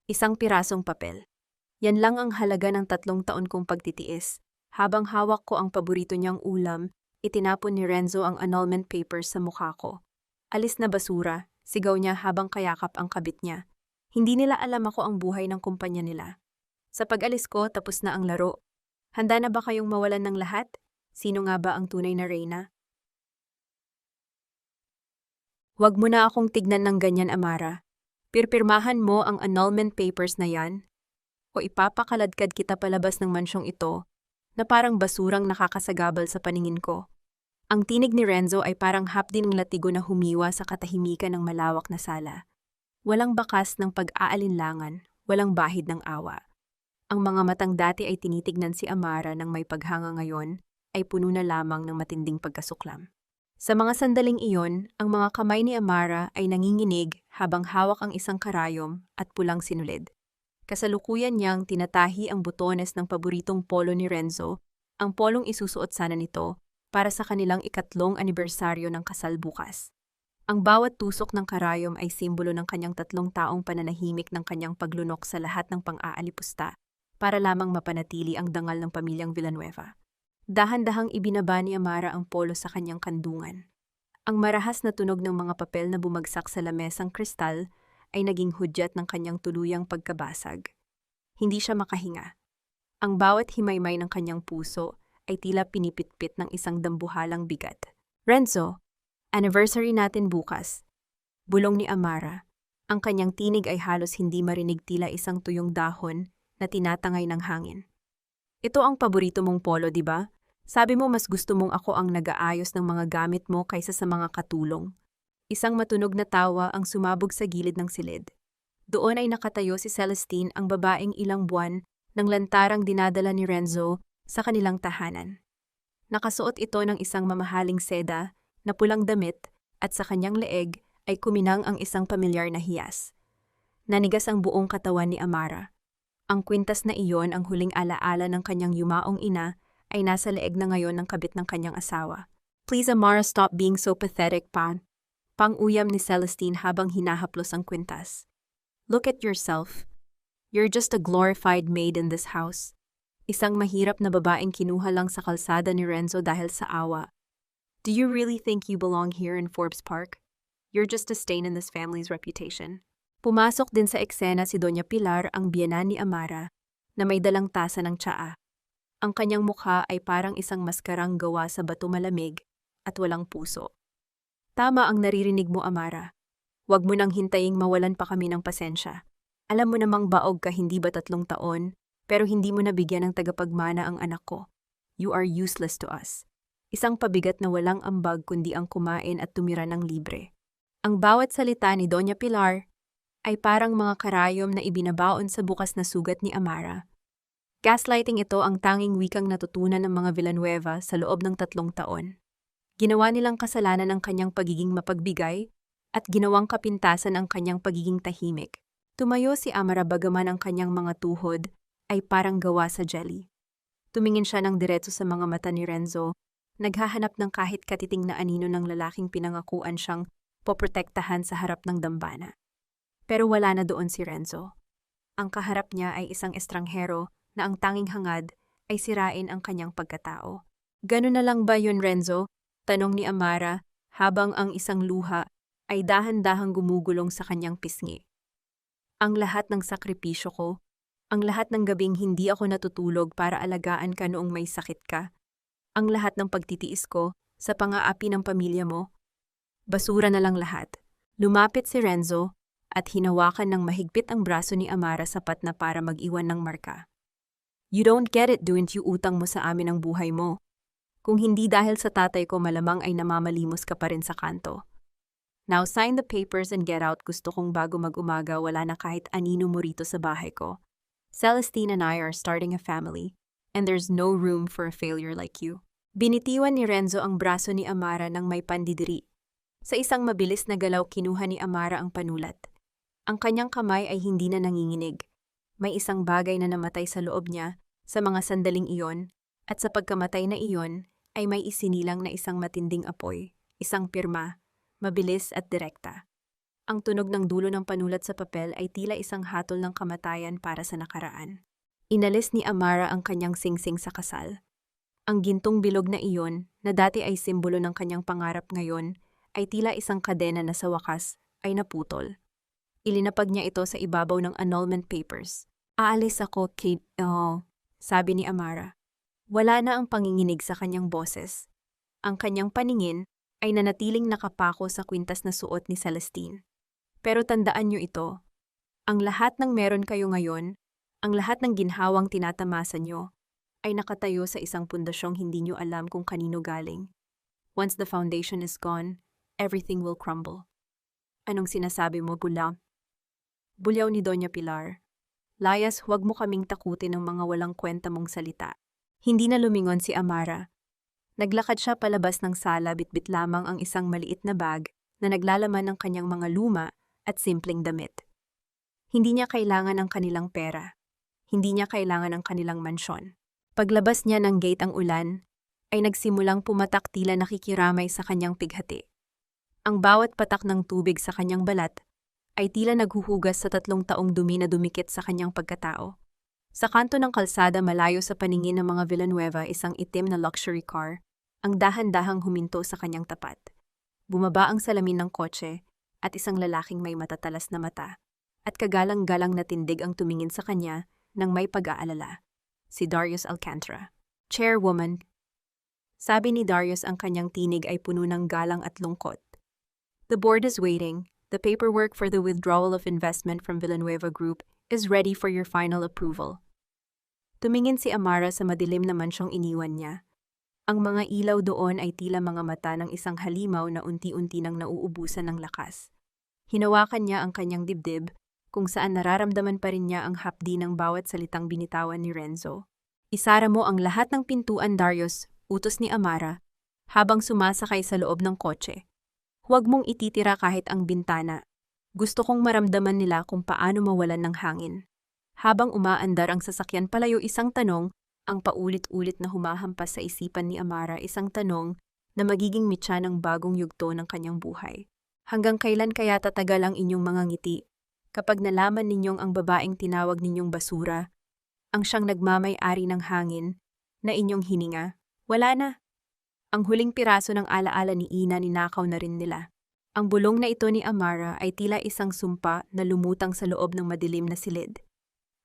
Isang pirasong papel. Yan lang ang halaga ng 3 taon kong pagtitiis. Habang hawak ko ang paborito niyang ulam, itinapon ni Renzo ang annulment papers sa mukha ko. Alis na basura, sigaw niya habang kayakap ang kabit niya. Hindi nila alam ako ang buhay ng kumpanya nila. Sa pag-alis ko, tapos na ang laro. Handa na ba kayong mawalan ng lahat? Sino nga ba ang tunay na reyna? Huwag mo na akong tignan ng ganyan, Amara. Pirpirmahan mo ang annulment papers na yan o ipapakaladkad kita palabas ng mansyong ito na parang basurang nakakasagabal sa paningin ko. Ang tinig ni Renzo ay parang hapdi ng latigo na humiwa sa katahimikan ng malawak na sala. Walang bakas ng pag-aalinlangan, walang bahid ng awa. Ang mga matang dati ay tinitignan si Amara ng may paghanga ngayon ay puno na lamang ng matinding pagkasuklam. Sa mga sandaling iyon, ang mga kamay ni Amara ay nanginginig habang hawak ang isang karayom at pulang sinulid. Kasalukuyan niyang tinatahi ang butones ng paboritong polo ni Renzo, ang polong isusuot sana nito para sa kanilang 3 anibersaryo ng kasal bukas. Ang bawat tusok ng karayom ay simbolo ng kanyang 3 taong pananahimik ng kanyang paglunok sa lahat ng pang-aalipusta para lamang mapanatili ang dangal ng pamilyang Villanueva. Dahan-dahang ibinaba ni Amara ang polo sa kanyang kandungan. Ang marahas na tunog ng mga papel na bumagsak sa lamesang kristal ay naging hudyat ng kanyang tuluyang pagkabasag. Hindi siya makahinga. Ang bawat himaymay ng kanyang puso ay tila pinipitpit ng isang dambuhalang bigat. Renzo, anniversary natin bukas. Bulong ni Amara. Ang kanyang tinig ay halos hindi marinig, tila isang tuyong dahon na tinatangay ng hangin. Ito ang paborito mong polo, di ba? Sabi mo mas gusto mong ako ang nag-aayos ng mga gamit mo kaysa sa mga katulong. Isang matunog na tawa ang sumabog sa gilid ng silid. Doon ay nakatayo si Celestine, ang babaeng ilang buwan ng lantarang dinadala ni Renzo sa kanilang tahanan. Nakasuot ito ng isang mamahaling seda na pulang damit at sa kanyang leeg ay kuminang ang isang pamilyar na hiyas. Nanigas ang buong katawan ni Amara. Ang kwintas na iyon, ang huling alaala ng kanyang yumaong ina, ay nasa leeg na ngayon ng kabit ng kanyang asawa. Please, Amara, stop being so pathetic, pa. Pang-uyam ni Celestine habang hinahaplos ang kwintas. Look at yourself. You're just a glorified maid in this house. Isang mahirap na babaeng kinuha lang sa kalsada ni Renzo dahil sa awa. Do you really think you belong here in Forbes Park? You're just a stain in this family's reputation. Pumasok din sa eksena si Doña Pilar, ang biyenan ni Amara, na may dalang tasa ng tsaa. Ang kanyang mukha ay parang isang maskarang gawa sa bato malamig at walang puso. Tama ang naririnig mo, Amara. Huwag mo nang hintaying mawalan pa kami ng pasensya. Alam mo namang baog ka, hindi ba 3 taon, pero hindi mo nabigyan ng tagapagmana ang anak ko. You are useless to us. Isang pabigat na walang ambag kundi ang kumain at tumira ng libre. Ang bawat salita ni Doña Pilar ay parang mga karayom na ibinabaon sa bukas na sugat ni Amara. Gaslighting ito ang tanging wikang natutunan ng mga Villanueva sa loob ng 3 taon. Ginawa nilang kasalanan ang kanyang pagiging mapagbigay at ginawang kapintasan ang kanyang pagiging tahimik. Tumayo si Amara bagaman ang kanyang mga tuhod ay parang gawa sa jelly. Tumingin siya ng diretso sa mga mata ni Renzo, naghahanap ng kahit katiting na anino ng lalaking pinangakuan siyang poprotektahan sa harap ng dambana. Pero wala na doon si Renzo. Ang kaharap niya ay isang estranghero na ang tanging hangad ay sirain ang kanyang pagkatao. Ganun na lang ba yun, Renzo? Tanong ni Amara habang ang isang luha ay dahan-dahang gumugulong sa kanyang pisngi. Ang lahat ng sakripisyo ko, ang lahat ng gabing hindi ako natutulog para alagaan ka noong may sakit ka, ang lahat ng pagtitiis ko sa pang-aapi ng pamilya mo, basura na lang lahat. Lumapit si Renzo at hinawakan ng mahigpit ang braso ni Amara sapat na para mag-iwan ng marka. You don't get it, don't you? Utang mo sa amin ang buhay mo. Kung hindi dahil sa tatay ko, malamang ay namamalimos ka pa rin sa kanto. Now sign the papers and get out. Gusto kong bago mag-umaga wala na kahit anino mo rito sa bahay ko. Celestine and I are starting a family, and there's no room for a failure like you. Binitiwan ni Renzo ang braso ni Amara ng may pandidiri. Sa isang mabilis na galaw, kinuha ni Amara ang panulat. Ang kanyang kamay ay hindi na nanginginig. May isang bagay na namatay sa loob niya sa mga sandaling iyon, at sa pagkamatay na iyon ay may isinilang na isang matinding apoy, isang pirma, mabilis at direkta. Ang tunog ng dulo ng panulat sa papel ay tila isang hatol ng kamatayan para sa nakaraan. Inalis ni Amara ang kanyang singsing sa kasal. Ang gintong bilog na iyon, na dati ay simbolo ng kanyang pangarap ngayon, ay tila isang kadena na sa wakas ay naputol. Ilinapag niya ito sa ibabaw ng annulment papers. Aalis ako, Kate. Oh, sabi ni Amara. Wala na ang panginginig sa kanyang boses. Ang kanyang paningin ay nanatiling nakapako sa kwintas na suot ni Celestine. Pero tandaan niyo ito, ang lahat ng meron kayo ngayon, ang lahat ng ginhawang tinatamasa niyo, ay nakatayo sa isang pundasyong hindi niyo alam kung kanino galing. Once the foundation is gone, everything will crumble. Anong sinasabi mo, Bula? Bulyaw ni Doña Pilar. Layas, huwag mo kaming takutin ng mga walang kwenta mong salita. Hindi na lumingon si Amara. Naglakad siya palabas ng sala, bitbit lamang ang isang maliit na bag na naglalaman ng kanyang mga luma at simpleng damit. Hindi niya kailangan ng kanilang pera. Hindi niya kailangan ng kanilang mansyon. Paglabas niya ng gate ang ulan, ay nagsimulang pumatak tila nakikiramay sa kanyang pighati. Ang bawat patak ng tubig sa kanyang balat ay tila naghuhugas sa 3 taong dumi na dumikit sa kanyang pagkatao. Sa kanto ng kalsada malayo sa paningin ng mga Villanueva, isang itim na luxury car ang dahan-dahang huminto sa kanyang tapat. Bumaba ang salamin ng kotse at isang lalaking may matatalas na mata at kagalang-galang na tindig ang tumingin sa kanya nang may pag-aalala. Si Darius Alcantara. Chairwoman. Sabi ni Darius, ang kanyang tinig ay puno ng galang at lungkot. The board is waiting. The paperwork for the withdrawal of investment from Villanueva Group is ready for your final approval. Tumingin si Amara sa madilim na mansyong iniwan niya. Ang mga ilaw doon ay tila mga mata ng isang halimaw na unti-unti nang nauubusan ng lakas. Hinawakan niya ang kanyang dibdib, kung saan nararamdaman pa rin niya ang hapdi ng bawat salitang binitawan ni Renzo. Isara mo ang lahat ng pintuan, Darius, utos ni Amara, habang sumasakay sa loob ng kotse. Huwag mong ititira kahit ang bintana. Gusto kong maramdaman nila kung paano mawalan ng hangin. Habang umaandar ang sasakyan palayo, isang tanong ang paulit-ulit na humahampas sa isipan ni Amara, isang tanong na magiging mitya ng bagong yugto ng kanyang buhay. Hanggang kailan kaya tatagal ang inyong mga ngiti? Kapag nalaman ninyong ang babaeng tinawag ninyong basura, ang siyang nagmamay-ari ng hangin, na inyong hininga, wala na. Ang huling piraso ng alaala ni Ina ninakaw na rin nila. Ang bulong na ito ni Amara ay tila isang sumpa na lumutang sa loob ng madilim na silid.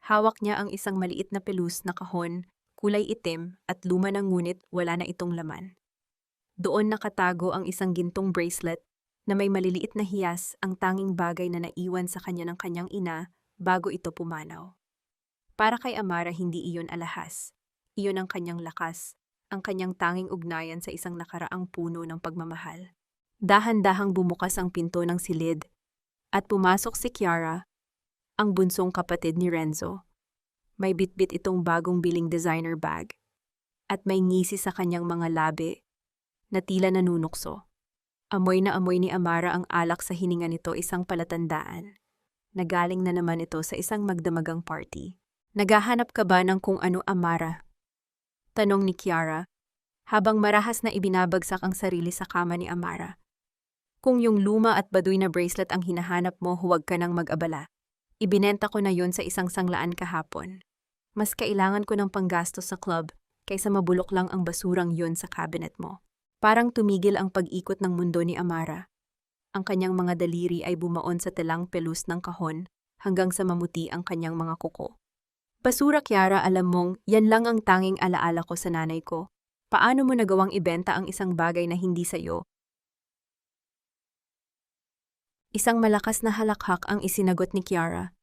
Hawak niya ang isang maliit na pelus na kahon, kulay itim at luma na, ngunit wala na itong laman. Doon nakatago ang isang gintong bracelet na may maliliit na hiyas, ang tanging bagay na naiwan sa kanya ng kanyang ina bago ito pumanaw. Para kay Amara, hindi iyon alahas. Iyon ang kanyang lakas, ang kanyang tanging ugnayan sa isang nakaraang puno ng pagmamahal. Dahan-dahang bumukas ang pinto ng silid at pumasok si Kiara, ang bunsong kapatid ni Renzo. May bitbit itong bagong biling designer bag at may ngisi sa kanyang mga labi na tila nanunukso. Amoy na amoy ni Amara ang alak sa hininga nito, isang palatandaan. Nagaling na naman ito sa isang magdamagang party. Naghahanap ka ba ng kung ano, Amara? Tanong ni Kiara, habang marahas na ibinabagsak ang sarili sa kama ni Amara. Kung yung luma at baduy na bracelet ang hinahanap mo, huwag ka nang mag-abala. Ibinenta ko na yun sa isang sanglaan kahapon. Mas kailangan ko ng panggastos sa club kaysa mabulok lang ang basurang yun sa cabinet mo. Parang tumigil ang pag-ikot ng mundo ni Amara. Ang kanyang mga daliri ay bumaon sa telang pelus ng kahon hanggang sa mamuti ang kanyang mga kuko. Basura, Kiara, alam mong yan lang ang tanging alaala ko sa nanay ko. Paano mo nagawang ibenta ang isang bagay na hindi sa'yo? Isang malakas na halakhak ang isinagot ni Kiara.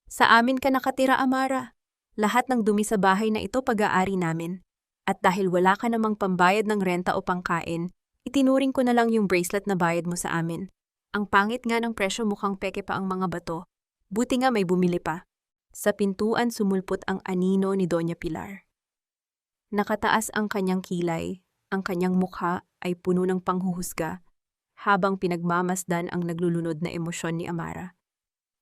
Sa amin ka nakatira, Amara. Lahat ng dumi sa bahay na ito pag-aari namin. At dahil wala ka namang pambayad ng renta o pangkain, itinuring ko na lang yung bracelet na bayad mo sa amin. Ang pangit nga ng presyo, mukhang peke pa ang mga bato. Buti nga may bumili pa. Sa pintuan sumulpot ang anino ni Doña Pilar. Nakataas ang kanyang kilay, ang kanyang mukha ay puno ng panghuhusga, habang pinagmamasdan ang naglulunod na emosyon ni Amara.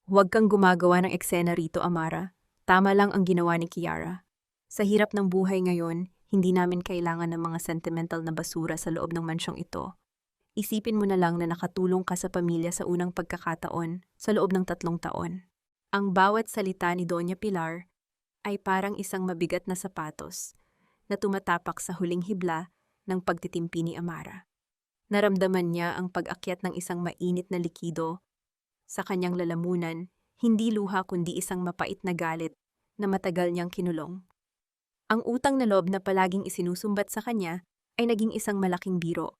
Huwag kang gumagawa ng eksena rito, Amara. Tama lang ang ginawa ni Kiara. Sa hirap ng buhay ngayon, hindi namin kailangan ng mga sentimental na basura sa loob ng mansyong ito. Isipin mo na lang na nakatulong ka sa pamilya sa unang pagkakataon sa loob ng 3 taon. Ang bawat salita ni Doña Pilar ay parang isang mabigat na sapatos na tumatapak sa huling hibla ng pagtitimpi ni Amara. Naramdaman niya ang pag-akyat ng isang mainit na likido sa kanyang lalamunan, hindi luha kundi isang mapait na galit na matagal niyang kinulong. Ang utang na loob na palaging isinusumbat sa kanya ay naging isang malaking biro.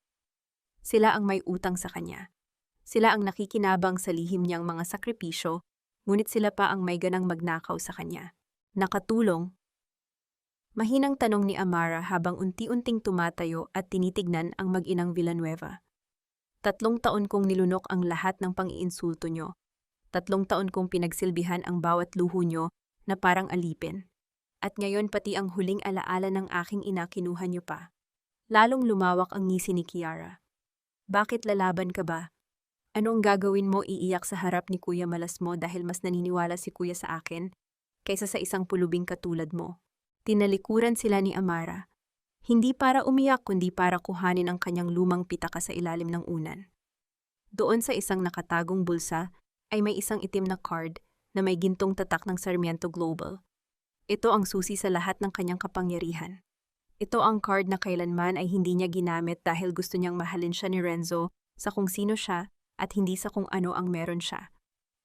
Sila ang may utang sa kanya. Sila ang nakikinabang sa lihim niyang mga sakripisyo, ngunit sila pa ang may ganang magnakaw sa kanya. Nakatulong. Mahinang tanong ni Amara habang unti-unting tumatayo at tinitignan ang mag-inang Villanueva. 3 taon kong nilunok ang lahat ng pang-iinsulto nyo. 3 taon kong pinagsilbihan ang bawat luho nyo na parang alipin. At ngayon pati ang huling alaala ng aking ina kinuha nyo pa. Lalong lumawak ang ngisi ni Kiara. Bakit lalaban ka ba? Ano ang gagawin mo iiyak sa harap ni Kuya Malasmo dahil mas naniniwala si Kuya sa akin kaysa sa isang pulubing katulad mo? Tinalikuran sila ni Amara. Hindi para umiyak kundi para kuhanin ang kanyang lumang pitaka sa ilalim ng unan. Doon sa isang nakatagong bulsa ay may isang itim na card na may gintong tatak ng Sarmiento Global. Ito ang susi sa lahat ng kanyang kapangyarihan. Ito ang card na kailanman ay hindi niya ginamit dahil gusto niyang mahalin siya ni Renzo sa kung sino siya at hindi sa kung ano ang meron siya.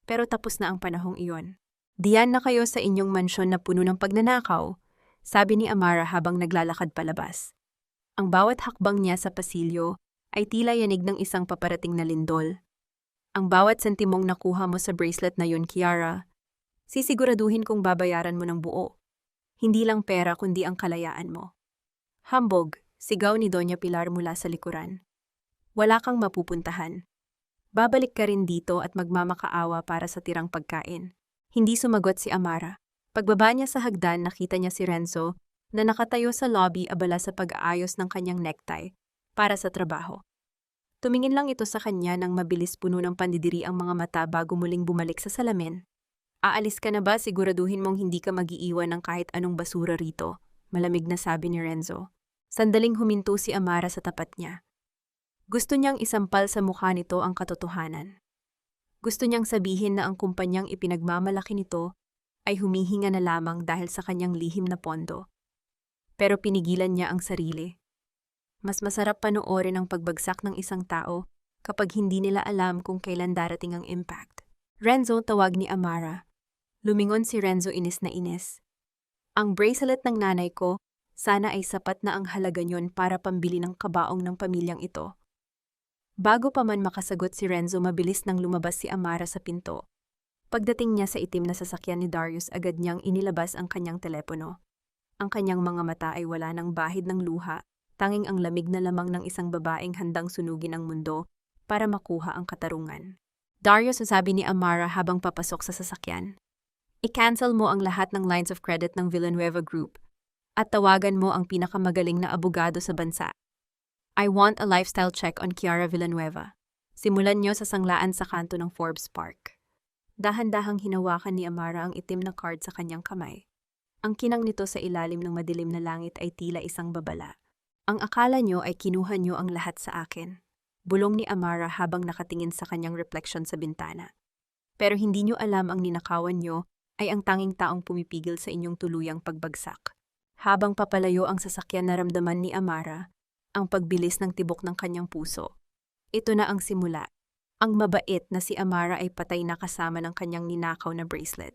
Pero tapos na ang panahong iyon. Diyan na kayo sa inyong mansyon na puno ng pagnanakaw, sabi ni Amara habang naglalakad palabas. Ang bawat hakbang niya sa pasilyo ay tila yanig ng isang paparating na lindol. Ang bawat sentimong nakuha mo sa bracelet na yun, Kiara, sisiguraduhin kong babayaran mo ng buo. Hindi lang pera kundi ang kalayaan mo. Hambog, sigaw ni Doña Pilar mula sa likuran. Wala kang mapupuntahan. Babalik ka rin dito at magmamakaawa para sa tirang pagkain. Hindi sumagot si Amara. Pagbaba niya sa hagdan, nakita niya si Renzo na nakatayo sa lobby abala sa pag-aayos ng kanyang necktie para sa trabaho. Tumingin lang ito sa kanya nang mabilis puno ng pandidiri ang mga mata bago muling bumalik sa salamin. Aalis ka na ba? Siguraduhin mong hindi ka mag-iiwan ng kahit anong basura rito, malamig na sabi ni Renzo. Sandaling huminto si Amara sa tapat niya. Gusto niyang isampal sa mukha nito ang katotohanan. Gusto niyang sabihin na ang kumpanyang ipinagmamalaki nito ay humihinga na lamang dahil sa kanyang lihim na pondo. Pero pinigilan niya ang sarili. Mas masarap panoorin ang pagbagsak ng isang tao kapag hindi nila alam kung kailan darating ang impact. Renzo, tawag ni Amara. Lumingon si Renzo inis na inis. Ang bracelet ng nanay ko, sana ay sapat na ang halaga niyon para pambili ng kabaong ng pamilyang ito. Bago pa man makasagot si Renzo, mabilis nang lumabas si Amara sa pinto. Pagdating niya sa itim na sasakyan ni Darius, agad niyang inilabas ang kanyang telepono. Ang kanyang mga mata ay wala ng bahid ng luha, tanging ang lamig na lamang ng isang babaeng handang sunugin ang mundo para makuha ang katarungan. Darius, sabi ni Amara habang papasok sa sasakyan. I-cancel mo ang lahat ng lines of credit ng Villanueva Group at tawagan mo ang pinakamagaling na abogado sa bansa. I want a lifestyle check on Kiara Villanueva. Simulan niyo sa sanglaan sa kanto ng Forbes Park. Dahan-dahang hinawakan ni Amara ang itim na card sa kanyang kamay. Ang kinang nito sa ilalim ng madilim na langit ay tila isang babala. Ang akala niyo ay kinuha niyo ang lahat sa akin. Bulong ni Amara habang nakatingin sa kanyang reflection sa bintana. Pero hindi niyo alam ang ninakawan niyo ay ang tanging taong pumipigil sa inyong tuluyang pagbagsak. Habang papalayo ang sasakyan, naramdaman ni Amara ang pagbilis ng tibok ng kanyang puso. Ito na ang simula. Ang mabait na si Amara ay patay na kasama ng kanyang ninakaw na bracelet.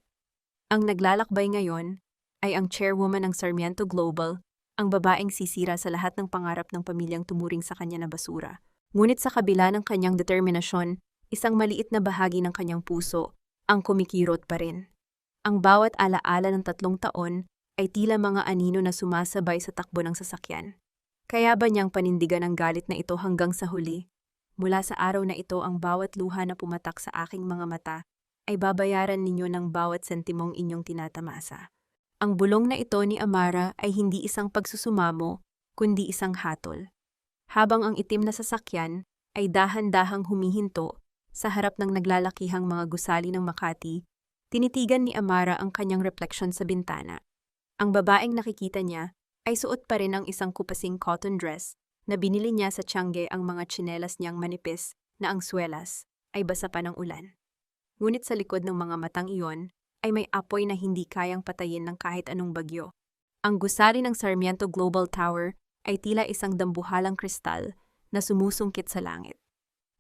Ang naglalakbay ngayon ay ang chairwoman ng Sarmiento Global, ang babaeng sisira sa lahat ng pangarap ng pamilyang tumuring sa kanya na basura. Ngunit sa kabila ng kanyang determinasyon, isang maliit na bahagi ng kanyang puso ang kumikirot pa rin. Ang bawat alaala ng 3 taon ay tila mga anino na sumasabay sa takbo ng sasakyan. Kaya ba niyang panindigan ang galit na ito hanggang sa huli? Mula sa araw na ito, ang bawat luha na pumatak sa aking mga mata ay babayaran ninyo ng bawat sentimong inyong tinatamasa. Ang bulong na ito ni Amara ay hindi isang pagsusumamo, kundi isang hatol. Habang ang itim na sasakyan ay dahan-dahang humihinto sa harap ng naglalakihang mga gusali ng Makati, tinitigan ni Amara ang kanyang refleksyon sa bintana. Ang babaeng nakikita niya ay suot pa rin ang isang kupasing cotton dress na binili niya sa Tiangge ang mga tsinelas niyang manipis na ang swelas ay basa pa ng ulan. Ngunit sa likod ng mga matang iyon ay may apoy na hindi kayang patayin ng kahit anong bagyo. Ang gusali ng Sarmiento Global Tower ay tila isang dambuhalang kristal na sumusungkit sa langit.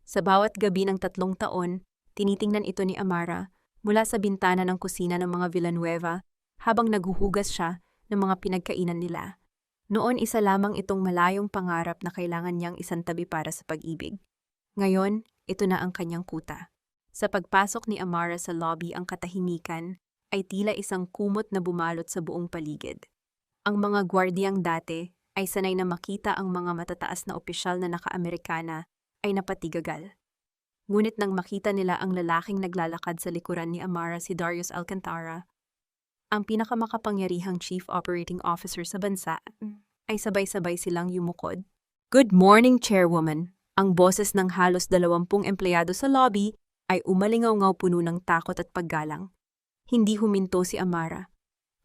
Sa bawat gabi ng 3 taon, tinitingnan ito ni Amara mula sa bintana ng kusina ng mga Villanueva habang naghuhugas siya ng mga pinagkainan nila. Noon isa lamang itong malayong pangarap na kailangan niyang isantabi para sa pag-ibig. Ngayon, ito na ang kanyang kuta. Sa pagpasok ni Amara sa lobby, ang katahimikan ay tila isang kumot na bumalot sa buong paligid. Ang mga gwardiyang dati ay sanay na makita ang mga matataas na opisyal na naka-Amerikana ay napatigagal. Ngunit nang makita nila ang lalaking naglalakad sa likuran ni Amara, si Darius Alcantara, ang pinakamakapangyarihang Chief Operating Officer sa bansa, ay sabay-sabay silang yumukod. "Good morning, Chairwoman." Ang boses ng halos 20 empleyado sa lobby ay umalingaw-ngaw puno ng takot at paggalang. Hindi huminto si Amara.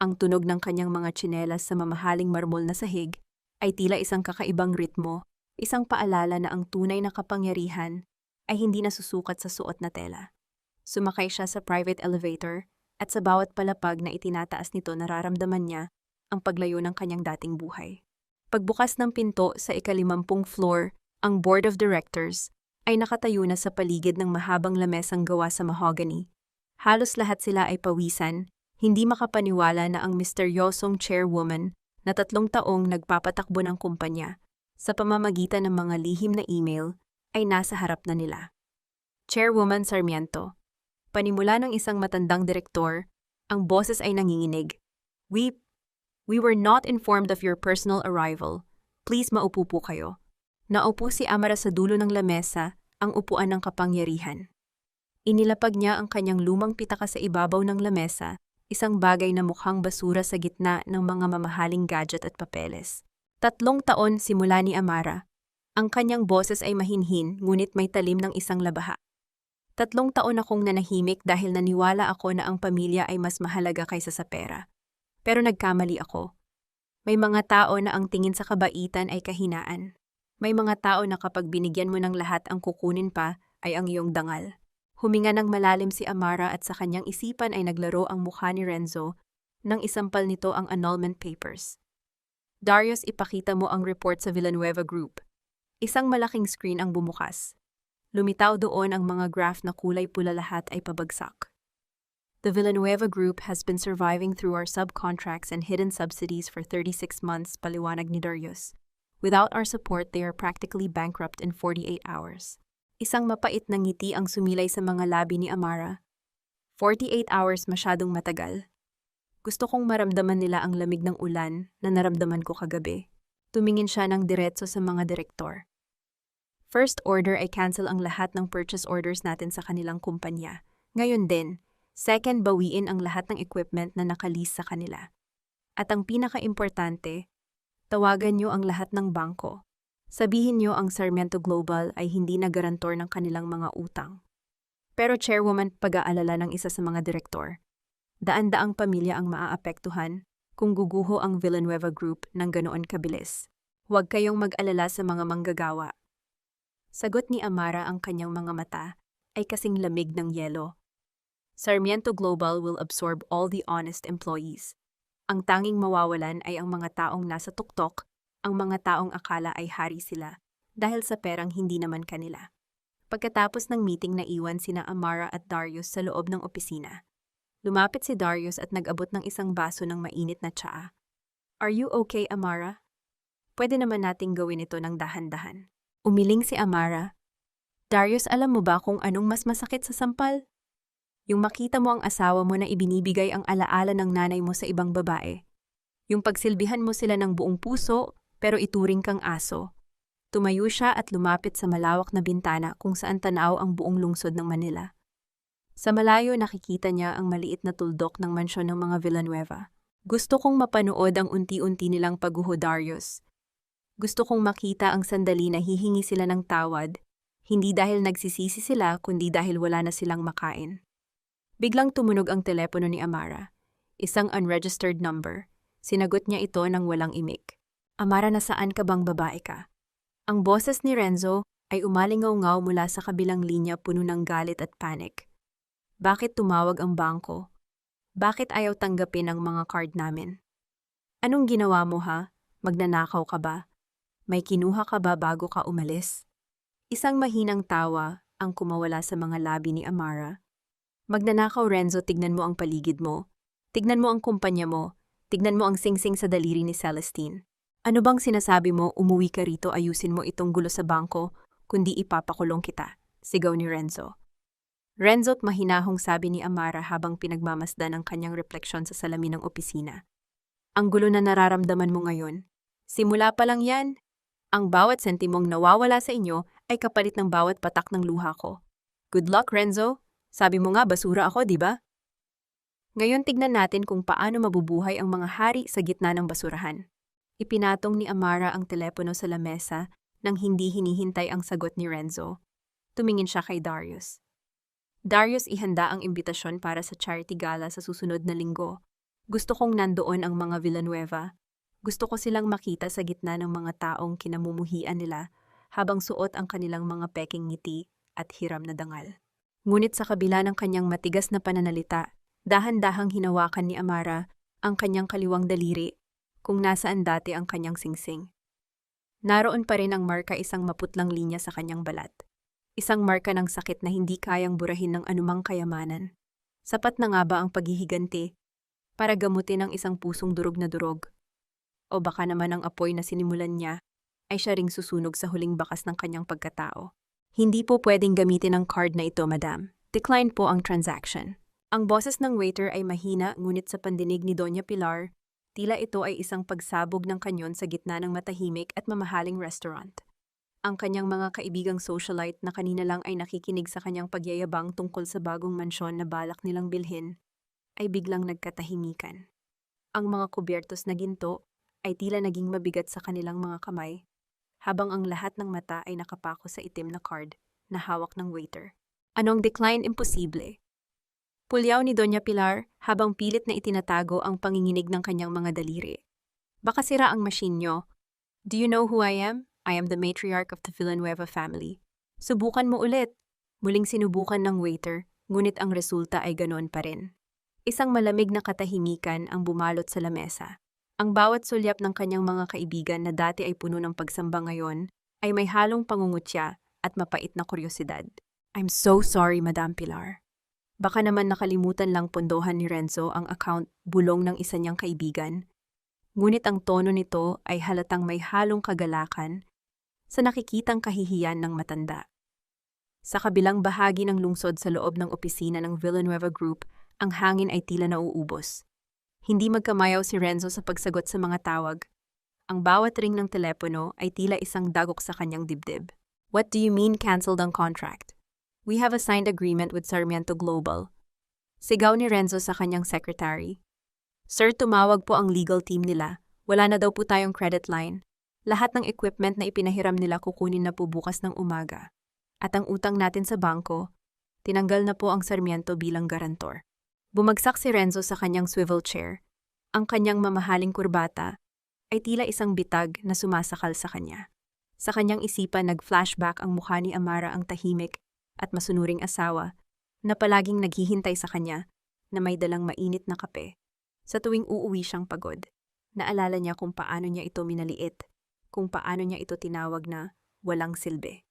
Ang tunog ng kanyang mga tsinelas sa mamahaling marmol na sahig ay tila isang kakaibang ritmo, isang paalala na ang tunay na kapangyarihan ay hindi nasusukat sa suot na tela. Sumakay siya sa private elevator at sa bawat palapag na itinataas nito nararamdaman niya ang paglayo ng kanyang dating buhay. Pagbukas ng pinto sa ika-50 floor, ang Board of Directors ay nakatayo na sa paligid ng mahabang lamesang gawa sa mahogany. Halos lahat sila ay pawisan, hindi makapaniwala na ang misteryosong chairwoman na 3 taong nagpapatakbo ng kumpanya sa pamamagitan ng mga lihim na email ay nasa harap na nila. Chairwoman Sarmiento. Panimula ng isang matandang direktor, ang boses ay nanginginig. We were not informed of your personal arrival. Please maupo po kayo." Naupo si Amara sa dulo ng lamesa, ang upuan ng kapangyarihan. Inilapag niya ang kanyang lumang pitaka sa ibabaw ng lamesa, isang bagay na mukhang basura sa gitna ng mga mamahaling gadget at papeles. 3 taon simula ni Amara. Ang kanyang boses ay mahinhin ngunit may talim ng isang labaha. 3 taon akong nanahimik dahil naniwala ako na ang pamilya ay mas mahalaga kaysa sa pera. Pero nagkamali ako. May mga tao na ang tingin sa kabaitan ay kahinaan. May mga tao na kapag binigyan mo ng lahat, ang kukunin pa ay ang iyong dangal. Huminga ng malalim si Amara at sa kanyang isipan ay naglaro ang mukha ni Renzo nang isampal nito ang annulment papers. "Darius, ipakita mo ang report sa Villanueva Group." Isang malaking screen ang bumukas. Lumitaw doon ang mga graph na kulay pula, lahat ay pabagsak. "The Villanueva Group has been surviving through our subcontracts and hidden subsidies for 36 months, paliwanag ni Darius. "Without our support, they are practically bankrupt in 48 hours. Isang mapait na ngiti ang sumilay sa mga labi ni Amara. 48 hours masyadong matagal. Gusto kong maramdaman nila ang lamig ng ulan na naramdaman ko kagabi. Tumingin siya ng diretso sa mga direktor. First order ay cancel ang lahat ng purchase orders natin sa kanilang kumpanya. Ngayon din, second, bawiin ang lahat ng equipment na nakalis sa kanila. At ang pinaka-importante, tawagan niyo ang lahat ng bangko. Sabihin niyo ang Sarmiento Global ay hindi na garantor ng kanilang mga utang." Pero Chairwoman, pag-aalala ng isa sa mga direktor, daan-daang pamilya ang maaapektuhan kung guguho ang Villanueva Group ng ganoon kabilis. "Huwag kayong mag-alala sa mga manggagawa." Sagot ni Amara, ang kanyang mga mata ay kasing lamig ng yelo. "Sarmiento Global will absorb all the honest employees. Ang tanging mawawalan ay ang mga taong nasa tuktok, ang mga taong akala ay hari sila dahil sa perang hindi naman kanila." Pagkatapos ng meeting, naiwan sina Amara at Darius sa loob ng opisina. Lumapit si Darius at nag-abot ng isang baso ng mainit na tsaa. "Are you okay, Amara? Pwede naman nating gawin ito ng dahan-dahan." Umiling si Amara. "Darius, alam mo ba kung anong mas masakit sa sampal? Yung makita mo ang asawa mo na ibinibigay ang alaala ng nanay mo sa ibang babae. Yung pagsilbihan mo sila ng buong puso, pero ituring kang aso." Tumayo siya at lumapit sa malawak na bintana kung saan tanaw ang buong lungsod ng Manila. Sa malayo, nakikita niya ang maliit na tuldok ng mansyon ng mga Villanueva. "Gusto kong mapanood ang unti-unti nilang pagguho, Darius. Gusto kong makita ang sandali na hihingi sila ng tawad, hindi dahil nagsisisi sila kundi dahil wala na silang makain." Biglang tumunog ang telepono ni Amara. Isang unregistered number. Sinagot niya ito ng walang imik. "Amara, nasaan ka bang, babae ka?" Ang boses ni Renzo ay umalingaw-ngaw mula sa kabilang linya puno ng galit at panic. Bakit tumawag ang bangko? Bakit ayaw tanggapin ang mga card namin? Anong ginawa mo ha? Magnanakaw ka ba? May kinuha ka ba bago ka umalis? Isang mahinang tawa ang kumawala sa mga labi ni Amara. Magnanakaw Renzo, tignan mo ang paligid mo. Tignan mo ang kumpanya mo. Tignan mo ang singsing sa daliri ni Celestine. Ano bang sinasabi mo, umuwi ka rito, ayusin mo itong gulo sa bangko, kundi ipapakulong kita, sigaw ni Renzo. Renzo't mahinahong sabi ni Amara habang pinagmamasdan ang kanyang refleksyon sa salamin ng opisina. Ang gulo na nararamdaman mo ngayon. Simula pa lang yan. Ang bawat sentimong nawawala sa inyo ay kapalit ng bawat patak ng luha ko. Good luck, Renzo. Sabi mo nga basura ako, di ba? Ngayon tignan natin kung paano mabubuhay ang mga hari sa gitna ng basurahan. Ipinatong ni Amara ang telepono sa lamesa nang hindi hinihintay ang sagot ni Renzo. Tumingin siya kay Darius. Darius, ihanda ang imbitasyon para sa charity gala sa susunod na linggo. Gusto kong nandoon ang mga Villanueva. Gusto ko silang makita sa gitna ng mga taong kinamumuhian nila habang suot ang kanilang mga peking ngiti at hiram na dangal. Ngunit sa kabila ng kanyang matigas na pananalita, dahan-dahang hinawakan ni Amara ang kanyang kaliwang daliri kung nasaan dati ang kanyang singsing. Naroon pa rin ang marka, isang maputlang linya sa kanyang balat. Isang marka ng sakit na hindi kayang burahin ng anumang kayamanan. Sapat na nga ba ang paghihiganti para gamutin ang isang pusong durog na durog? O baka naman ang apoy na sinimulan niya ay siya ring susunog sa huling bakas ng kanyang pagkatao. Hindi po pwedeng gamitin ang card na ito, madam. Decline po ang transaction. Ang boses ng waiter ay mahina, ngunit sa pandinig ni Doña Pilar, tila ito ay isang pagsabog ng kanyon sa gitna ng matahimik at mamahaling restaurant. Ang kanyang mga kaibigang socialite na kanina lang ay nakikinig sa kanyang pagyayabang tungkol sa bagong mansyon na balak nilang bilhin, ay biglang nagkatahimikan. Ang mga kubyertos na ginto ay tila naging mabigat sa kanilang mga kamay, habang ang lahat ng mata ay nakapako sa itim na card na hawak ng waiter. Anong decline? Imposible. Pulyaw ni Doña Pilar habang pilit na itinatago ang panginginig ng kanyang mga daliri. Baka sira ang machine nyo. Do you know who I am? I am the matriarch of the Villanueva family. Subukan mo ulit. Muling sinubukan ng waiter, ngunit ang resulta ay ganoon pa rin. Isang malamig na katahimikan ang bumalot sa lamesa. Ang bawat sulyap ng kanyang mga kaibigan na dati ay puno ng pagsamba ngayon ay may halong pangungutya at mapait na kuryosidad. I'm so sorry, Madam Pilar. Baka naman nakalimutan lang pondohan ni Renzo ang account bulong ng isa niyang kaibigan. Ngunit ang tono nito ay halatang may halong kagalakan sa nakikitang kahihiyan ng matanda. Sa kabilang bahagi ng lungsod sa loob ng opisina ng Villanueva Group, ang hangin ay tila nauubos. Hindi magkamayaw si Renzo sa pagsagot sa mga tawag. Ang bawat ring ng telepono ay tila isang dagok sa kanyang dibdib. What do you mean canceled ang contract? We have a signed agreement with Sarmiento Global. Sigaw ni Renzo sa kanyang secretary. Sir, tumawag po ang legal team nila. Wala na daw po tayong credit line. Lahat ng equipment na ipinahiram nila kukunin na po bukas ng umaga. At ang utang natin sa bangko, tinanggal na po ang Sarmiento bilang garantor. Bumagsak si Renzo sa kanyang swivel chair. Ang kanyang mamahaling kurbata ay tila isang bitag na sumasakal sa kanya. Sa kanyang isipan nag-flashback ang mukha ni Amara, ang tahimik at masunuring asawa na palaging naghihintay sa kanya na may dalang mainit na kape. Sa tuwing uuwi siyang pagod, naalala niya kung paano niya ito minaliit, kung paano niya ito tinawag na walang silbi.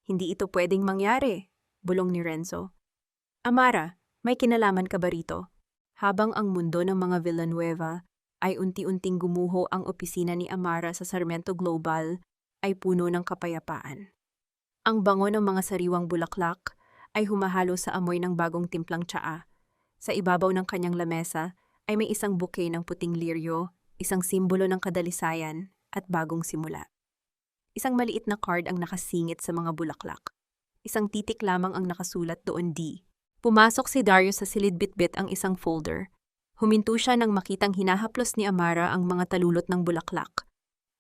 Hindi ito pwedeng mangyari, bulong ni Renzo. Amara, may kinalaman ka ba rito? Habang ang mundo ng mga Villanueva ay unti-unting gumuho, ang opisina ni Amara sa Sarmiento Global ay puno ng kapayapaan. Ang bango ng mga sariwang bulaklak ay humahalo sa amoy ng bagong timplang tsaa. Sa ibabaw ng kanyang lamesa ay may isang bouquet ng puting liryo, isang simbolo ng kadalisayan at bagong simula. Isang maliit na card ang nakasingit sa mga bulaklak. Isang titik lamang ang nakasulat doon, D. Pumasok si Darius sa silid, bitbit ang isang folder. Huminto siya nang makitang hinahaplos ni Amara ang mga talulot ng bulaklak.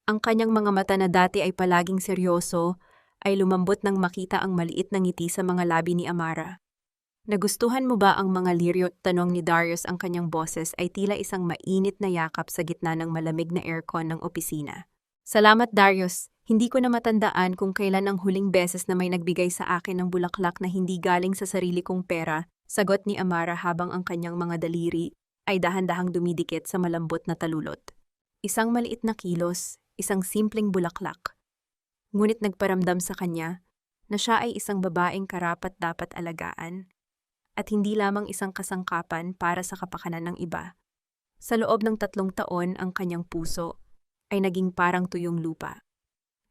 Ang kanyang mga mata na dati ay palaging seryoso ay lumambot nang makita ang maliit na ngiti sa mga labi ni Amara. Nagustuhan mo ba ang mga liryo? Tanong ni Darius. Ang kanyang boses ay tila isang mainit na yakap sa gitna ng malamig na aircon ng opisina. Salamat, Darius. Hindi ko na matandaan kung kailan ang huling beses na may nagbigay sa akin ng bulaklak na hindi galing sa sarili kong pera, sagot ni Amara habang ang kanyang mga daliri ay dahan-dahang dumidikit sa malambot na talulot. Isang maliit na kilos, isang simpleng bulaklak. Ngunit nagparamdam sa kanya na siya ay isang babaeng karapat-dapat alagaan at hindi lamang isang kasangkapan para sa kapakanan ng iba. Sa loob ng 3 taon, ang kanyang puso ay naging parang tuyong lupa.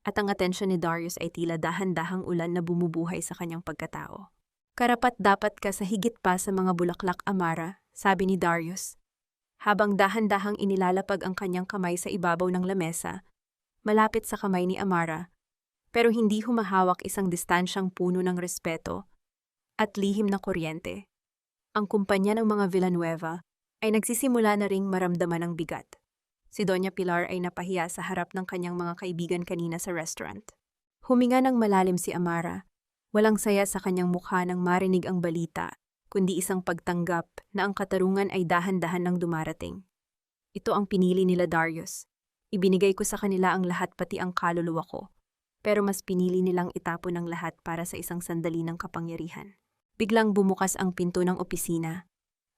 At ang atensyon ni Darius ay tila dahan-dahang ulan na bumubuhay sa kanyang pagkatao. Karapat-dapat ka sa higit pa sa mga bulaklak, Amara, sabi ni Darius. Habang dahan-dahang inilalapag ang kanyang kamay sa ibabaw ng lamesa, malapit sa kamay ni Amara, pero hindi humahawak isang distansyang puno ng respeto at lihim na kuryente. Ang kumpanya ng mga Villanueva ay nagsisimula na ring maramdaman ng bigat. Si Doña Pilar ay napahiya sa harap ng kanyang mga kaibigan kanina sa restaurant. Huminga ng malalim si Amara. Walang saya sa kanyang mukha nang marinig ang balita, kundi isang pagtanggap na ang katarungan ay dahan-dahan nang dumarating. Ito ang pinili nila, Darius. Ibinigay ko sa kanila ang lahat, pati ang kaluluwa ko. Pero mas pinili nilang itapon ang lahat para sa isang sandali ng kapangyarihan. Biglang bumukas ang pinto ng opisina.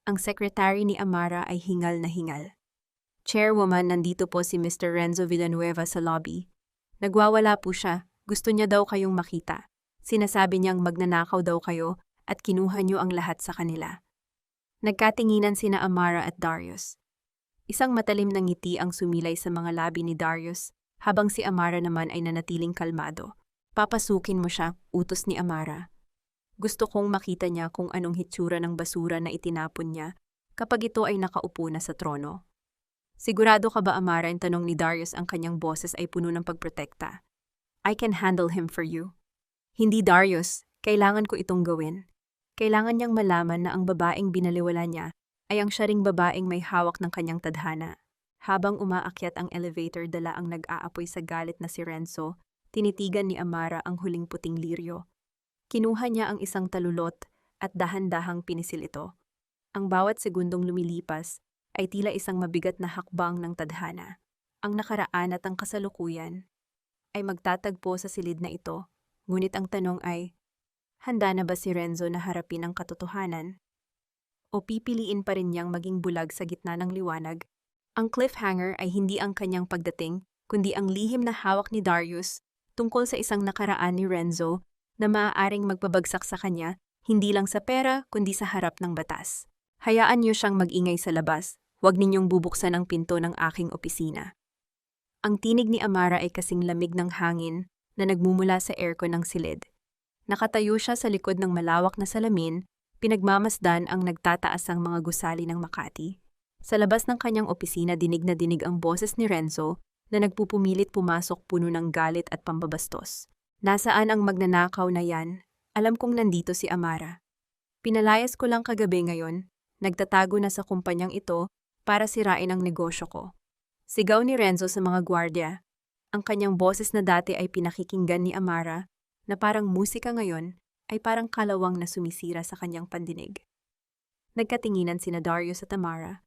Ang sekretary ni Amara ay hingal na hingal. Chairwoman, nandito po si Mr. Renzo Villanueva sa lobby. Nagwawala po siya. Gusto niya daw kayong makita. Sinasabi niyang magnanakaw daw kayo at kinuha niyo ang lahat sa kanila. Nagkatinginan sina Amara at Darius. Isang matalim na ngiti ang sumilay sa mga labi ni Darius, habang si Amara naman ay nanatiling kalmado. Papasukin mo siya, utos ni Amara. Gusto kong makita niya kung anong hitsura ng basura na itinapon niya kapag ito ay nakaupo na sa trono. Sigurado ka ba, Amara? Ang tanong ni Darius, ang kanyang boses ay puno ng pagprotekta. I can handle him for you. Hindi, Darius. Kailangan ko itong gawin. Kailangan niyang malaman na ang babaeng binaliwala niya ay ang siya ring babaeng may hawak ng kanyang tadhana. Habang umaakyat ang elevator, dala ang nag-aapoy sa galit na si Renzo, tinitigan ni Amara ang huling puting liryo. Kinuha niya ang isang talulot at dahan-dahang pinisil ito. Ang bawat segundong lumilipas ay tila isang mabigat na hakbang ng tadhana. Ang nakaraan at ang kasalukuyan ay magtatagpo sa silid na ito, ngunit ang tanong ay, handa na ba si Renzo na harapin ang katotohanan? O pipiliin pa rin niyang maging bulag sa gitna ng liwanag? Ang cliffhanger ay hindi ang kanyang pagdating, kundi ang lihim na hawak ni Darius tungkol sa isang nakaraan ni Renzo na maaaring magpabagsak sa kanya, hindi lang sa pera kundi sa harap ng batas. Hayaan niyo siyang mag-ingay sa labas. Huwag ninyong bubuksan ang pinto ng aking opisina. Ang tinig ni Amara ay kasing lamig ng hangin na nagmumula sa aircon ng silid. Nakatayo siya sa likod ng malawak na salamin, pinagmamasdan ang nagtataasang mga gusali ng Makati. Sa labas ng kanyang opisina, dinig na dinig ang boses ni Renzo na nagpupumilit pumasok, puno ng galit at pambabastos. Nasaan ang magnanakaw na yan? Alam kong nandito si Amara. Pinalayas ko lang kagabi, ngayon nagtatago na sa kumpanyang ito para sirain ang negosyo ko. Sigaw ni Renzo sa mga gwardya. Ang kanyang boses na dati ay pinakikinggan ni Amara, na parang musika ngayon, ay parang kalawang na sumisira sa kanyang pandinig. Nagkatinginan sina Darius at Amara.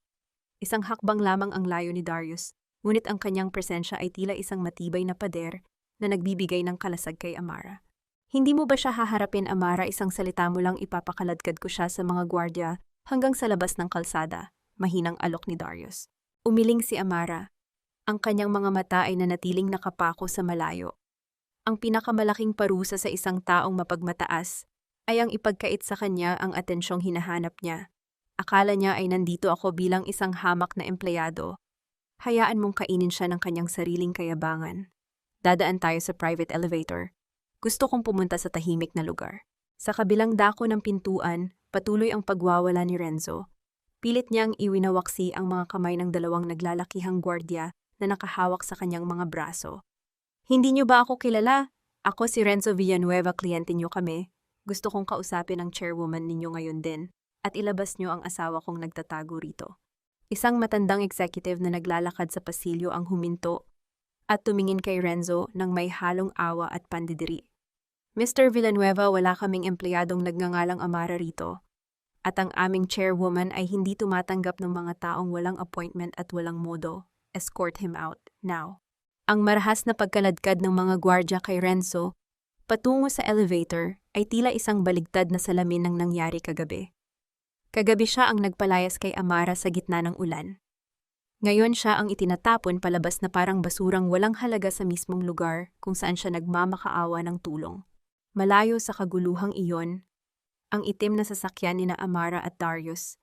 Isang hakbang lamang ang layo ni Darius, ngunit ang kanyang presensya ay tila isang matibay na pader na nagbibigay ng kalasag kay Amara. Hindi mo ba siya haharapin, Amara? Isang salita mo lang ipapakaladkad ko siya sa mga gwardya hanggang sa labas ng kalsada. Mahinang alok ni Darius. Umiling si Amara. Ang kanyang mga mata ay nanatiling nakapako sa malayo. Ang pinakamalaking parusa sa isang taong mapagmataas ay ang ipagkait sa kanya ang atensyong hinahanap niya. Akala niya ay nandito ako bilang isang hamak na empleyado. Hayaan mong kainin siya ng kanyang sariling kayabangan. Dadaan tayo sa private elevator. Gusto kong pumunta sa tahimik na lugar. Sa kabilang dako ng pintuan, patuloy ang pagwawala ni Renzo. Pilit niyang iwinawaksi ang mga kamay ng dalawang naglalakihang gwardya na nakahawak sa kanyang mga braso. Hindi niyo ba ako kilala? Ako si Renzo Villanueva, kliyente niyo kami. Gusto kong kausapin ang chairwoman ninyo ngayon din at ilabas niyo ang asawa kong nagtatago rito. Isang matandang executive na naglalakad sa pasilyo ang huminto at tumingin kay Renzo nang may halong awa at pandidiri. Mr. Villanueva, wala kaming empleyadong nagngangalang Amara rito. At ang aming chairwoman ay hindi tumatanggap ng mga taong walang appointment at walang modo. Escort him out, now. Ang marahas na pagkaladkad ng mga gwardya kay Renzo patungo sa elevator ay tila isang baligtad na salamin ng nangyari kagabi. Kagabi siya ang nagpalayas kay Amara sa gitna ng ulan. Ngayon siya ang itinatapon palabas na parang basurang walang halaga sa mismong lugar kung saan siya nagmamakaawa ng tulong. Malayo sa kaguluhang iyon, ang itim na sasakyan ni na Amara at Darius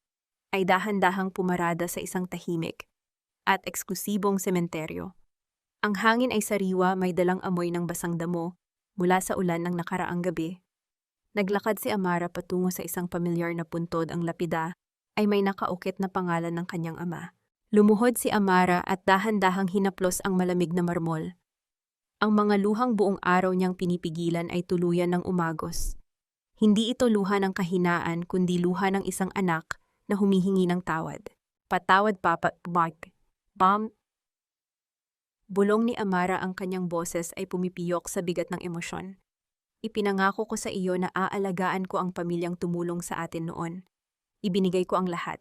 ay dahan-dahang pumarada sa isang tahimik at eksklusibong sementeryo. Ang hangin ay sariwa, may dalang amoy ng basang damo mula sa ulan ng nakaraang gabi. Naglakad si Amara patungo sa isang pamilyar na puntod. Ang lapida ay may nakaukit na pangalan ng kanyang ama. Lumuhod si Amara at dahan-dahang hinaplos ang malamig na marmol. Ang mga luhang buong araw niyang pinipigilan ay tuluyan ng umagos. Hindi ito luha ng kahinaan kundi luha ng isang anak na humihingi ng tawad. Patawad, Papa, Bam. Bulong ni Amara, ang kanyang boses ay pumipiyok sa bigat ng emosyon. Ipinangako ko sa iyo na aalagaan ko ang pamilyang tumulong sa atin noon. Ibinigay ko ang lahat.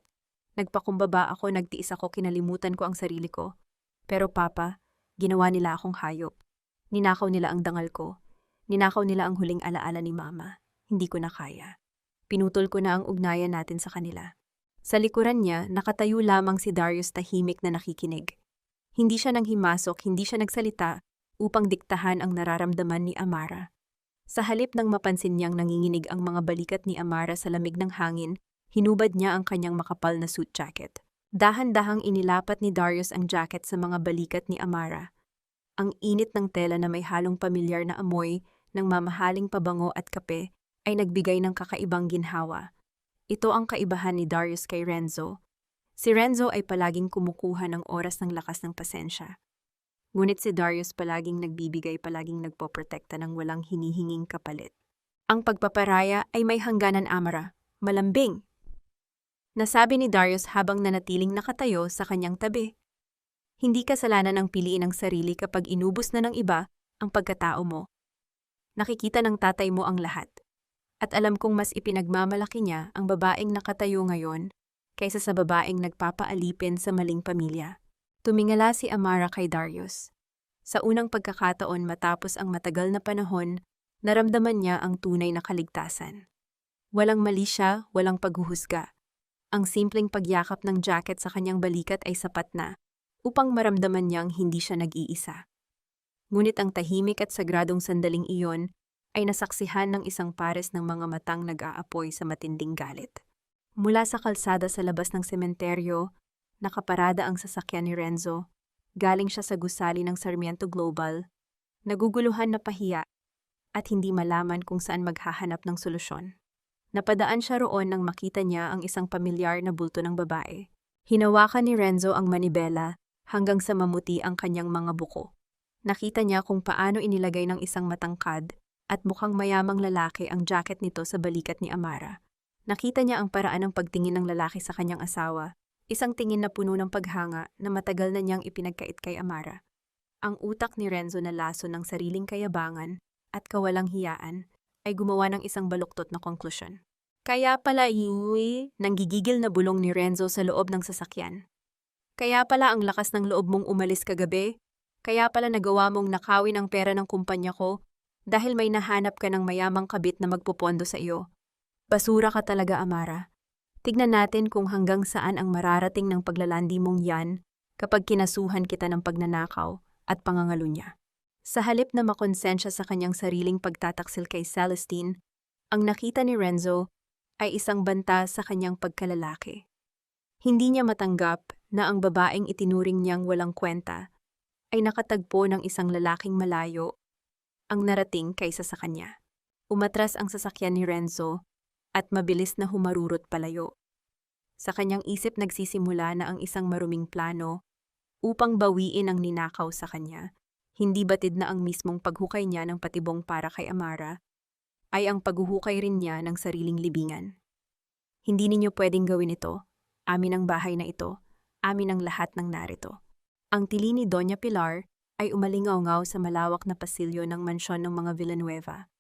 Nagpakumbaba ako, nagtiis ako, kinalimutan ko ang sarili ko. Pero Papa, ginawa nila akong hayop. Ninakaw nila ang dangal ko. Ninakaw nila ang huling alaala ni Mama. Hindi ko na kaya. Pinutol ko na ang ugnayan natin sa kanila. Sa likuran niya, nakatayo lamang si Darius, tahimik na nakikinig. Hindi siya nang himasok, hindi siya nagsalita upang diktahan ang nararamdaman ni Amara. Sa halip ng mapansin niyang nanginginig ang mga balikat ni Amara sa lamig ng hangin, hinubad niya ang kanyang makapal na suit jacket. Dahan-dahang inilapat ni Darius ang jacket sa mga balikat ni Amara. Ang init ng tela na may halong pamilyar na amoy ng mamahaling pabango at kape ay nagbigay ng kakaibang ginhawa. Ito ang kaibahan ni Darius kay Renzo. Si Renzo ay palaging kumukuha ng oras ng lakas ng pasensya. Ngunit si Darius palaging nagbibigay, palaging nagpoprotekta ng walang hinihinging kapalit. Ang pagpaparaya ay may hangganan, Amara. Malambing. Nasabi ni Darius habang nanatiling nakatayo sa kanyang tabi. Hindi kasalanan ang piliin ng sarili kapag inubos na ng iba ang pagkatao mo. Nakikita ng tatay mo ang lahat. At alam kong mas ipinagmamalaki niya ang babaeng nakatayo ngayon kaysa sa babaeng nagpapaalipin sa maling pamilya. Tumingala si Amara kay Darius. Sa unang pagkakataon matapos ang matagal na panahon, naramdaman niya ang tunay na kaligtasan. Walang mali siya, walang paghuhusga. Ang simpleng pagyakap ng jacket sa kanyang balikat ay sapat na upang maramdaman niyang hindi siya nag-iisa. Ngunit ang tahimik at sagradong sandaling iyon ay nasaksihan ng isang pares ng mga matang nag-aapoy sa matinding galit. Mula sa kalsada sa labas ng sementeryo, nakaparada ang sasakyan ni Renzo. Galing siya sa gusali ng Sarmiento Global, naguguluhan na pahiya at hindi malaman kung saan maghahanap ng solusyon. Napadaan siya roon nang makita niya ang isang pamilyar na bulto ng babae. Hinawakan ni Renzo ang manibela hanggang sa mamuti ang kanyang mga buko. Nakita niya kung paano inilagay ng isang matangkad at mukhang mayamang lalaki ang jacket nito sa balikat ni Amara. Nakita niya ang paraan ng pagtingin ng lalaki sa kanyang asawa, isang tingin na puno ng paghanga na matagal na niyang ipinagkait kay Amara. Ang utak ni Renzo na laso ng sariling kayabangan at kawalang hiyaan ay gumawa ng isang baluktot na konklusyon. Kaya pala nanggigigil na bulong ni Renzo sa loob ng sasakyan. Kaya pala ang lakas ng loob mong umalis kagabi. Kaya pala nagawa mong nakawin ang pera ng kumpanya ko dahil may nahanap ka ng mayamang kabit na magpupondo sa iyo. Basura ka talaga, Amara. Tignan natin kung hanggang saan ang mararating ng paglalandi mong yan kapag kinasuhan kita ng pagnanakaw at pangangalunya. Sa halip na makonsensya sa kanyang sariling pagtataksil kay Celestine, ang nakita ni Renzo ay isang banta sa kanyang pagkalalaki. Hindi niya matanggap na ang babaeng itinuring niyang walang kwenta ay nakatagpo ng isang lalaking malayo ang narating kaysa sa kanya. Umatras ang sasakyan ni Renzo at mabilis na humarurot palayo. Sa kanyang isip nagsisimula na ang isang maruming plano upang bawiin ang ninakaw sa kanya. Hindi batid na ang mismong paghukay niya ng patibong para kay Amara ay ang paghuhukay rin niya ng sariling libingan. Hindi ninyo pwedeng gawin ito. Amin ang bahay na ito. Amin ang lahat ng narito. Ang tili ni Doña Pilar ay umalingaw-ngaw sa malawak na pasilyo ng mansyon ng mga Villanueva.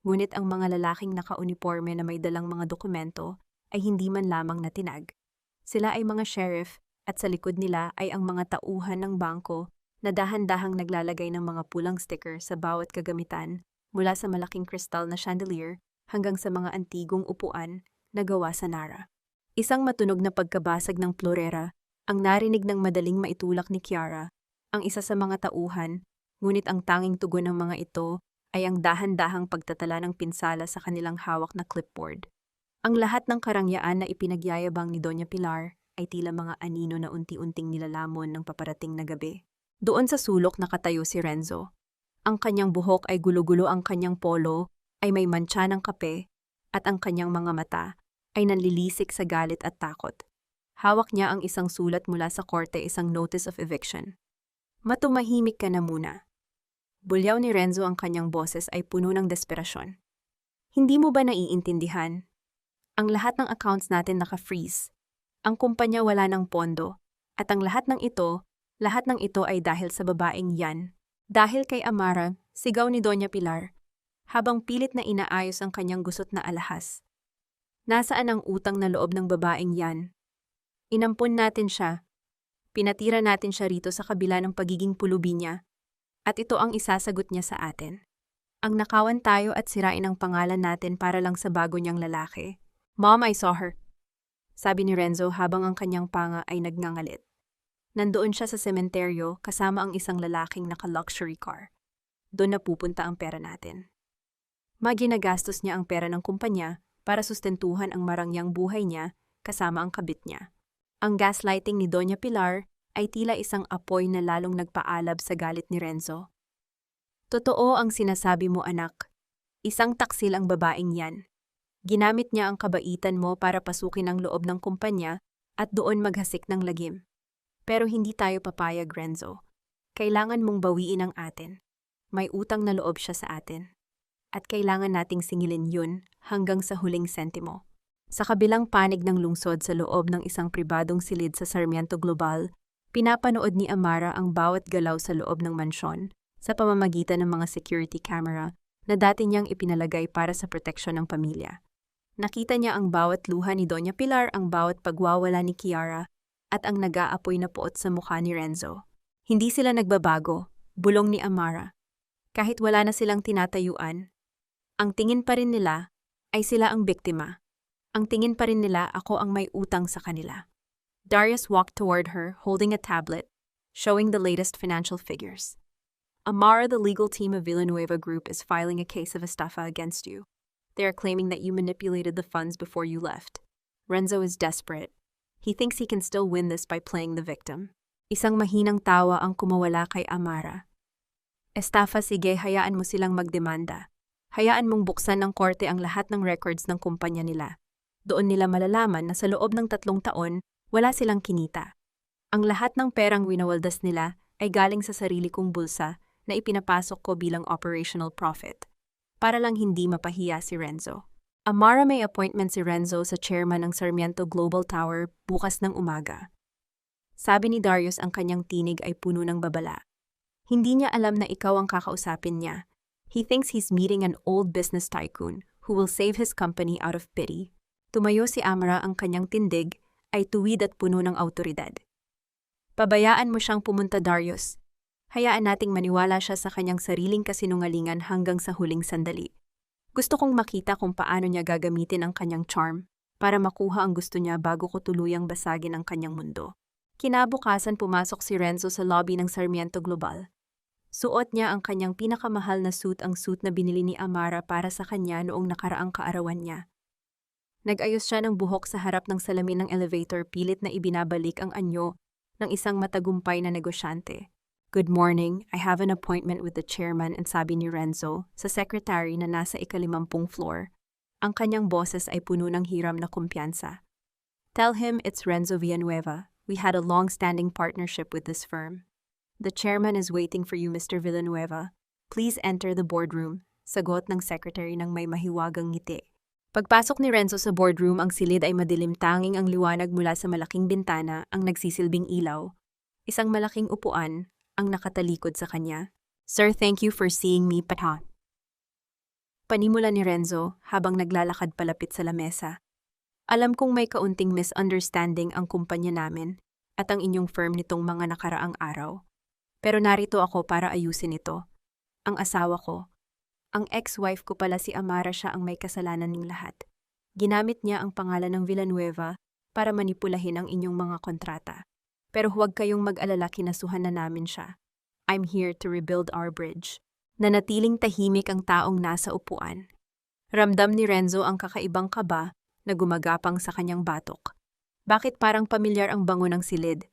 Ngunit ang mga lalaking naka-uniforme na may dalang mga dokumento ay hindi man lamang natinag. Sila ay mga sheriff at sa likod nila ay ang mga tauhan ng bangko na dahan-dahang naglalagay ng mga pulang sticker sa bawat kagamitan mula sa malaking kristal na chandelier hanggang sa mga antigong upuan na gawa sa Nara. Isang matunog na pagkabasag ng florera ang narinig ng madaling maitulak ni Kiara, ang isa sa mga tauhan, ngunit ang tanging tugon ng mga ito ay ang dahan-dahang pagtatala ng pinsala sa kanilang hawak na clipboard. Ang lahat ng karangyaan na ipinagyayabang ni Doña Pilar ay tila mga anino na unti-unting nilalamon ng paparating na gabi. Doon sa sulok nakatayo si Renzo. Ang kanyang buhok ay gulo-gulo, ang kanyang polo ay may mantsa ng kape, at ang kanyang mga mata ay nanlilisik sa galit at takot. Hawak niya ang isang sulat mula sa korte, isang notice of eviction. Matumahimik ka na muna. Bulyaw ni Renzo, ang kanyang boses ay puno ng desperasyon. Hindi mo ba naiintindihan? Ang lahat ng accounts natin naka-freeze. Ang kumpanya wala ng pondo. At ang lahat ng ito ay dahil sa babaeng yan. Dahil kay Amara, sigaw ni Doña Pilar, habang pilit na inaayos ang kanyang gusot na alahas. Nasaan ang utang na loob ng babaeng yan? Inampun natin siya. Pinatira natin siya rito sa kabila ng pagiging pulubi niya. At ito ang isasagot niya sa atin. Ang nakawan tayo at sirain ang pangalan natin para lang sa bago niyang lalaki. Mom, I saw her. Sabi ni Renzo habang ang kanyang panga ay nagngangalit. Nandoon siya sa sementeryo kasama ang isang lalaking naka-luxury car. Doon na pupunta ang pera natin. Maginagastos niya ang pera ng kumpanya para sustentuhan ang marangyang buhay niya kasama ang kabit niya. Ang gaslighting ni Doña Pilar ay tila isang apoy na lalong nagpaalab sa galit ni Renzo. Totoo ang sinasabi mo, anak. Isang taksil ang babaeng yan. Ginamit niya ang kabaitan mo para pasukin ang loob ng kumpanya at doon maghasik ng lagim. Pero hindi tayo papayag, Renzo. Kailangan mong bawiin ang atin. May utang na loob siya sa atin. At kailangan nating singilin yun hanggang sa huling sentimo. Sa kabilang panig ng lungsod sa loob ng isang pribadong silid sa Sarmiento Global, pinapanood ni Amara ang bawat galaw sa loob ng mansyon sa pamamagitan ng mga security camera na dati niyang ipinalagay para sa proteksyon ng pamilya. Nakita niya ang bawat luha ni Doña Pilar, ang bawat pagwawala ni Kiara, at ang nag-aapoy na puot sa mukha ni Renzo. Hindi sila nagbabago, bulong ni Amara. Kahit wala na silang tinatayuan, ang tingin pa rin nila ay sila ang biktima. Ang tingin pa rin nila ako ang may utang sa kanila. Darius walked toward her, holding a tablet, showing the latest financial figures. Amara, the legal team of Villanueva Group is filing a case of estafa against you. They are claiming that you manipulated the funds before you left. Renzo is desperate. He thinks he can still win this by playing the victim. Isang mahinang tawa ang kumawala kay Amara. Estafa, sige, hayaan mo silang magdemanda. Hayaan mong buksan ng korte ang lahat ng records ng kumpanya nila. Doon nila malalaman na sa loob ng 3 taon, wala silang kinita. Ang lahat ng perang winawaldas nila ay galing sa sarili kong bulsa na ipinapasok ko bilang operational profit. Para lang hindi mapahiya si Renzo. Amara, may appointment si Renzo sa chairman ng Sarmiento Global Tower bukas ng umaga. Sabi ni Darius, ang kanyang tinig ay puno ng babala. Hindi niya alam na ikaw ang kakausapin niya. He thinks he's meeting an old business tycoon who will save his company out of pity. Tumayo si Amara, ang kanyang tindig ay tuwid at puno ng awtoridad. Pabayaan mo siyang pumunta, Darius. Hayaan nating maniwala siya sa kanyang sariling kasinungalingan hanggang sa huling sandali. Gusto kong makita kung paano niya gagamitin ang kanyang charm para makuha ang gusto niya bago ko tuluyang basagin ang kanyang mundo. Kinabukasan pumasok si Renzo sa lobby ng Sarmiento Global. Suot niya ang kanyang pinakamahal na suit, ang suit na binili ni Amara para sa kanya noong nakaraang kaarawan niya. Nag-ayos siya ng buhok sa harap ng salamin ng elevator, pilit na ibinabalik ang anyo ng isang matagumpay na negosyante. Good morning, I have an appointment with the chairman, and sabi ni Renzo sa secretary na nasa 50 floor. Ang kanyang boses ay puno ng hiram na kumpiyansa. Tell him it's Renzo Villanueva. We had a long-standing partnership with this firm. The chairman is waiting for you, Mr. Villanueva. Please enter the boardroom, sagot ng secretary ng may mahiwagang ngiti. Pagpasok ni Renzo sa boardroom, ang silid ay madilim, tanging ang liwanag mula sa malaking bintana ang nagsisilbing ilaw. Isang malaking upuan ang nakatalikod sa kanya. Sir, thank you for seeing me, Patha. Panimula ni Renzo habang naglalakad palapit sa lamesa. Alam kong may kaunting misunderstanding ang kumpanya namin at ang inyong firm nitong mga nakaraang araw. Pero narito ako para ayusin ito. Ang asawa ko. Ang ex-wife ko pala si Amara, siya ang may kasalanan ng lahat. Ginamit niya ang pangalan ng Villanueva para manipulahin ang inyong mga kontrata. Pero huwag kayong mag-alala, kinasuhan na namin siya. I'm here to rebuild our bridge. Nanatiling tahimik ang taong nasa upuan. Ramdam ni Renzo ang kakaibang kaba na gumagapang sa kanyang batok. Bakit parang pamilyar ang bango ng silid?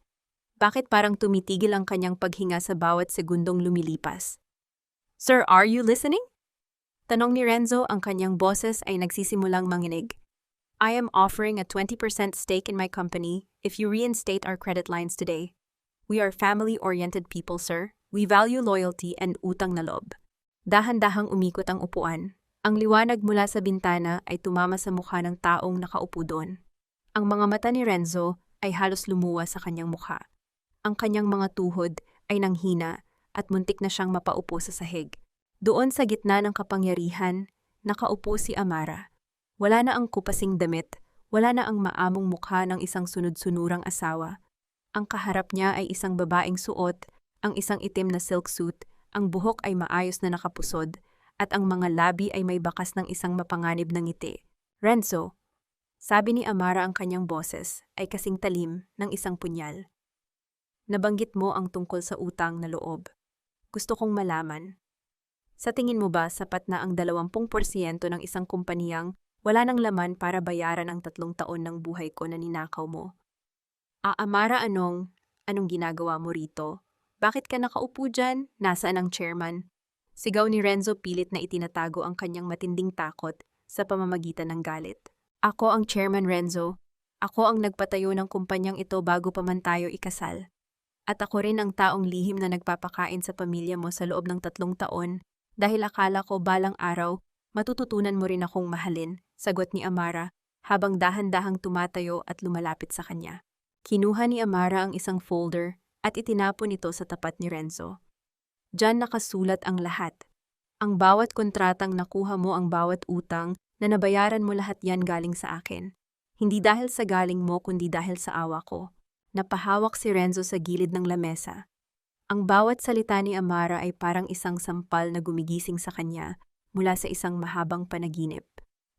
Bakit parang tumitigil ang kanyang paghinga sa bawat segundong lumilipas? Sir, are you listening? Tanong ni Renzo, ang kanyang boses ay nagsisimulang manginig. I am offering a 20% stake in my company if you reinstate our credit lines today. We are family-oriented people, sir. We value loyalty and utang na loob. Dahan-dahang umikot ang upuan. Ang liwanag mula sa bintana ay tumama sa mukha ng taong nakaupo doon. Ang mga mata ni Renzo ay halos lumuwa sa kanyang mukha. Ang kanyang mga tuhod ay nanghina at muntik na siyang mapaupo sa sahig. Doon sa gitna ng kapangyarihan, nakaupo si Amara. Wala na ang kupasing damit, wala na ang maamong mukha ng isang sunod-sunurang asawa. Ang kaharap niya ay isang babaeng suot, ang isang itim na silk suit, ang buhok ay maayos na nakapusod, at ang mga labi ay may bakas ng isang mapanganib na ngiti. Renzo, sabi ni Amara, ang kanyang boses ay kasing talim ng isang punyal. Nabanggit mo ang tungkol sa utang na loob. Gusto kong malaman. Sa tingin mo ba sapat na ang 20% ng isang kumpaniyang wala nang laman para bayaran ang 3 taon ng buhay ko na ninakaw mo? Amara, anong ginagawa mo rito? Bakit ka nakaupo dyan? Nasaan ang chairman? Sigaw ni Renzo, pilit na itinatago ang kanyang matinding takot sa pamamagitan ng galit. Ako ang chairman, Renzo. Ako ang nagpatayo ng kumpanyang ito bago pa man tayo ikasal. At ako rin ang taong lihim na nagpapakain sa pamilya mo sa loob ng 3 taon. Dahil akala ko balang araw, matututunan mo rin akong mahalin, sagot ni Amara, habang dahan-dahang tumatayo at lumalapit sa kanya. Kinuha ni Amara ang isang folder at itinapon ito sa tapat ni Renzo. Diyan nakasulat ang lahat. Ang bawat kontratang nakuha mo, ang bawat utang na nabayaran mo, lahat yan galing sa akin. Hindi dahil sa galing mo, kundi dahil sa awa ko. Napahawak si Renzo sa gilid ng lamesa. Ang bawat salita ni Amara ay parang isang sampal na gumigising sa kanya mula sa isang mahabang panaginip.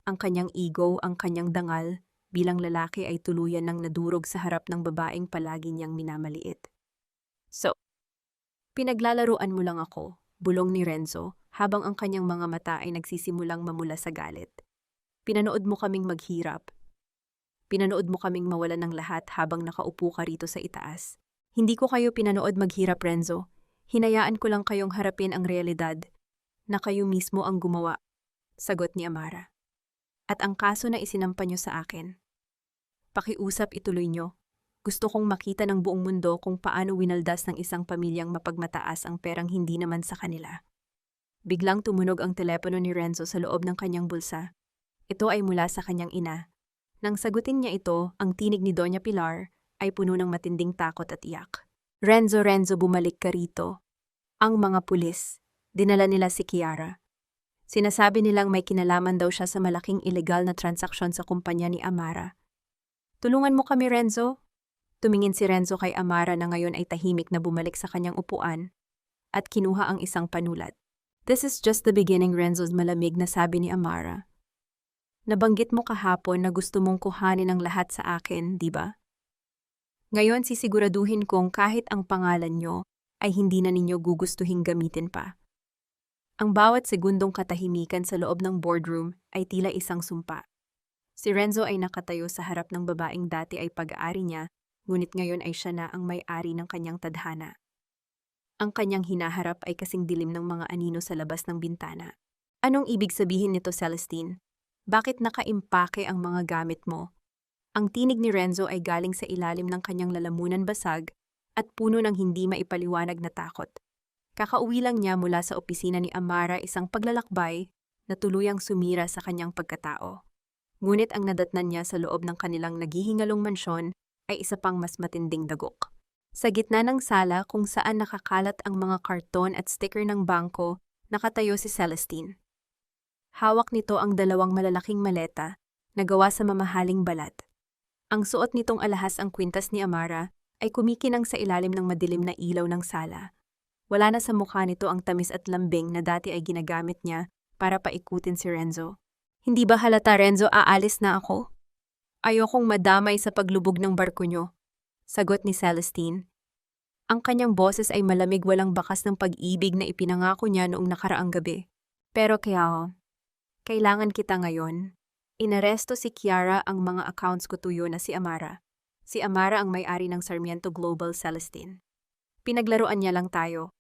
Ang kanyang ego, ang kanyang dangal, bilang lalaki ay tuluyan ng nadurog sa harap ng babaeng palagi niyang minamaliit. So, pinaglalaruan mo lang ako, bulong ni Renzo, habang ang kanyang mga mata ay nagsisimulang mamula sa galit. Pinanood mo kaming maghirap. Pinanood mo kaming mawalan ng lahat habang nakaupo ka rito sa itaas. Hindi ko kayo pinanood maghirap, Renzo. Hinayaan ko lang kayong harapin ang realidad na kayo mismo ang gumawa, sagot ni Amara. At ang kaso na isinampa nyo sa akin. Pakiusap, ituloy nyo. Gusto kong makita ng buong mundo kung paano winaldas ng isang pamilyang mapagmataas ang perang hindi naman sa kanila. Biglang tumunog ang telepono ni Renzo sa loob ng kanyang bulsa. Ito ay mula sa kanyang ina. Nang sagutin niya ito, ang tinig ni Doña Pilar ay puno ng matinding takot at iyak. Renzo, bumalik ka rito. Ang mga pulis, dinala nila si Kiara. Sinasabi nilang may kinalaman daw siya sa malaking ilegal na transaksyon sa kumpanya ni Amara. Tulungan mo kami, Renzo. Tumingin si Renzo kay Amara na ngayon ay tahimik na bumalik sa kanyang upuan at kinuha ang isang panulat. This is just the beginning, Renzo's malamig na sabi ni Amara. Nabanggit mo kahapon na gusto mong kuhanin ang lahat sa akin, di ba? Ngayon sisiguraduhin kong kahit ang pangalan nyo ay hindi na ninyo gugustuhing gamitin pa. Ang bawat segundong katahimikan sa loob ng boardroom ay tila isang sumpa. Si Renzo ay nakatayo sa harap ng babaeng dati ay pag-aari niya, ngunit ngayon ay siya na ang may-ari ng kanyang tadhana. Ang kanyang hinaharap ay kasing dilim ng mga anino sa labas ng bintana. Anong ibig sabihin nito, Celestine? Bakit nakaimpake ang mga gamit mo? Ang tinig ni Renzo ay galing sa ilalim ng kanyang lalamunan basag at puno ng hindi maipaliwanag na takot. Kakauwi lang niya mula sa opisina ni Amara, isang paglalakbay na tuluyang sumira sa kanyang pagkatao. Ngunit ang nadatnan niya sa loob ng kanilang naghihingalong mansyon ay isa pang mas matinding dagok. Sa gitna ng sala kung saan nakakalat ang mga karton at sticker ng bangko, nakatayo si Celestine. Hawak nito ang 2 malalaking maleta na gawa sa mamahaling balat. Ang suot nitong alahas ang kwintas ni Amara ay kumikinang sa ilalim ng madilim na ilaw ng sala. Wala na sa mukha nito ang tamis at lambing na dati ay ginagamit niya para paikutin si Renzo. Hindi ba halata, Renzo, aalis na ako? Ayokong madamay sa paglubog ng barko nyo, sagot ni Celestine. Ang kanyang boses ay malamig, walang bakas ng pag-ibig na ipinangako niya noong nakaraang gabi. Pero kailangan kita ngayon. Inaresto si Kiara ang mga accounts ko tuyo na si Amara. Si Amara ang may-ari ng Sarmiento Global, Celestine. Pinaglaruan niya lang tayo.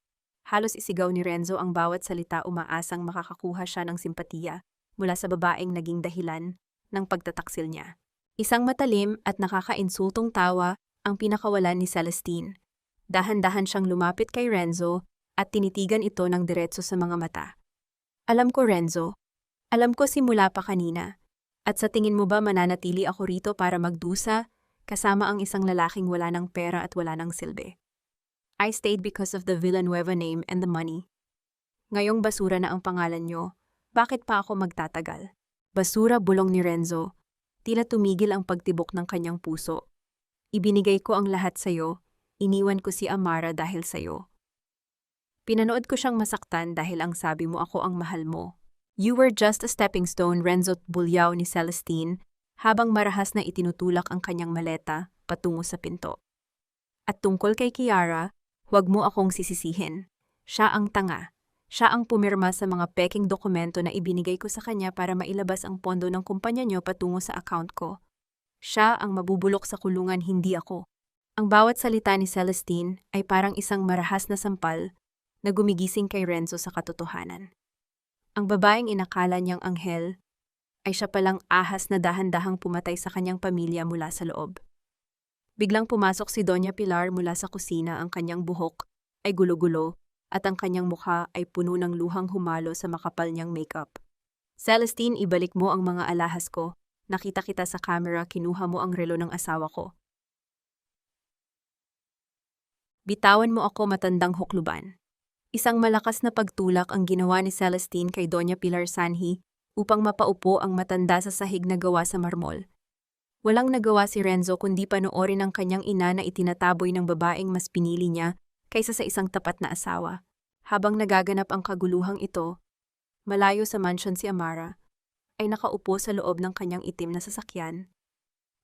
Halos isigaw ni Renzo ang bawat salita, umaasang makakakuha siya ng simpatiya mula sa babaeng naging dahilan ng pagtataksil niya. Isang matalim at nakakainsultong tawa ang pinakawalan ni Celestine. Dahan-dahan siyang lumapit kay Renzo at tinitigan ito ng diretso sa mga mata. Alam ko, Renzo. Alam ko simula pa kanina. At sa tingin mo ba mananatili ako rito para magdusa kasama ang isang lalaking wala ng pera at wala ng silbi? I stayed because of the Villanueva name and the money. Ngayong basura na ang pangalan nyo, bakit pa ako magtatagal? Basura, bulong ni Renzo. Tila tumigil ang pagtibok ng kanyang puso. Ibinigay ko ang lahat sa'yo, iniwan ko si Amara dahil sa'yo. Pinanood ko siyang masaktan dahil ang sabi mo ako ang mahal mo. You were just a stepping stone, Renzo, bulyaw ni Celestine, habang marahas na itinutulak ang kanyang maleta patungo sa pinto. At tungkol kay Kiara, huwag mo akong sisisihin. Siya ang tanga. Siya ang pumirma sa mga peking dokumento na ibinigay ko sa kanya para mailabas ang pondo ng kumpanya niyo patungo sa account ko. Siya ang mabubulok sa kulungan, hindi ako. Ang bawat salita ni Celestine ay parang isang marahas na sampal na gumigising kay Renzo sa katotohanan. Ang babaeng inakala niyang anghel ay siya palang ahas na dahan-dahang pumatay sa kanyang pamilya mula sa loob. Biglang pumasok si Doña Pilar mula sa kusina, ang kanyang buhok ay gulo-gulo at ang kanyang mukha ay puno ng luhang humalo sa makapal niyang makeup. Celestine, ibalik mo ang mga alahas ko. Nakita kita sa camera, kinuha mo ang relo ng asawa ko. Bitawan mo ako, matandang hukluban. Isang malakas na pagtulak ang ginawa ni Celestine kay Doña Pilar Sanhi upang mapaupo ang matanda sa sahig na gawa sa marmol. Walang nagawa si Renzo kundi panoorin ang kanyang ina na itinataboy ng babaeng mas pinili niya kaysa sa isang tapat na asawa. Habang nagaganap ang kaguluhang ito, malayo sa mansion si Amara ay nakaupo sa loob ng kanyang itim na sasakyan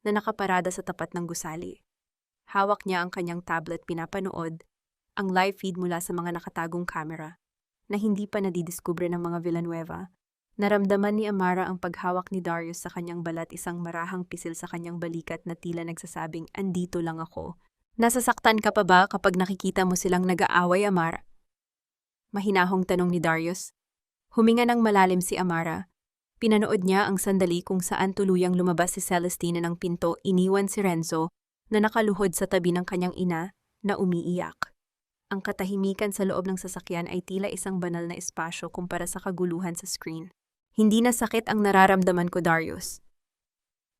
na nakaparada sa tapat ng gusali. Hawak niya ang kanyang tablet, pinapanood ang live feed mula sa mga nakatagong kamera na hindi pa nadidiskubre ng mga Villanueva. Naramdaman ni Amara ang paghawak ni Darius sa kanyang balat, isang marahang pisil sa kanyang balikat na tila nagsasabing, andito lang ako. Nasasaktan ka pa ba kapag nakikita mo silang nag-aaway, Amara? Mahinahong tanong ni Darius. Huminga ng malalim si Amara. Pinanood niya ang sandali kung saan tuluyang lumabas si Celestine ng pinto, iniwan si Renzo na nakaluhod sa tabi ng kanyang ina na umiiyak. Ang katahimikan sa loob ng sasakyan ay tila isang banal na espasyo kumpara sa kaguluhan sa screen. Hindi na sakit ang nararamdaman ko, Darius.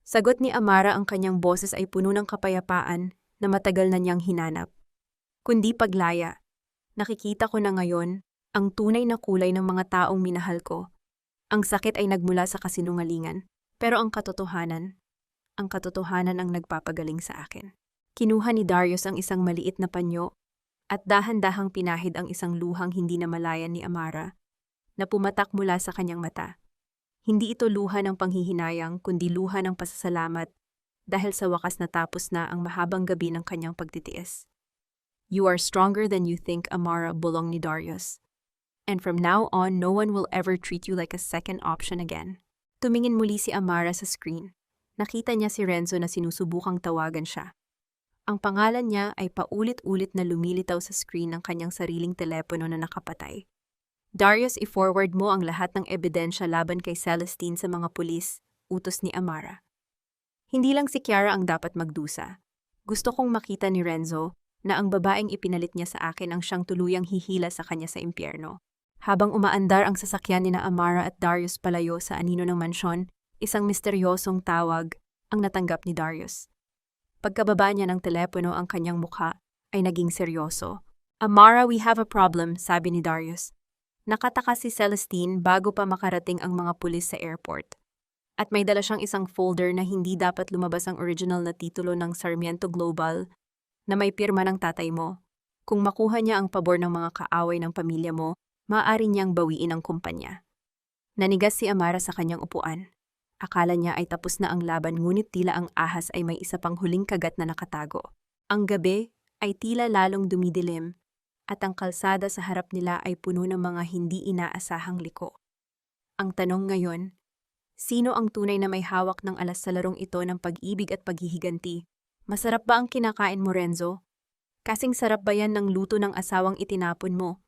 Sagot ni Amara, ang kanyang boses ay puno ng kapayapaan na matagal na niyang hinanap. Kundi paglaya, nakikita ko na ngayon ang tunay na kulay ng mga taong minahal ko. Ang sakit ay nagmula sa kasinungalingan, pero ang katotohanan ang nagpapagaling sa akin. Kinuha ni Darius ang isang maliit na panyo at dahan-dahang pinahid ang isang luhang hindi na malayan ni Amara na pumatak mula sa kanyang mata. Hindi ito luha ng panghihinayang kundi luha ng pasasalamat dahil sa wakas natapos na ang mahabang gabi ng kanyang pagtitiis. You are stronger than you think, Amara, bulong ni Darius. And from now on, no one will ever treat you like a second option again. Tumingin muli si Amara sa screen. Nakita niya si Renzo na sinusubukang tawagan siya. Ang pangalan niya ay paulit-ulit na lumilitaw sa screen ng kanyang sariling telepono na nakapatay. Darius, i-forward mo ang lahat ng ebidensya laban kay Celestine sa mga pulis, utos ni Amara. Hindi lang si Kiara ang dapat magdusa. Gusto kong makita ni Renzo na ang babaeng ipinalit niya sa akin ang siyang tuluyang hihila sa kanya sa impyerno. Habang umaandar ang sasakyan ni na Amara at Darius palayo sa anino ng mansyon, isang misteryosong tawag ang natanggap ni Darius. Pagkababa niya ng telepono, ang kanyang mukha ay naging seryoso. Amara, we have a problem, sabi ni Darius. Nakataka si Celestine bago pa makarating ang mga pulis sa airport. At may dala siyang isang folder na hindi dapat lumabas ang original na titulo ng Sarmiento Global na may pirma ng tatay mo. Kung makuha niya ang pabor ng mga kaaway ng pamilya mo, maaari niyang bawiin ang kumpanya. Nanigas si Amara sa kanyang upuan. Akala niya ay tapos na ang laban ngunit tila ang ahas ay may isa pang huling kagat na nakatago. Ang gabi ay tila lalong dumidilim at ang kalsada sa harap nila ay puno ng mga hindi inaasahang liko. Ang tanong ngayon, sino ang tunay na may hawak ng alas sa larong ito ng pag-ibig at paghihiganti? Masarap ba ang kinakain mo, Renzo? Kasing sarap ba yan ng luto ng asawang itinapon mo?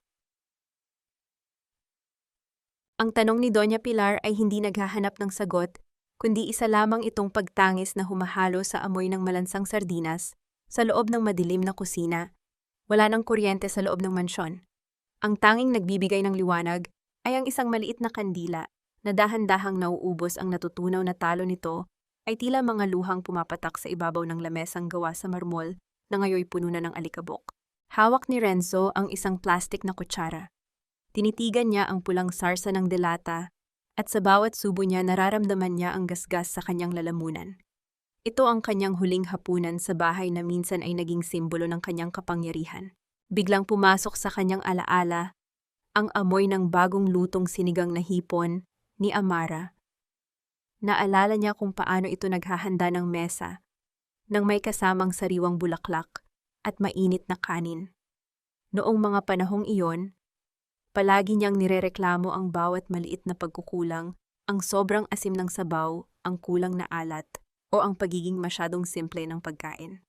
Ang tanong ni Doña Pilar ay hindi naghahanap ng sagot, kundi isa lamang itong pagtangis na humahalo sa amoy ng malansang sardinas sa loob ng madilim na kusina. Wala nang kuryente sa loob ng mansyon. Ang tanging nagbibigay ng liwanag ay ang isang maliit na kandila na dahan-dahang nauubos. Ang natutunaw na talo nito ay tila mga luhang pumapatak sa ibabaw ng lamesang gawa sa marmol na ngayoy puno na ng alikabok. Hawak ni Renzo ang isang plastik na kutsara. Tinitigan niya ang pulang sarsa ng delata at sa bawat subo niya nararamdaman niya ang gasgas sa kanyang lalamunan. Ito ang kanyang huling hapunan sa bahay na minsan ay naging simbolo ng kanyang kapangyarihan. Biglang pumasok sa kanyang alaala ang amoy ng bagong lutong sinigang na hipon ni Amara. Naalala niya kung paano ito naghahanda ng mesa nang may kasamang sariwang bulaklak at mainit na kanin. Noong mga panahong iyon, palagi niyang nirereklamo ang bawat maliit na pagkukulang, ang sobrang asim ng sabaw, ang kulang na alat, o ang pagiging masyadong simple ng pagkain.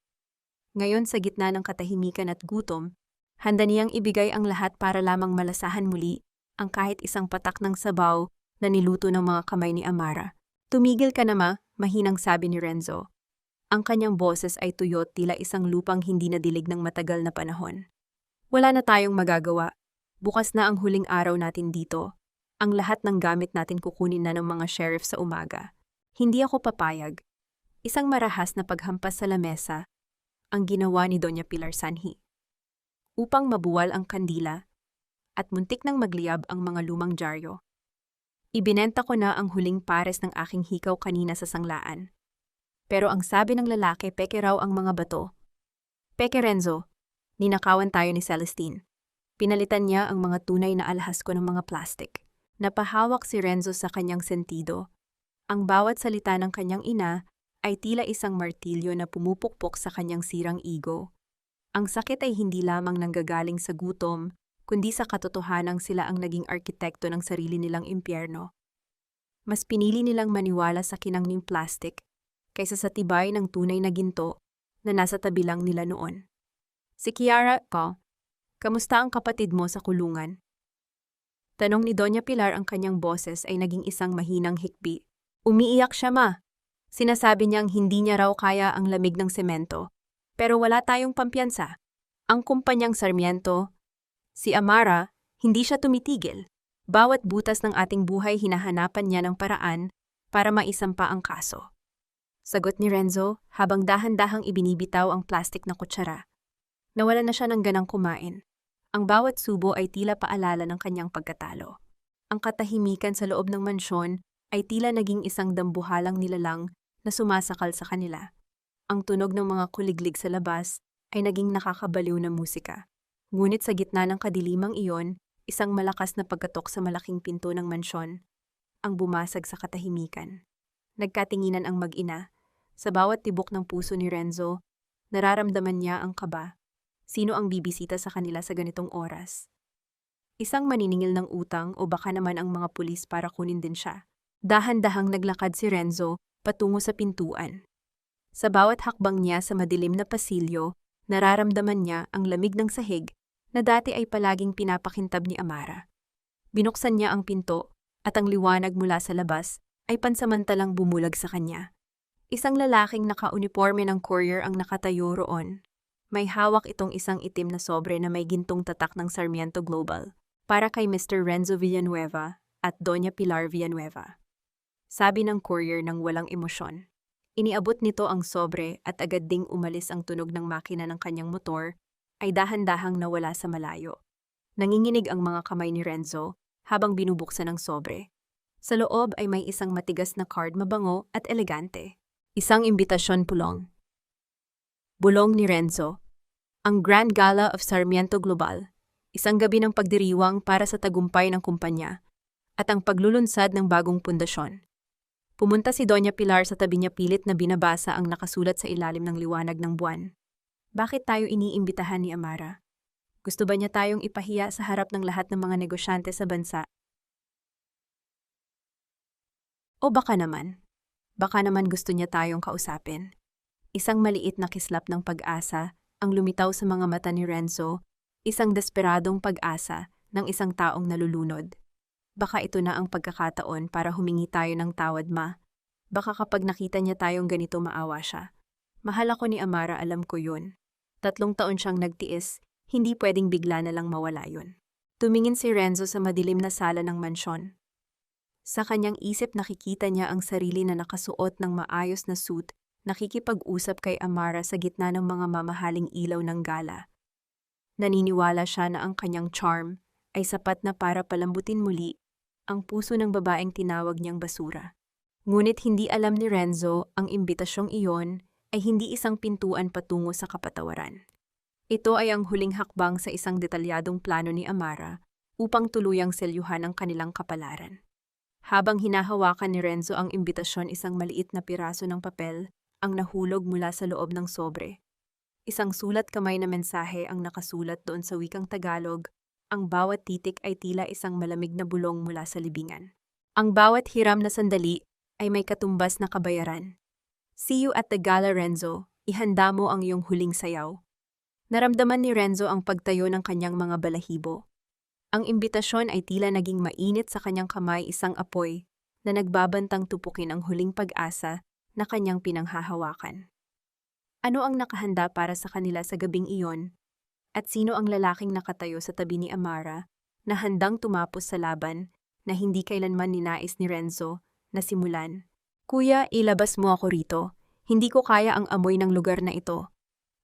Ngayon sa gitna ng katahimikan at gutom, handa niyang ibigay ang lahat para lamang malasahan muli ang kahit isang patak ng sabaw na niluto ng mga kamay ni Amara. Tumigil ka na mahinang sabi ni Renzo. Ang kanyang boses ay tuyot tila isang lupang hindi nadilig ng matagal na panahon. Wala na tayong magagawa. Bukas na ang huling araw natin dito. Ang lahat ng gamit natin kukunin na ng mga sheriff sa umaga. Hindi ako papayag. Isang marahas na paghampas sa lamesa ang ginawa ni Doña Pilar Sanhi. Upang mabuwal ang kandila at muntik nang magliyab ang mga lumang dyaryo. Ibinenta ko na ang huling pares ng aking hikaw kanina sa sanglaan. Pero ang sabi ng lalaki, peke raw ang mga bato. Peke, Renzo, ninakawan tayo ni Celestine. Pinalitan niya ang mga tunay na alahas ko ng mga plastik. Napahawak si Renzo sa kanyang sentido. Ang bawat salita ng kanyang ina ay tila isang martilyo na pumupukpok sa kanyang sirang ego. Ang sakit ay hindi lamang nanggagaling sa gutom, kundi sa katotohanang sila ang naging arkitekto ng sarili nilang impyerno. Mas pinili nilang maniwala sa kinangning plastik kaysa sa tibay ng tunay na ginto na nasa tabi lang nila noon. Si Kiara, kamusta ang kapatid mo sa kulungan? Tanong ni Doña Pilar. Ang kanyang boses ay naging isang mahinang hikbi. Umiiyak siya, ma. Sinasabi niyang hindi niya raw kaya ang lamig ng semento. Pero wala tayong pampiyansa. Ang kumpanyang Sarmiento, si Amara, hindi siya tumitigil. Bawat butas ng ating buhay hinahanapan niya ng paraan para maisampa ang kaso. Sagot ni Renzo habang dahan-dahang ibinibitaw ang plastik na kutsara. Nawala na siya ng ganang kumain. Ang bawat subo ay tila paalala ng kanyang pagkatalo. Ang katahimikan sa loob ng mansyon ay tila naging isang dambuhalang nilalang na sumasakal sa kanila. Ang tunog ng mga kuliglig sa labas ay naging nakakabaliw na musika. Ngunit sa gitna ng kadilimang iyon, isang malakas na pagkatok sa malaking pinto ng mansyon ang bumasag sa katahimikan. Nagkatinginan ang mag-ina. Sa bawat tibok ng puso ni Renzo, nararamdaman niya ang kaba. Sino ang bibisita sa kanila sa ganitong oras? Isang maniningil ng utang o baka naman ang mga pulis para kunin din siya. Dahan-dahang naglakad si Renzo patungo sa pintuan. Sa bawat hakbang niya sa madilim na pasilyo, nararamdaman niya ang lamig ng sahig na dati ay palaging pinapakintab ni Amara. Binuksan niya ang pinto at ang liwanag mula sa labas ay pansamantalang bumulag sa kanya. Isang lalaking naka-uniforme ng courier ang nakatayo roon. May hawak itong isang itim na sobre na may gintong tatak ng Sarmiento Global para kay Mr. Renzo Villanueva at Doña Pilar Villanueva. Sabi ng courier ng walang emosyon. Iniabot nito ang sobre at agad ding umalis ang tunog ng makina ng kanyang motor ay dahan-dahang nawala sa malayo. Nanginginig ang mga kamay ni Renzo habang binubuksan ang sobre. Sa loob ay may isang matigas na card mabango at elegante. Isang imbitasyon pulong. Bulong ni Renzo. Ang Grand Gala of Sarmiento Global, isang gabi ng pagdiriwang para sa tagumpay ng kumpanya at ang paglulunsad ng bagong pundasyon. Pumunta si Doña Pilar sa tabi niya pilit na binabasa ang nakasulat sa ilalim ng liwanag ng buwan. Bakit tayo iniimbitahan ni Amara? Gusto ba niya tayong ipahiya sa harap ng lahat ng mga negosyante sa bansa? O baka naman gusto niya tayong kausapin. Isang maliit na kislap ng pag-asa ang lumitaw sa mga mata ni Renzo, isang desperadong pag-asa ng isang taong nalulunod. Baka ito na ang pagkakataon para humingi tayo ng tawad, ma. Baka kapag nakita niya tayong ganito maawa siya. Mahal ako ni Amara, alam ko yun. 3 taon siyang nagtiis, hindi pwedeng bigla na lang mawala yun. Tumingin si Renzo sa madilim na sala ng mansyon. Sa kanyang isip nakikita niya ang sarili na nakasuot ng maayos na suit, nakikipag-usap kay Amara sa gitna ng mga mamahaling ilaw ng gala. Naniniwala siya na ang kanyang charm ay sapat na para palambutin muli ang puso ng babaeng tinawag niyang basura. Ngunit hindi alam ni Renzo ang imbitasyong iyon ay hindi isang pintuan patungo sa kapatawaran. Ito ay ang huling hakbang sa isang detalyadong plano ni Amara upang tuluyang selyuhan ang kanilang kapalaran. Habang hinahawakan ni Renzo ang imbitasyon, isang maliit na piraso ng papel ang nahulog mula sa loob ng sobre. Isang sulat kamay na mensahe ang nakasulat doon sa wikang Tagalog. Ang bawat titik ay tila isang malamig na bulong mula sa libingan. Ang bawat hiram na sandali ay may katumbas na kabayaran. See you at the gala, Renzo. Ihanda mo ang iyong huling sayaw. Naramdaman ni Renzo ang pagtayo ng kanyang mga balahibo. Ang imbitasyon ay tila naging mainit sa kanyang kamay, isang apoy na nagbabantang tupukin ang huling pag-asa na kanyang pinanghahawakan. Ano ang nakahanda para sa kanila sa gabing iyon? At sino ang lalaking nakatayo sa tabi ni Amara na handang tumapos sa laban na hindi kailanman ninais ni Renzo na simulan? Kuya, ilabas mo ako rito. Hindi ko kaya ang amoy ng lugar na ito.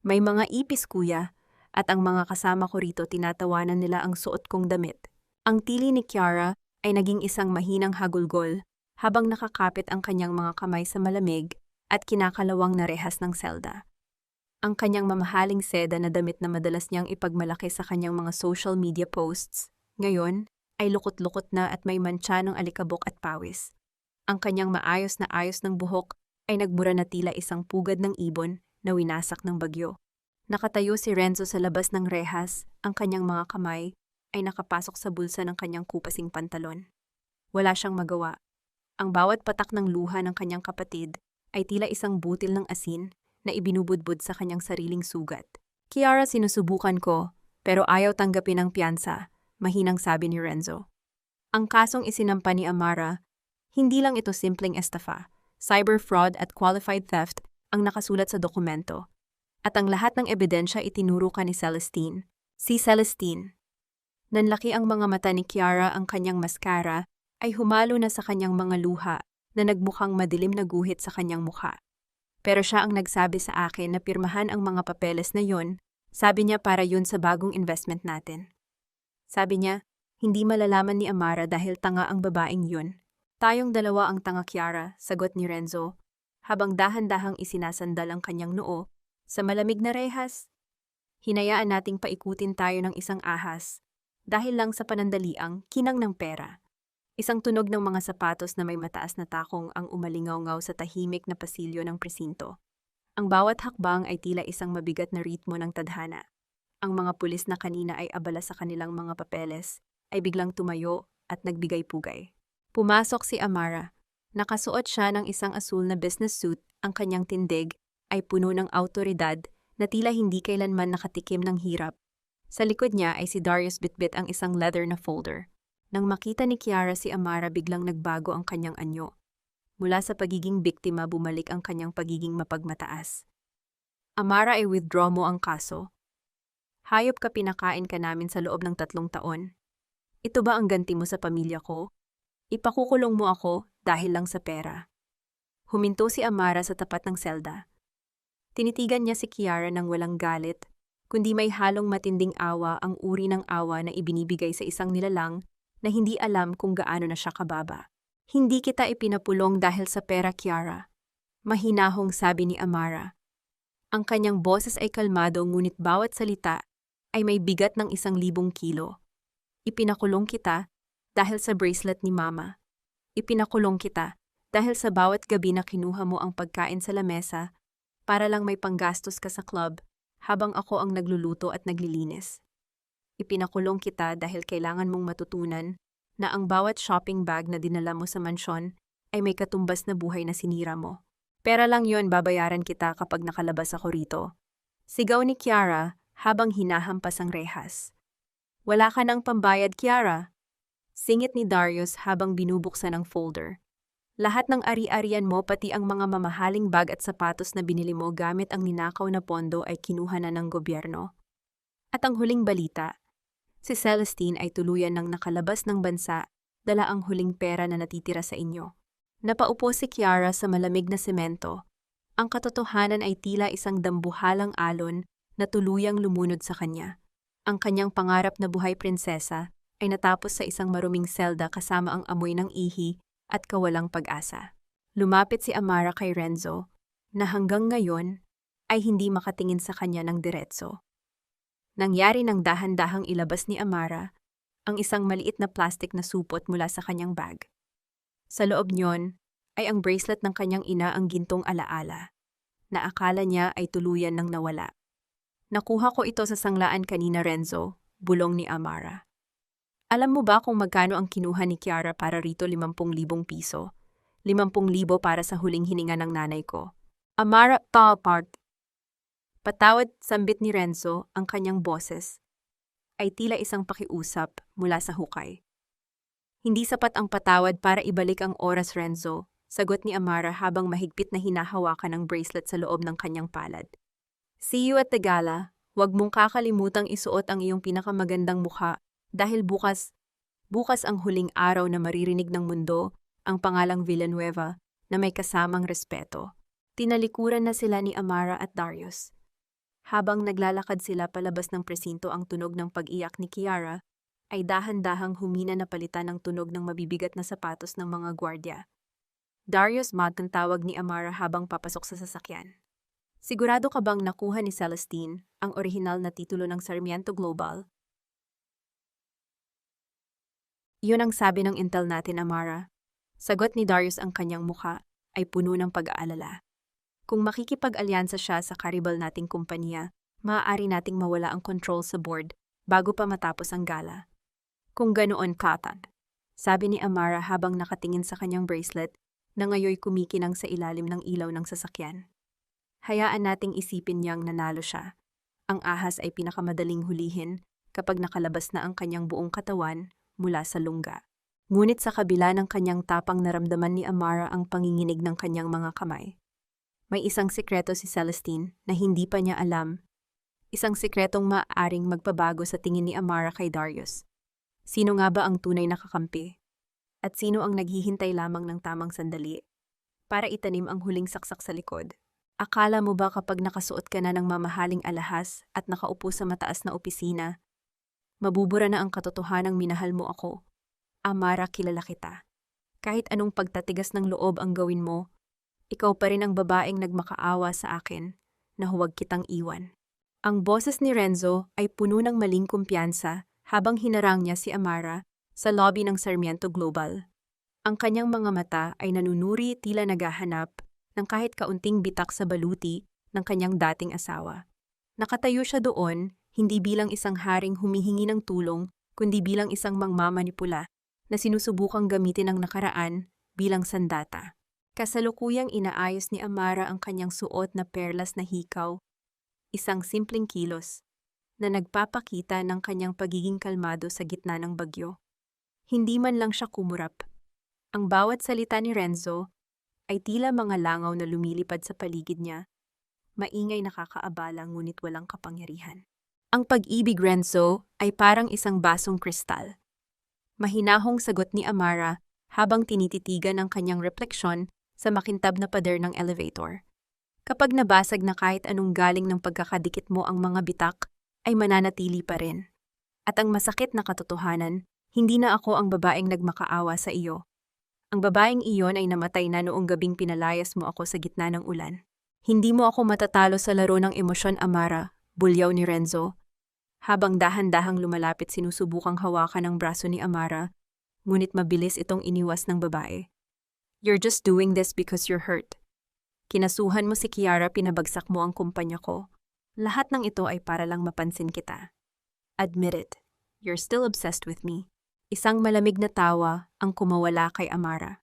May mga ipis, kuya, at ang mga kasama ko rito tinatawanan nila ang suot kong damit. Ang tili ni Kiara ay naging isang mahinang hagulgol habang nakakapit ang kanyang mga kamay sa malamig at kinakalawang na rehas ng selda. Ang kanyang mamahaling seda na damit na madalas niyang ipagmalaki sa kanyang mga social media posts, ngayon ay lukot-lukot na at may mantsa ng alikabok at pawis. Ang kanyang maayos na ayos ng buhok ay nagmura na tila isang pugad ng ibon na winasak ng bagyo. Nakatayo si Renzo sa labas ng rehas, ang kanyang mga kamay ay nakapasok sa bulsa ng kanyang kupasing pantalon. Wala siyang magawa. Ang bawat patak ng luha ng kanyang kapatid ay tila isang butil ng asin na ibinubudbud sa kanyang sariling sugat. Kiara, sinusubukan ko, pero ayaw tanggapin ang piyansa, mahinang sabi ni Renzo. Ang kasong isinampa ni Amara, hindi lang ito simpleng estafa, cyber fraud at qualified theft ang nakasulat sa dokumento. At ang lahat ng ebidensya itinuro ka ni Celestine. Si Celestine. Nanlaki ang mga mata ni Kiara, ang kanyang maskara ay humalo na sa kanyang mga luha na nagmukhang madilim na guhit sa kanyang mukha. Pero siya ang nagsabi sa akin na pirmahan ang mga papeles na yon, sabi niya para yun sa bagong investment natin. Sabi niya, hindi malalaman ni Amara dahil tanga ang babaeng yun. Tayong dalawa ang tanga, Kiara, sagot ni Renzo, habang dahan-dahang isinasandal ang kanyang noo sa malamig na rehas. Hinayaan nating paikutin tayo ng isang ahas, dahil lang sa panandaliang kinang ng pera. Isang tunog ng mga sapatos na may mataas na takong ang umalingaw-ngaw sa tahimik na pasilyo ng presinto. Ang bawat hakbang ay tila isang mabigat na ritmo ng tadhana. Ang mga pulis na kanina ay abala sa kanilang mga papeles, ay biglang tumayo at nagbigay-pugay. Pumasok si Amara. Nakasuot siya ng isang asul na business suit, ang kanyang tindig ay puno ng awtoridad na tila hindi kailanman nakatikim ng hirap. Sa likod niya ay si Darius bitbit ang isang leather na folder. Nang makita ni Kiara si Amara, biglang nagbago ang kanyang anyo. Mula sa pagiging biktima, bumalik ang kanyang pagiging mapagmataas. Amara, ay withdraw mo ang kaso. Hayop ka, pinakain ka namin sa loob ng 3 taon. Ito ba ang ganti mo sa pamilya ko? Ipakukulong mo ako dahil lang sa pera. Huminto si Amara sa tapat ng selda. Tinitigan niya si Kiara ng walang galit, kundi may halong matinding awa, ang uri ng awa na ibinibigay sa isang nilalang na hindi alam kung gaano na siya kababa. Hindi kita ipinapulong dahil sa pera, Kiara. Mahinahong sabi ni Amara. Ang kanyang boses ay kalmado ngunit bawat salita ay may bigat ng 1,000 kilo. Ipinakulong kita dahil sa bracelet ni Mama. Ipinakulong kita dahil sa bawat gabi na kinuha mo ang pagkain sa lamesa para lang may panggastos ka sa club habang ako ang nagluluto at naglilinis. Ipinakulong kita dahil kailangan mong matutunan na ang bawat shopping bag na dinala mo sa mansyon ay may katumbas na buhay na sinira mo. Pera lang yon, babayaran kita kapag nakalabas ako rito. Sigaw ni Kiara habang hinahampas ang rehas. Wala ka ng pambayad, Kiara. Singit ni Darius habang binubuksan ang folder. Lahat ng ari-arian mo pati ang mga mamahaling bag at sapatos na binili mo gamit ang ninakaw na pondo ay kinuha na ng gobyerno. At ang huling balita, si Celestine ay tuluyan ng nakalabas ng bansa, dala ang huling pera na natitira sa inyo. Napaupo si Kiara sa malamig na semento. Ang katotohanan ay tila isang dambuhalang alon na tuluyang lumunod sa kanya. Ang kanyang pangarap na buhay prinsesa ay natapos sa isang maruming selda kasama ang amoy ng ihi at kawalang pag-asa. Lumapit si Amara kay Renzo na hanggang ngayon ay hindi makatingin sa kanya ng diretso. Nangyari ng dahan-dahang ilabas ni Amara ang isang maliit na plastic na supot mula sa kanyang bag. Sa loob niyon ay ang bracelet ng kanyang ina, ang gintong alaala, na akala niya ay tuluyan ng nawala. Nakuha ko ito sa sanglaan kanina, Renzo, bulong ni Amara. Alam mo ba kung magkano ang kinuha ni Kiara para rito? 50,000 piso. 50,000 para sa huling hininga ng nanay ko. Amara, part. Patawad, sambit ni Renzo, ang kanyang boses ay tila isang pakiusap mula sa hukay. Hindi sapat ang patawad para ibalik ang oras, Renzo, sagot ni Amara habang mahigpit na hinahawakan ang bracelet sa loob ng kanyang palad. See you at the gala. Huwag mong kakalimutang isuot ang iyong pinakamagandang mukha dahil bukas ang huling araw na maririnig ng mundo ang pangalang Villanueva na may kasamang respeto. Tinalikuran na sila ni Amara at Darius. Habang naglalakad sila palabas ng presinto, ang tunog ng pag-iyak ni Kiara ay dahan-dahang humina na palitan ng tunog ng mabibigat na sapatos ng mga gwardya. Darius, ang tawag ni Amara habang papasok sa sasakyan. Sigurado ka bang nakuha ni Celestine ang orihinal na titulo ng Sarmiento Global? Yun ang sabi ng intel natin, Amara. Sagot ni Darius, ang kanyang mukha ay puno ng pag-aalala. Kung makikipag-alyansa siya sa karibal nating kumpanya, maaari nating mawala ang control sa board bago pa matapos ang gala. Kung ganoon, Katan, sabi ni Amara habang nakatingin sa kanyang bracelet na ngayoy kumikinang sa ilalim ng ilaw ng sasakyan. Hayaan nating isipin niyang nanalo siya. Ang ahas ay pinakamadaling hulihin kapag nakalabas na ang kanyang buong katawan mula sa lungga. Ngunit sa kabila ng kanyang tapang, naramdaman ni Amara ang panginginig ng kanyang mga kamay. May isang sikreto si Celestine na hindi pa niya alam. Isang sikretong maaaring magpabago sa tingin ni Amara kay Darius. Sino nga ba ang tunay na kakampi? At sino ang naghihintay lamang ng tamang sandali para itanim ang huling saksak sa likod? Akala mo ba kapag nakasuot ka na ng mamahaling alahas at nakaupo sa mataas na opisina, mabubura na ang katotohanang minahal mo ako? Amara, kilala kita. Kahit anong pagtatigas ng loob ang gawin mo, ikaw pa rin ang babaeng nagmakaawa sa akin na huwag kitang iwan. Ang boses ni Renzo ay puno ng maling kumpiyansa habang hinarang niya si Amara sa lobby ng Sarmiento Global. Ang kanyang mga mata ay nanunuri, tila naghahanap ng kahit kaunting bitak sa baluti ng kanyang dating asawa. Nakatayo siya doon, hindi bilang isang haring humihingi ng tulong, kundi bilang isang mangmamanipula na sinusubukang gamitin ang nakaraan bilang sandata. Kasalukuyang inaayos ni Amara ang kanyang suot na perlas na hikaw, isang simpleng kilos na nagpapakita ng kanyang pagiging kalmado sa gitna ng bagyo. Hindi man lang siya kumurap. Ang bawat salita ni Renzo ay tila mga langaw na lumilipad sa paligid niya, maingay, nakakaabala ngunit walang kapangyarihan. Ang pag-ibig, Renzo, ay parang isang basong kristal. Mahinahong sagot ni Amara habang tinititigan ang kanyang refleksyon sa makintab na pader ng elevator. Kapag nabasag na kahit anong galing ng pagkakadikit mo ang mga bitak, ay mananatili pa rin. At ang masakit na katotohanan, hindi na ako ang babaeng nagmakaawa sa iyo. Ang babaeng iyon ay namatay na noong gabing pinalayas mo ako sa gitna ng ulan. Hindi mo ako matatalo sa laro ng emosyon, Amara, bulyaw ni Renzo. Habang dahan-dahang lumalapit sinusubukang hawakan ang braso ni Amara, ngunit mabilis itong iniwas ng babae. You're just doing this because you're hurt. Kinasuhan mo si Kiara, pinabagsak mo ang kumpanya ko. Lahat ng ito ay para lang mapansin kita. Admit it, you're still obsessed with me. Isang malamig na tawa ang kumawala kay Amara.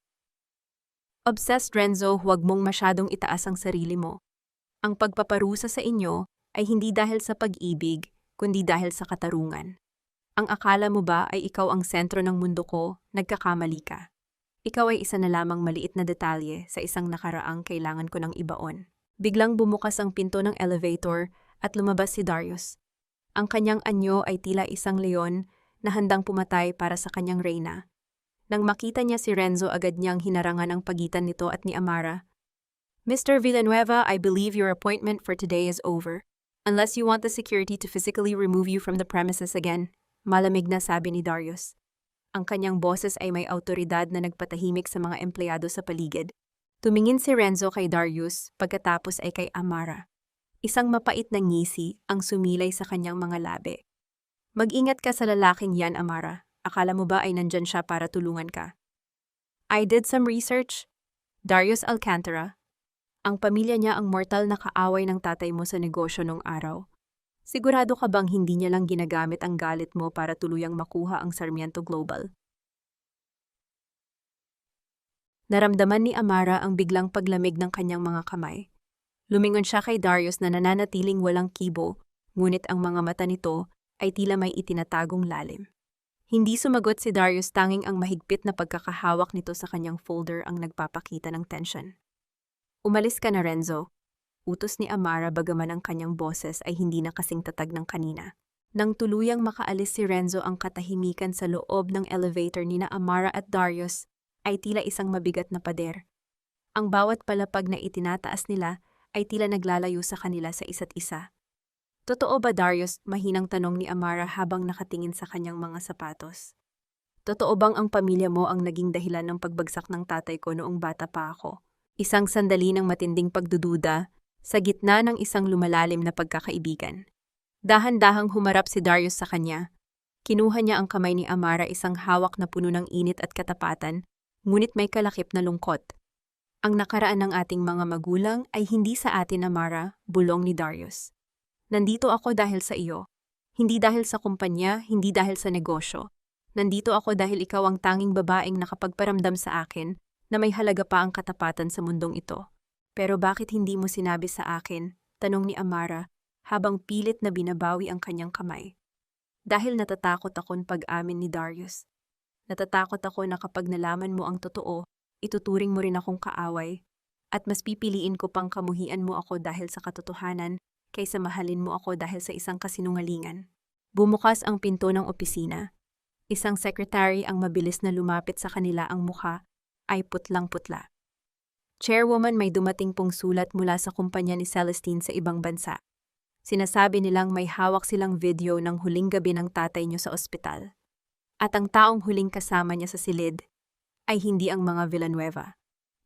Obsessed, Renzo, huwag mong masyadong itaas ang sarili mo. Ang pagpaparusa sa inyo ay hindi dahil sa pag-ibig, kundi dahil sa katarungan. Ang akala mo ba ay ikaw ang sentro ng mundo ko, nagkakamali ka. Ikaw ay isa na lamang maliit na detalye sa isang nakaraang kailangan ko ng ibaon. Biglang bumukas ang pinto ng elevator at lumabas si Darius. Ang kanyang anyo ay tila isang leon na handang pumatay para sa kanyang reyna. Nang makita niya si Renzo, agad niyang hinarangan ang pagitan nito at ni Amara. Mr. Villanueva, I believe your appointment for today is over. Unless you want the security to physically remove you from the premises again, malamig na sabi ni Darius. Ang kanyang boses ay may autoridad na nagpatahimik sa mga empleyado sa paligid. Tumingin si Renzo kay Darius, pagkatapos ay kay Amara. Isang mapait na ngisi ang sumilay sa kanyang mga labi. Mag-ingat ka sa lalaking yan, Amara. Akala mo ba ay nandyan siya para tulungan ka? I did some research. Darius Alcantara. Ang pamilya niya ang mortal na kaaway ng tatay mo sa negosyo nung araw. Sigurado ka bang hindi niya lang ginagamit ang galit mo para tuluyang makuha ang Sarmiento Global? Naramdaman ni Amara ang biglang paglamig ng kanyang mga kamay. Lumingon siya kay Darius na nananatiling walang kibo, ngunit ang mga mata nito ay tila may itinatagong lalim. Hindi sumagot si Darius, tanging ang mahigpit na pagkakahawak nito sa kanyang folder ang nagpapakita ng tension. Umalis ka na, Renzo. Utos ni Amara, bagaman ang kanyang boses ay hindi na kasing tatag ng kanina. Nang tuluyang makaalis si Renzo, ang katahimikan sa loob ng elevator ni na Amara at Darius ay tila isang mabigat na pader. Ang bawat palapag na itinataas nila ay tila naglalayo sa kanila sa isa't isa. Totoo ba, Darius? Mahinang tanong ni Amara habang nakatingin sa kanyang mga sapatos. Totoo bang ang pamilya mo ang naging dahilan ng pagbagsak ng tatay ko noong bata pa ako? Isang sandali ng matinding pagdududa sa gitna ng isang lumalalim na pagkakaibigan. Dahan-dahang humarap si Darius sa kanya. Kinuha niya ang kamay ni Amara, isang hawak na puno ng init at katapatan, ngunit may kalakip na lungkot. Ang nakaraan ng ating mga magulang ay hindi sa atin, Amara, bulong ni Darius. Nandito ako dahil sa iyo. Hindi dahil sa kumpanya, hindi dahil sa negosyo. Nandito ako dahil ikaw ang tanging babaeng nakapagparamdam sa akin na may halaga pa ang katapatan sa mundong ito. Pero bakit hindi mo sinabi sa akin? Tanong ni Amara habang pilit na binabawi ang kanyang kamay. Dahil natatakot akong pag-amin ni Darius. Natatakot ako na kapag nalaman mo ang totoo, ituturing mo rin akong kaaway at mas pipiliin ko pang kamuhian mo ako dahil sa katotohanan kaysa mahalin mo ako dahil sa isang kasinungalingan. Bumukas ang pinto ng opisina. Isang secretary ang mabilis na lumapit sa kanila, ang mukha ay putlang-putla. Chairwoman, may dumating pong sulat mula sa kumpanya ni Celestine sa ibang bansa. Sinasabi nilang may hawak silang video ng huling gabi ng tatay niyo sa ospital. At ang taong huling kasama niya sa silid ay hindi ang mga Villanueva.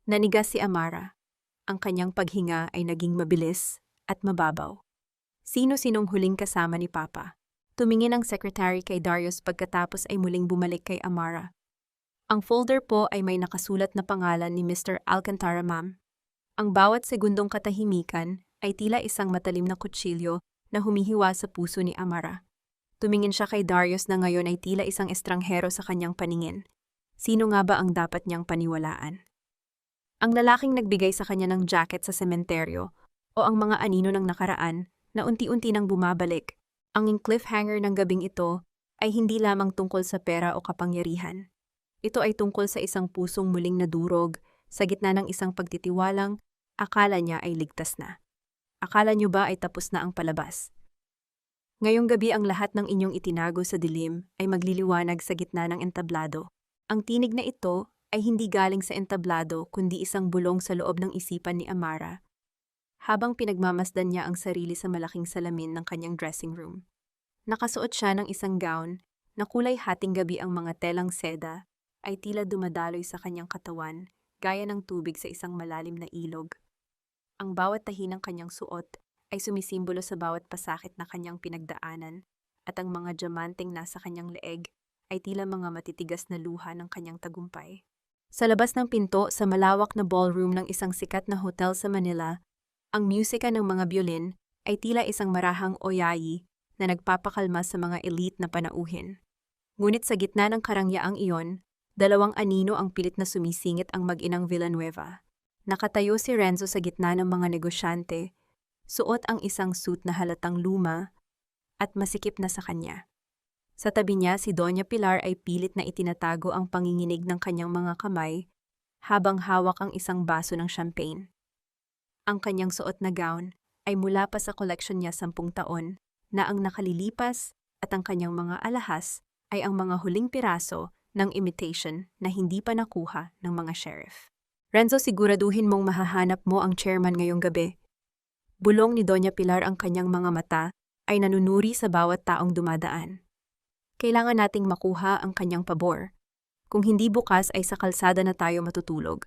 Nanigas si Amara. Ang kanyang paghinga ay naging mabilis at mababaw. Sino-sinong huling kasama ni Papa? Tumingin ang secretary kay Darius pagkatapos ay muling bumalik kay Amara. Ang folder po ay may nakasulat na pangalan ni Mr. Alcantara, ma'am. Ang bawat segundong katahimikan ay tila isang matalim na kutsilyo na humihiwa sa puso ni Amara. Tumingin siya kay Darius na ngayon ay tila isang estranghero sa kanyang paningin. Sino nga ba ang dapat niyang paniwalaan? Ang lalaking nagbigay sa kanya ng jacket sa sementeryo o ang mga anino ng nakaraan na unti-unti nang bumabalik. Ang cliffhanger ng gabing ito ay hindi lamang tungkol sa pera o kapangyarihan. Ito ay tungkol sa isang pusong muling nadurog sa gitna ng isang pagtitiwalang akala niya ay ligtas na. Akala niyo ba ay tapos na ang palabas? Ngayong gabi ang lahat ng inyong itinago sa dilim ay magliliwanag sa gitna ng entablado. Ang tinig na ito ay hindi galing sa entablado kundi isang bulong sa loob ng isipan ni Amara. Habang pinagmamasdan niya ang sarili sa malaking salamin ng kanyang dressing room. Nakasuot siya ng isang gown na kulay hating gabi, ang mga telang seda ay tila dumadaloy sa kanyang katawan gaya ng tubig sa isang malalim na ilog. Ang bawat tahi ng kanyang suot ay sumisimbolo sa bawat pasakit na kanyang pinagdaanan at ang mga diamanteng nasa kanyang leeg ay tila mga matitigas na luha ng kanyang tagumpay. Sa labas ng pinto sa malawak na ballroom ng isang sikat na hotel sa Manila, ang musika ng mga biolin ay tila isang marahang oyayi na nagpapakalma sa mga elite na panauhin. Ngunit sa gitna ng karangyaang iyon, dalawang anino ang pilit na sumisingit ang mag-inang Villanueva. Nakatayo si Renzo sa gitna ng mga negosyante, suot ang isang suit na halatang luma at masikip na sa kanya. Sa tabi niya, si Doña Pilar ay pilit na itinatago ang panginginig ng kanyang mga kamay habang hawak ang isang baso ng champagne. Ang kanyang suot na gown ay mula pa sa koleksyon niya 10 taon na ang nakalilipas at ang kanyang mga alahas ay ang mga huling piraso ng imitation na hindi pa nakuha ng mga sheriff. Renzo, siguraduhin mong mahahanap mo ang chairman ngayong gabi. Bulong ni Doña Pilar, ang kanyang mga mata ay nanunuri sa bawat taong dumadaan. Kailangan nating makuha ang kanyang pabor. Kung hindi bukas ay sa kalsada na tayo matutulog.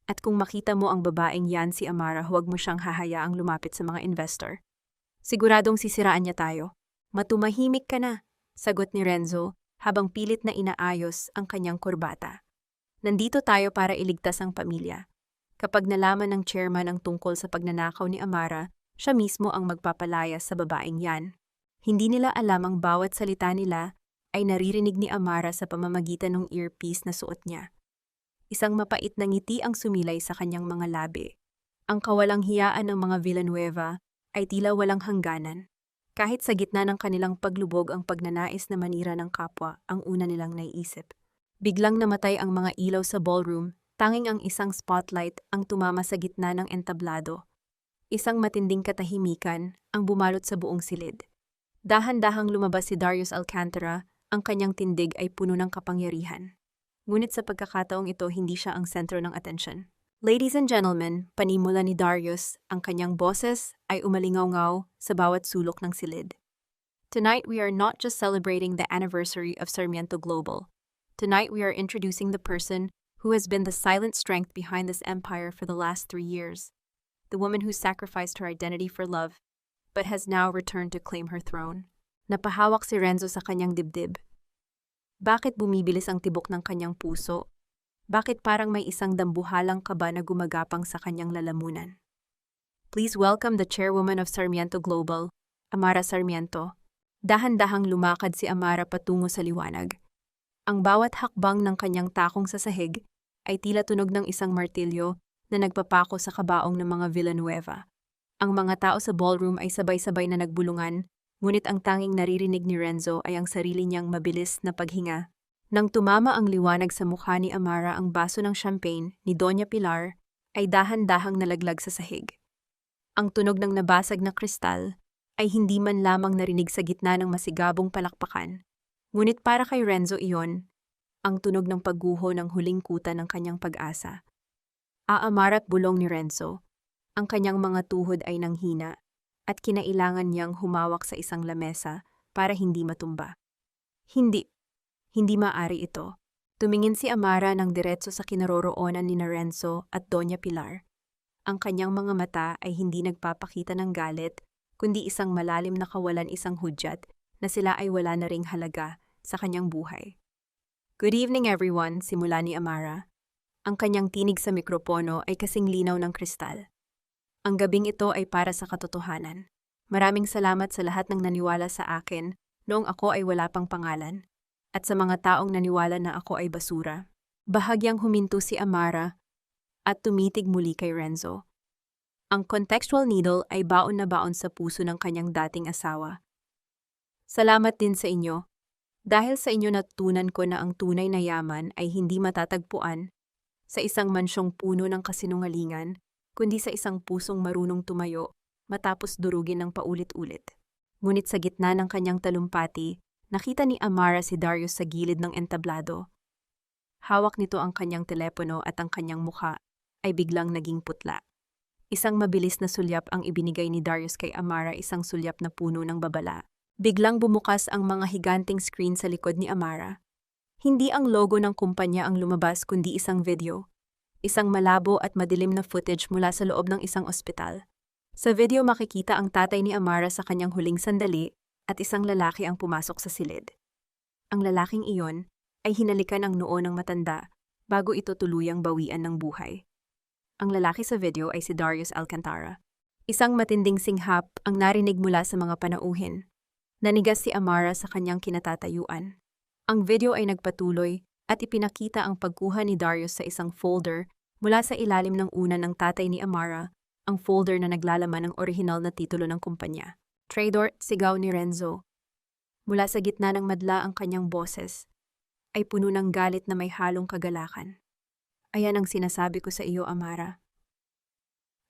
At kung makita mo ang babaeng yan, si Amara, huwag mo siyang hahayaang lumapit sa mga investor. Siguradong sisiraan niya tayo. Matumahimik ka na, sagot ni Renzo habang pilit na inaayos ang kanyang kurbata. Nandito tayo para iligtas ang pamilya. Kapag nalaman ng chairman ang tungkol sa pagnanakaw ni Amara, siya mismo ang magpapalayas sa babaeng yan. Hindi nila alam ang bawat salita nila ay naririnig ni Amara sa pamamagitan ng earpiece na suot niya. Isang mapait na ngiti ang sumilay sa kanyang mga labi. Ang kawalang hiyaan ng mga Villanueva ay tila walang hangganan. Kahit sa gitna ng kanilang paglubog ang pagnanais na manira ng kapwa ang una nilang naiisip. Biglang namatay ang mga ilaw sa ballroom, tanging ang isang spotlight ang tumama sa gitna ng entablado. Isang matinding katahimikan ang bumalot sa buong silid. Dahan-dahang lumabas si Darius Alcantara, ang kanyang tindig ay puno ng kapangyarihan. Ngunit sa pagkakataong ito, hindi siya ang sentro ng atensyon. Ladies and gentlemen, panimula ni Darius, ang kanyang boses ay umalingaw-ngaw sa bawat sulok ng silid. Tonight we are not just celebrating the anniversary of Sarmiento Global. Tonight we are introducing the person who has been the silent strength behind this empire for the last 3 years. The woman who sacrificed her identity for love, but has now returned to claim her throne. Napahawak si Renzo sa kanyang dibdib. Bakit bumibilis ang tibok ng kanyang puso? Bakit parang may isang dambuhalang kaba na gumagapang sa kanyang lalamunan? Please welcome the chairwoman of Sarmiento Global, Amara Sarmiento. Dahan-dahang lumakad si Amara patungo sa liwanag. Ang bawat hakbang ng kanyang takong sa sahig ay tila tunog ng isang martilyo na nagpapako sa kabaong ng mga Villanueva. Ang mga tao sa ballroom ay sabay-sabay na nagbulungan, ngunit ang tanging naririnig ni Renzo ay ang sarili niyang mabilis na paghinga. Nang tumama ang liwanag sa mukha ni Amara, ang baso ng champagne ni Doña Pilar ay dahan-dahang nalaglag sa sahig. Ang tunog ng nabasag na kristal ay hindi man lamang narinig sa gitna ng masigabong palakpakan. Ngunit para kay Renzo iyon, ang tunog ng pagguho ng huling kuta ng kanyang pag-asa. Aamarat bulong ni Renzo. Ang kanyang mga tuhod ay nanghina at kinailangan niyang humawak sa isang lamesa para hindi matumba. Hindi maaari ito. Tumingin si Amara ng diretso sa kinaroroonan ni Renzo at Doña Pilar. Ang kanyang mga mata ay hindi nagpapakita ng galit, kundi isang malalim na kawalan, isang hudyat na sila ay wala na ring halaga sa kanyang buhay. Good evening everyone, simula ni Amara. Ang kanyang tinig sa mikropono ay kasing linaw ng kristal. Ang gabing ito ay para sa katotohanan. Maraming salamat sa lahat ng naniwala sa akin noong ako ay wala pang pangalan, at sa mga taong naniwala na ako ay basura. Bahagyang huminto si Amara at tumitig muli kay Renzo. Ang contextual needle ay baon na baon sa puso ng kanyang dating asawa. Salamat din sa inyo. Dahil sa inyo natutunan ko na ang tunay na yaman ay hindi matatagpuan sa isang mansyong puno ng kasinungalingan, kundi sa isang pusong marunong tumayo matapos durugin ng paulit-ulit. Ngunit sa gitna ng kanyang talumpati, nakita ni Amara si Darius sa gilid ng entablado. Hawak nito ang kanyang telepono at ang kanyang mukha ay biglang naging putla. Isang mabilis na sulyap ang ibinigay ni Darius kay Amara, isang sulyap na puno ng babala. Biglang bumukas ang mga higanting screen sa likod ni Amara. Hindi ang logo ng kumpanya ang lumabas kundi isang video. isang malabo at madilim na footage mula sa loob ng isang ospital. Sa video makikita ang tatay ni Amara sa kanyang huling sandali at isang lalaki ang pumasok sa silid. Ang lalaking iyon ay hinalikan ang noo ng matanda bago ito tuluyang bawian ng buhay. Ang lalaki sa video ay si Darius Alcantara. Isang matinding singhap ang narinig mula sa mga panauhin. Nanigas si Amara sa kanyang kinatatayuan. Ang video ay nagpatuloy at ipinakita ang pagkuha ni Darius sa isang folder mula sa ilalim ng unan ng tatay ni Amara, ang folder na naglalaman ng orihinal na titulo ng kumpanya. Traidor, sigaw ni Renzo. Mula sa gitna ng madla ang kanyang boses, ay puno ng galit na may halong kagalakan. Ayan ang sinasabi ko sa iyo, Amara.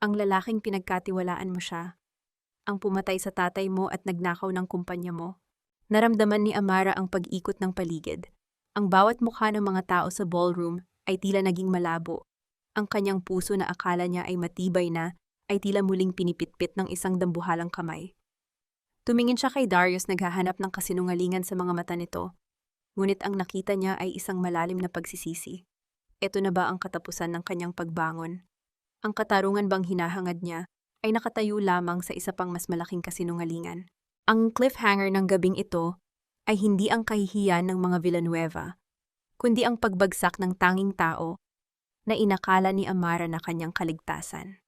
Ang lalaking pinagkatiwalaan mo siya, ang pumatay sa tatay mo at nagnakaw ng kumpanya mo. Naramdaman ni Amara ang pag-ikot ng paligid. Ang bawat mukha ng mga tao sa ballroom ay tila naging malabo. Ang kanyang puso na akala niya ay matibay na, ay tila muling pinipitpit ng isang dambuhalang kamay. Tumingin siya kay Darius naghahanap ng kasinungalingan sa mga mata nito. Ngunit ang nakita niya ay isang malalim na pagsisisi. Ito na ba ang katapusan ng kanyang pagbangon? Ang katarungan bang hinahangad niya ay nakatayo lamang sa isa pang mas malaking kasinungalingan. Ang cliffhanger ng gabing ito ay hindi ang kahihiyan ng mga Villanueva, kundi ang pagbagsak ng tanging tao na inakala ni Amara na kanyang kaligtasan.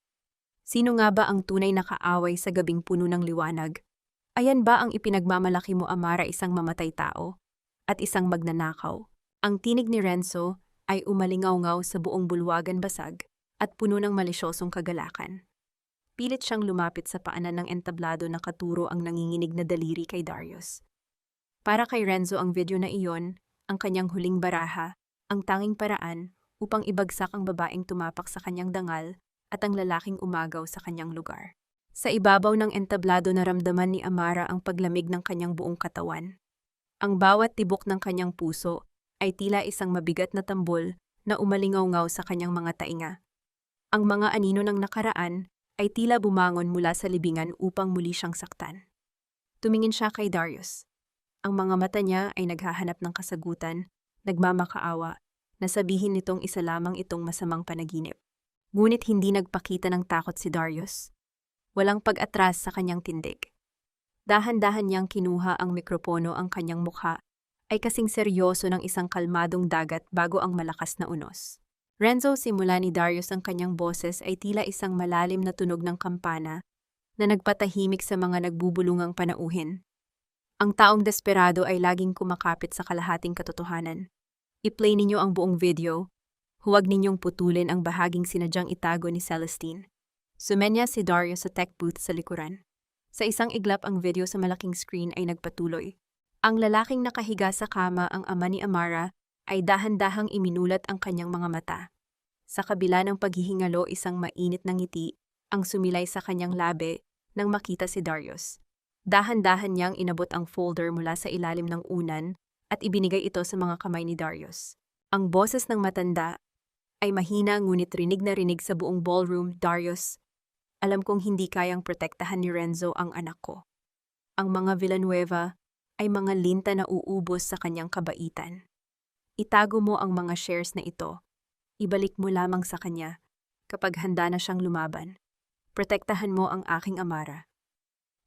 Sino nga ba ang tunay na kaaway sa gabing puno ng liwanag? Ayan ba ang ipinagmamalaki mo, Amara, isang mamatay tao at isang magnanakaw? Ang tinig ni Renzo ay umalingaw-ngaw sa buong bulwagan basag at puno ng malisyosong kagalakan. Pilit siyang lumapit sa paanan ng entablado na katuro ang nanginginig na daliri kay Darius. Para kay Renzo ang video na iyon, ang kanyang huling baraha, ang tanging paraan upang ibagsak ang babaeng tumapak sa kanyang dangal at ang lalaking umagaw sa kanyang lugar. Sa ibabaw ng entablado naramdaman ni Amara ang paglamig ng kanyang buong katawan. Ang bawat tibok ng kanyang puso ay tila isang mabigat na tambol na umalingaw-ngaw sa kanyang mga tainga. Ang mga anino ng nakaraan ay tila bumangon mula sa libingan upang muli siyang saktan. Tumingin siya kay Darius. Ang mga mata niya ay naghahanap ng kasagutan, nagmamakaawa, na sabihin nitong isa lamang itong masamang panaginip. Ngunit hindi nagpakita ng takot si Darius. Walang pag-atras sa kanyang tindig. Dahan-dahan niyang kinuha ang mikropono, ang kanyang mukha ay kasing seryoso ng isang kalmadong dagat bago ang malakas na unos. Renzo, simula ni Darius ang kanyang boses ay tila isang malalim na tunog ng kampana na nagpatahimik sa mga nagbubulungang panauhin. Ang taong desperado ay laging kumakapit sa kalahating katotohanan. I-play ninyo ang buong video. Huwag ninyong putulin ang bahaging sinadyang itago ni Celestine. Sumenya si Darius sa tech booth sa likuran. Sa isang iglap ang video sa malaking screen ay nagpatuloy. Ang lalaking nakahiga sa kama, ang ama ni Amara, ay dahan-dahang iminulat ang kanyang mga mata. Sa kabila ng paghihingalo, isang mainit na ngiti ang sumilay sa kanyang labi nang makita si Darius. Dahan-dahan niyang inabot ang folder mula sa ilalim ng unan at ibinigay ito sa mga kamay ni Darius. Ang boses ng matanda ay mahina ngunit rinig na rinig sa buong ballroom. Darius, alam kong hindi kayang protektahan ni Renzo ang anak ko. Ang mga Villanueva ay mga linta na uubos sa kanyang kabaitan. Itago mo ang mga shares na ito. Ibalik mo lamang sa kanya kapag handa na siyang lumaban. Protektahan mo ang aking Amara.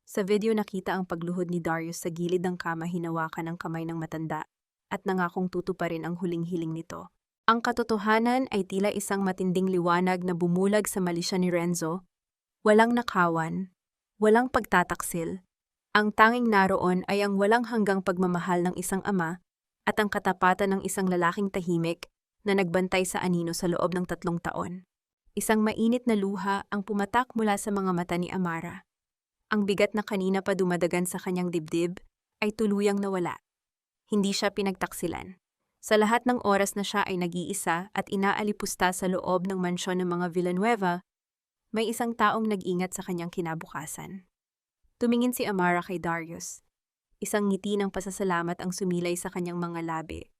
Sa video nakita ang pagluhod ni Darius sa gilid ng kama, hinawakan ng kamay ng matanda at nangakong tutuparin ang huling hiling nito. Ang katotohanan ay tila isang matinding liwanag na bumulag sa malisya ni Renzo. Walang nakawan, walang pagtataksil. Ang tanging naroon ay ang walang hanggang pagmamahal ng isang ama at ang katapatan ng isang lalaking tahimik na nagbantay sa anino sa loob ng 3 taon. Isang mainit na luha ang pumatak mula sa mga mata ni Amara. Ang bigat na kanina pa dumadagan sa kanyang dibdib ay tuluyang nawala. Hindi siya pinagtaksilan. Sa lahat ng oras na siya ay nag-iisa at inaalipusta sa loob ng mansyon ng mga Villanueva, may isang taong nag-ingat sa kanyang kinabukasan. Tumingin si Amara kay Darius. Isang ngiti ng pasasalamat ang sumilay sa kanyang mga labi.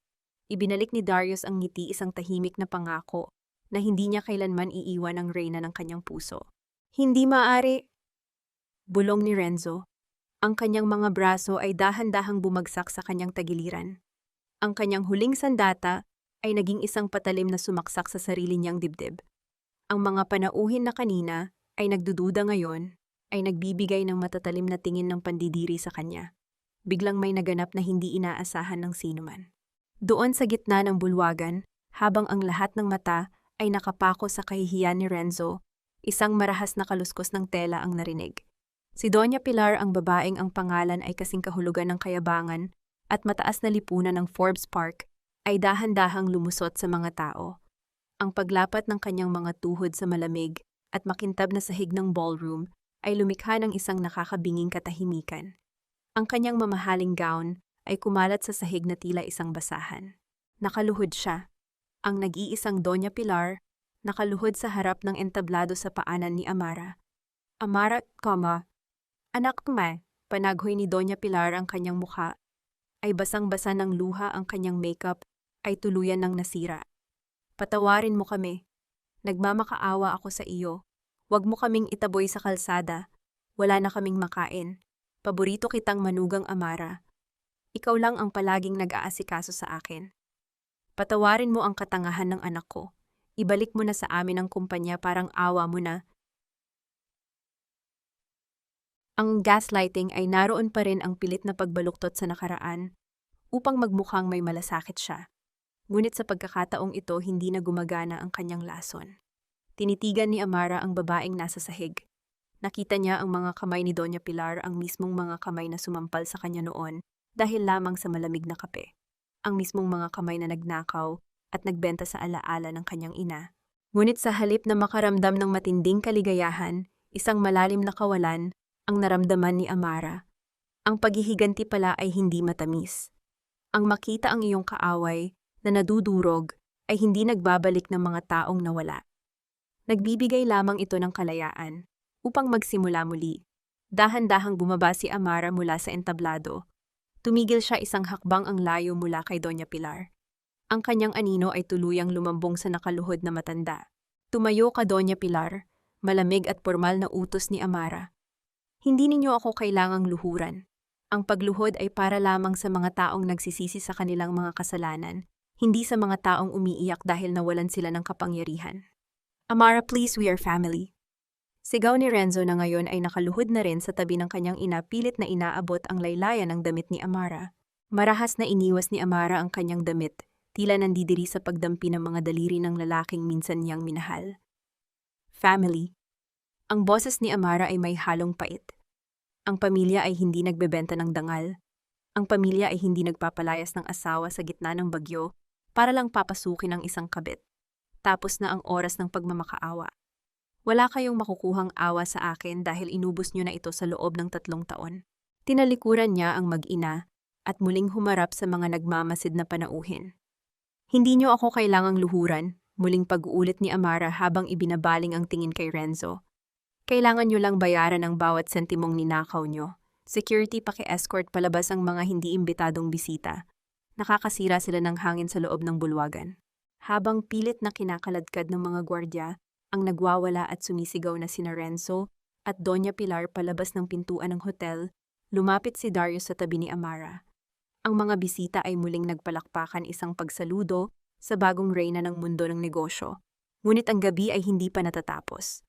Ibinalik ni Darius ang ngiti, isang tahimik na pangako na hindi niya kailanman iiwan ang reyna ng kanyang puso. Hindi maaari, bulong ni Renzo. Ang kanyang mga braso ay dahan-dahang bumagsak sa kanyang tagiliran. Ang kanyang huling sandata ay naging isang patalim na sumaksak sa sarili niyang dibdib. Ang mga panauhin na kanina ay nagdududa ngayon, ay nagbibigay ng matatalim na tingin ng pandidiri sa kanya. Biglang may naganap na hindi inaasahan ng sinuman. Doon sa gitna ng bulwagan, habang ang lahat ng mata ay nakapako sa kahihiyan ni Renzo, isang marahas na kaluskos ng tela ang narinig. Si Doña Pilar, ang babaeng ang pangalan ay kasing kahulugan ng kayabangan at mataas na lipunan ng Forbes Park, ay dahan-dahang lumusot sa mga tao. Ang paglapat ng kanyang mga tuhod sa malamig at makintab na sahig ng ballroom ay lumikha ng isang nakakabinging katahimikan. Ang kanyang mamahaling gown ay kumalat sa sahig na tila isang basahan. Nakaluhod siya. Ang nag-iisang Doña Pilar, nakaluhod sa harap ng entablado sa paanan ni Amara. Amara, anak ma, panaghoy ni Doña Pilar ang kanyang mukha. Ay basang-basa ng luha ang kanyang makeup, ay tuluyan ng nasira. Patawarin mo kami. Nagmamakaawa ako sa iyo. Huwag mo kaming itaboy sa kalsada. Wala na kaming makain. Paborito kitang manugang Amara. Ikaw lang ang palaging nag-aasikaso sa akin. Patawarin mo ang katangahan ng anak ko. Ibalik mo na sa amin ang kumpanya, parang awa mo na. Ang gaslighting ay naroon pa rin ang pilit na pagbaluktot sa nakaraan upang magmukhang may malasakit siya. Ngunit sa pagkakataong ito, hindi na gumagana ang kanyang lason. Tinitigan ni Amara ang babaeng nasa sahig. Nakita niya ang mga kamay ni Doña Pilar, ang mismong mga kamay na sumampal sa kanya noon dahil lamang sa malamig na kape. Ang mismong mga kamay na nagnakaw at nagbenta sa alaala ng kanyang ina. Ngunit sa halip na makaramdam ng matinding kaligayahan, isang malalim na kawalan ang naramdaman ni Amara. Ang paghihiganti pala ay hindi matamis. Ang makita ang iyong kaaway na nadudurog ay hindi nagbabalik ng mga taong nawala. Nagbibigay lamang ito ng kalayaan upang magsimula muli. Dahan-dahang bumaba si Amara mula sa entablado. Tumigil siya isang hakbang ang layo mula kay Doña Pilar. Ang kanyang anino ay tuluyang lumambong sa nakaluhod na matanda. Tumayo ka, Doña Pilar, malamig at pormal na utos ni Amara. Hindi ninyo ako kailangang luhuran. Ang pagluhod ay para lamang sa mga taong nagsisisi sa kanilang mga kasalanan, hindi sa mga taong umiiyak dahil nawalan sila ng kapangyarihan. Amara, please, we are family. Sigaw ni Renzo na ngayon ay nakaluhod na rin sa tabi ng kanyang ina, pilit na inaabot ang laylayan ng damit ni Amara. Marahas na iniwas ni Amara ang kanyang damit, tila nandidiri sa pagdampi ng mga daliri ng lalaking minsan niyang minahal. Family. Ang boses ni Amara ay may halong pait. Ang pamilya ay hindi nagbebenta ng dangal. Ang pamilya ay hindi nagpapalayas ng asawa sa gitna ng bagyo para lang papasukin ang isang kabit. Tapos na ang oras ng pagmamakaawa. Wala kayong makukuhang awa sa akin dahil inubos niyo na ito sa loob ng 3 taon. Tinalikuran niya ang mag-ina at muling humarap sa mga nagmamasid na panauhin. Hindi niyo ako kailangang luhuran, muling pag-uulit ni Amara habang ibinabaling ang tingin kay Renzo. Kailangan niyo lang bayaran ang bawat sentimong ninakaw niyo. Security, paki-escort palabas ang mga hindi imbitadong bisita. Nakakasira sila ng hangin sa loob ng bulwagan. Habang pilit na kinakaladkad ng mga gwardya, ang nagwawala at sumisigaw na sina Renzo at Doña Pilar palabas ng pintuan ng hotel, lumapit si Darius sa tabi ni Amara. Ang mga bisita ay muling nagpalakpakan isang pagsaludo sa bagong reyna ng mundo ng negosyo. Ngunit ang gabi ay hindi pa natatapos.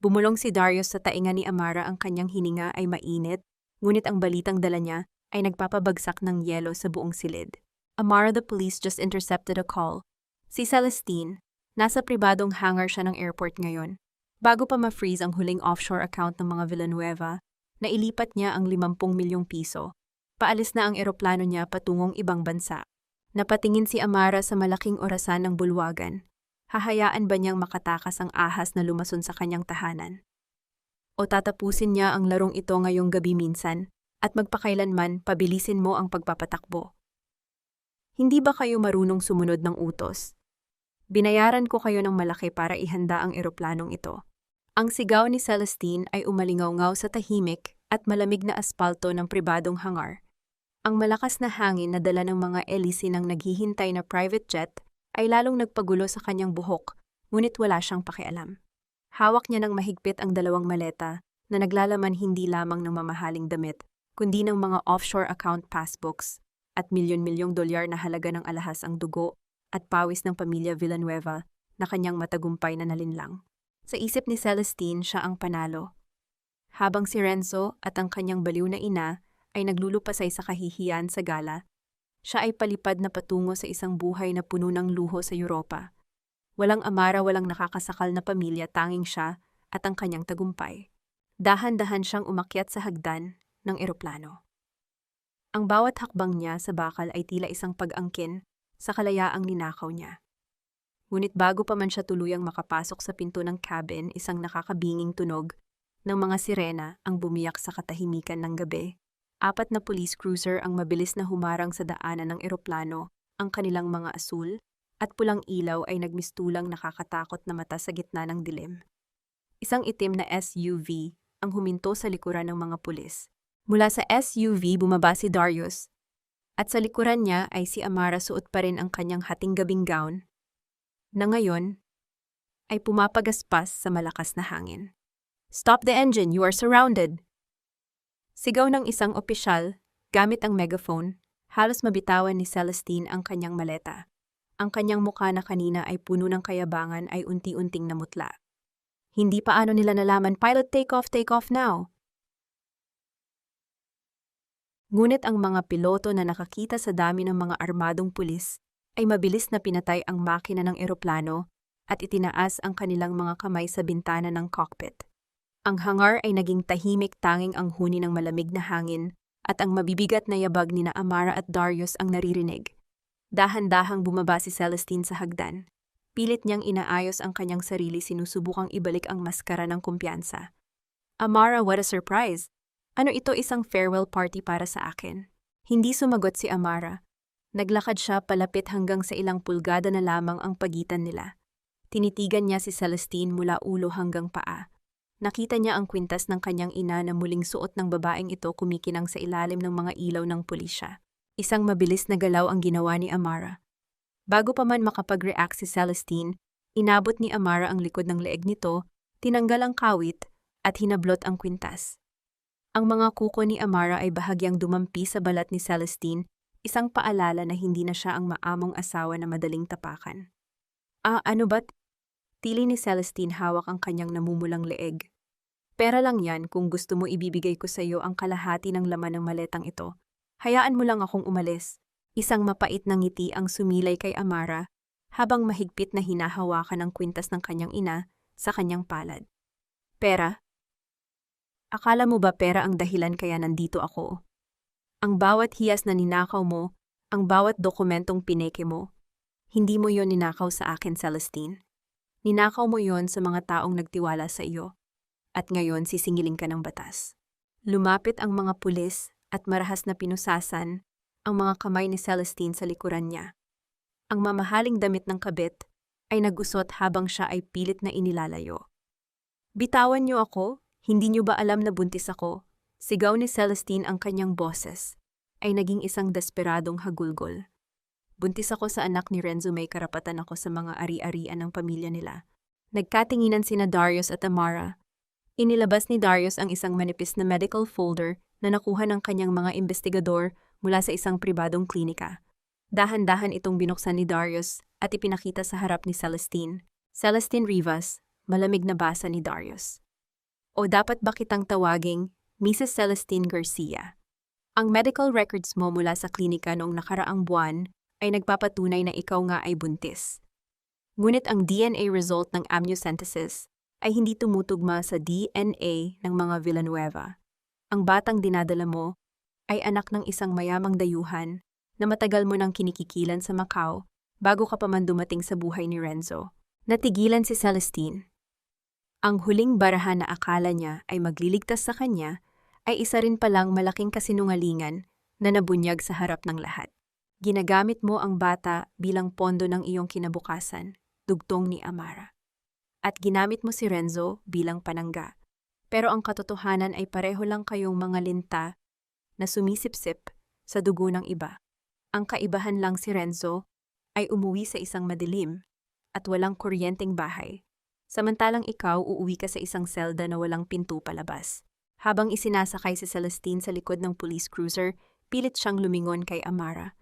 Bumulong si Darius sa tainga ni Amara, ang kanyang hininga ay mainit, ngunit ang balitang dala niya ay nagpapabagsak ng yelo sa buong silid. Amara, the police just intercepted a call. Si Celestine, nasa pribadong hangar siya ng airport ngayon. Bago pa ma-freeze ang huling offshore account ng mga Villanueva, nailipat niya ang 50 milyong piso. Paalis na ang eroplano niya patungong ibang bansa. Napatingin si Amara sa malaking orasan ng bulwagan. Hahayaan ba niyang makatakas ang ahas na lumason sa kanyang tahanan? O tatapusin niya ang larong ito ngayong gabi minsan at magpakailanman pabilisin mo ang pagpapatakbo? Hindi ba kayo marunong sumunod ng utos? Binayaran ko kayo ng malaki para ihanda ang eroplanong ito. Ang sigaw ni Celestine ay umalingaw-ngaw sa tahimik at malamig na aspalto ng pribadong hangar. Ang malakas na hangin na dala ng mga elisi ng naghihintay na private jet ay lalong nagpagulo sa kanyang buhok, ngunit wala siyang pakialam. Hawak niya ng mahigpit ang 2 maleta na naglalaman hindi lamang ng mamahaling damit, kundi ng mga offshore account passbooks at milyon-milyong dolyar na halaga ng alahas ang dugo at pawis ng pamilya Villanueva na kanyang matagumpay na nalinlang. Sa isip ni Celestine, siya ang panalo. Habang si Renzo at ang kanyang baliw na ina ay naglulupasay sa kahihiyan sa gala, siya ay palipad na patungo sa isang buhay na puno ng luho sa Europa. Walang Amara, walang nakakasakal na pamilya, tanging siya at ang kanyang tagumpay. Dahan-dahan siyang umakyat sa hagdan ng eroplano. Ang bawat hakbang niya sa bakal ay tila isang pag-angkin sa kalayaang ninakaw niya. Ngunit bago pa man siya tuluyang makapasok sa pinto ng cabin, isang nakakabinging tunog ng mga sirena ang bumiyak sa katahimikan ng gabi. 4 na police cruiser ang mabilis na humarang sa daanan ng eroplano, ang kanilang mga asul at pulang ilaw ay nagmistulang nakakatakot na mata sa gitna ng dilim. Isang itim na SUV ang huminto sa likuran ng mga pulis. Mula sa SUV bumaba si Darius, at sa likuran niya ay si Amara, suot pa rin ang kanyang hating-gabing gown, na ngayon ay pumapagaspas sa malakas na hangin. "Stop the engine, you are surrounded!" Sigaw ng isang opisyal gamit ang megaphone. Halos mabitawan ni Celestine ang kanyang maleta. Ang kanyang mukha na kanina ay puno ng kayabangan ay unti-unting namutla. Hindi paano nila nalaman, "Pilot, take off now." Ngunit ang mga piloto na nakakita sa dami ng mga armadong pulis ay mabilis na pinatay ang makina ng eroplano at itinaas ang kanilang mga kamay sa bintana ng cockpit. Ang hangar ay naging tahimik, tanging ang huni ng malamig na hangin at ang mabibigat na yabag ni na Amara at Darius ang naririnig. Dahan-dahang bumaba si Celestine sa hagdan. Pilit niyang inaayos ang kanyang sarili, sinusubukang ibalik ang maskara ng kumpiyansa. "Amara, what a surprise! Ano ito, isang farewell party para sa akin?" Hindi sumagot si Amara. Naglakad siya palapit hanggang sa ilang pulgada na lamang ang pagitan nila. Tinitigan niya si Celestine mula ulo hanggang paa. Nakita niya ang kwintas ng kanyang ina na muling suot ng babaeng ito kumikinang sa ilalim ng mga ilaw ng pulisya. Isang mabilis na galaw ang ginawa ni Amara. Bago pa man makapag-react si Celestine, inabot ni Amara ang likod ng leeg nito, tinanggal ang kawit at hinablot ang kwintas. Ang mga kuko ni Amara ay bahagyang dumampi sa balat ni Celestine, isang paalala na hindi na siya ang maamong asawa na madaling tapakan. Ano ba't?" Tili ni Celestine, hawak ang kanyang namumulang leeg. "Pera lang yan, kung gusto mo ibibigay ko sa iyo ang kalahati ng laman ng maletang ito. Hayaan mo lang akong umalis." Isang mapait na ngiti ang sumilay kay Amara habang mahigpit na hinahawakan ang kwintas ng kanyang ina sa kanyang palad. "Pera? Akala mo ba pera ang dahilan kaya nandito ako? Ang bawat hiyas na ninakaw mo, ang bawat dokumentong pineke mo, hindi mo yon ninakaw sa akin, Celestine. Ninakaw mo yon sa mga taong nagtiwala sa iyo. At ngayon sisingiling ka ng batas." Lumapit ang mga pulis at marahas na pinusasan ang mga kamay ni Celestine sa likuran niya. Ang mamahaling damit ng kabit ay nagusot habang siya ay pilit na inilalayo. "Bitawan niyo ako? Hindi niyo ba alam na buntis ako?" Sigaw ni Celestine, ang kanyang boses ay naging isang desperadong hagulgol. "Buntis ako sa anak ni Renzo, may karapatan ako sa mga ari-arian ng pamilya nila." Nagkatinginan sina Darius at Amara. Inilabas ni Darius ang isang manipis na medical folder na nakuha ng kanyang mga investigador mula sa isang pribadong klinika. Dahan-dahan itong binuksan ni Darius at ipinakita sa harap ni Celestine. "Celestine Rivas," malamig na basa ni Darius. "O dapat ba kitang tawaging Mrs. Celestine Garcia? Ang medical records mo mula sa klinika noong nakaraang buwan ay nagpapatunay na ikaw nga ay buntis. Ngunit ang DNA result ng amniocentesis ay hindi tumutugma sa DNA ng mga Villanueva. Ang batang dinadala mo ay anak ng isang mayamang dayuhan na matagal mo nang kinikikilan sa Macau bago ka pa man dumating sa buhay ni Renzo." Natigilan si Celestine. Ang huling barahan na akala niya ay magliligtas sa kanya ay isa rin palang malaking kasinungalingan na nabunyag sa harap ng lahat. "Ginagamit mo ang bata bilang pondo ng iyong kinabukasan," dugtong ni Amara. "At ginamit mo si Renzo bilang panangga. Pero ang katotohanan ay pareho lang kayong mga linta na sumisipsip sa dugo ng iba. Ang kaibahan lang, si Renzo ay umuwi sa isang madilim at walang kuryenteng bahay. Samantalang ikaw uuwi ka sa isang selda na walang pinto palabas." Habang isinasakay si Celestine sa likod ng police cruiser, pilit siyang lumingon kay Amara.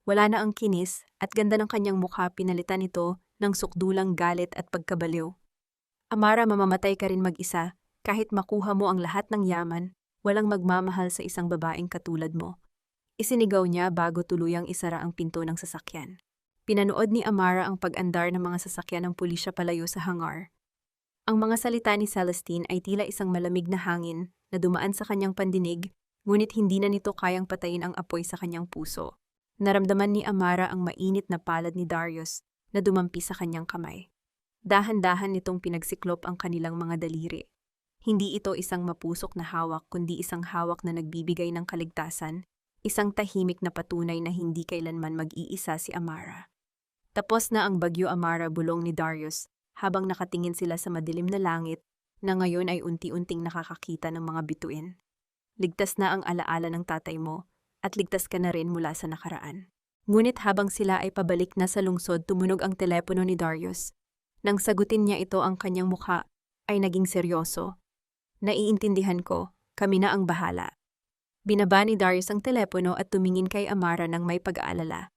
Wala na ang kinis at ganda ng kanyang mukha, pinalitan ito ng sukdulang galit at pagkabaliw. Amara, mamamatay ka rin mag-isa kahit makuha mo ang lahat ng yaman, walang magmamahal sa isang babaeng katulad mo. Isinigaw niya bago tuluyang isara ang pinto ng sasakyan. Pinanood ni Amara ang pag-andar ng mga sasakyan ng pulisya palayo sa hangar. Ang mga salita ni Celestine ay tila isang malamig na hangin na dumaan sa kanyang pandinig, ngunit hindi na nito kayang patayin ang apoy sa kanyang puso. Naramdaman ni Amara ang mainit na palad ni Darius na dumampi sa kanyang kamay. Dahan-dahan nitong pinagsiklop ang kanilang mga daliri. Hindi ito isang mapusok na hawak kundi isang hawak na nagbibigay ng kaligtasan, isang tahimik na patunay na hindi kailanman mag-iisa si Amara. Tapos na ang bagyo, Amara, bulong ni Darius habang nakatingin sila sa madilim na langit na ngayon ay unti-unting nakakakita ng mga bituin. Ligtas na ang alaala ng tatay mo at ligtas ka na rin mula sa nakaraan. Ngunit habang sila ay pabalik na sa lungsod, tumunog ang telepono ni Darius. Nang sagutin niya ito, ang kanyang mukha ay naging seryoso. Naiintindihan ko, kami na ang bahala. Binaba ni Darius ang telepono at tumingin kay Amara ng may pag-aalala.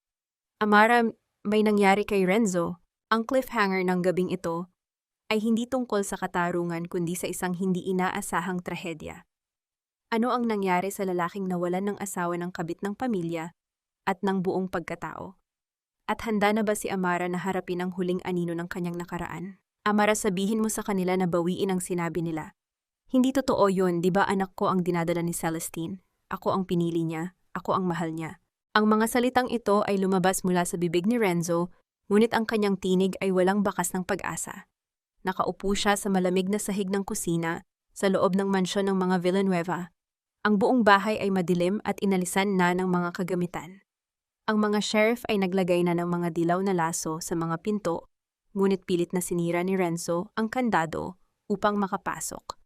Amara, may nangyari kay Renzo. Ang cliffhanger ng gabing ito ay hindi tungkol sa katarungan kundi sa isang hindi inaasahang trahedya. Ano ang nangyari sa lalaking nawalan ng asawa ng kabit ng pamilya at ng buong pagkatao? At handa na ba si Amara na harapin ang huling anino ng kanyang nakaraan? Amara, sabihin mo sa kanila na bawiin ang sinabi nila. Hindi totoo yun, di ba anak ko ang dinadala ni Celestine? Ako ang pinili niya, ako ang mahal niya. Ang mga salitang ito ay lumabas mula sa bibig ni Renzo, ngunit ang kanyang tinig ay walang bakas ng pag-asa. Nakaupo siya sa malamig na sahig ng kusina sa loob ng mansyon ng mga Villanueva. Ang buong bahay ay madilim at inalisan na ng mga kagamitan. Ang mga sheriff ay naglagay na ng mga dilaw na laso sa mga pinto, ngunit pilit na sinira ni Renzo ang kandado upang makapasok.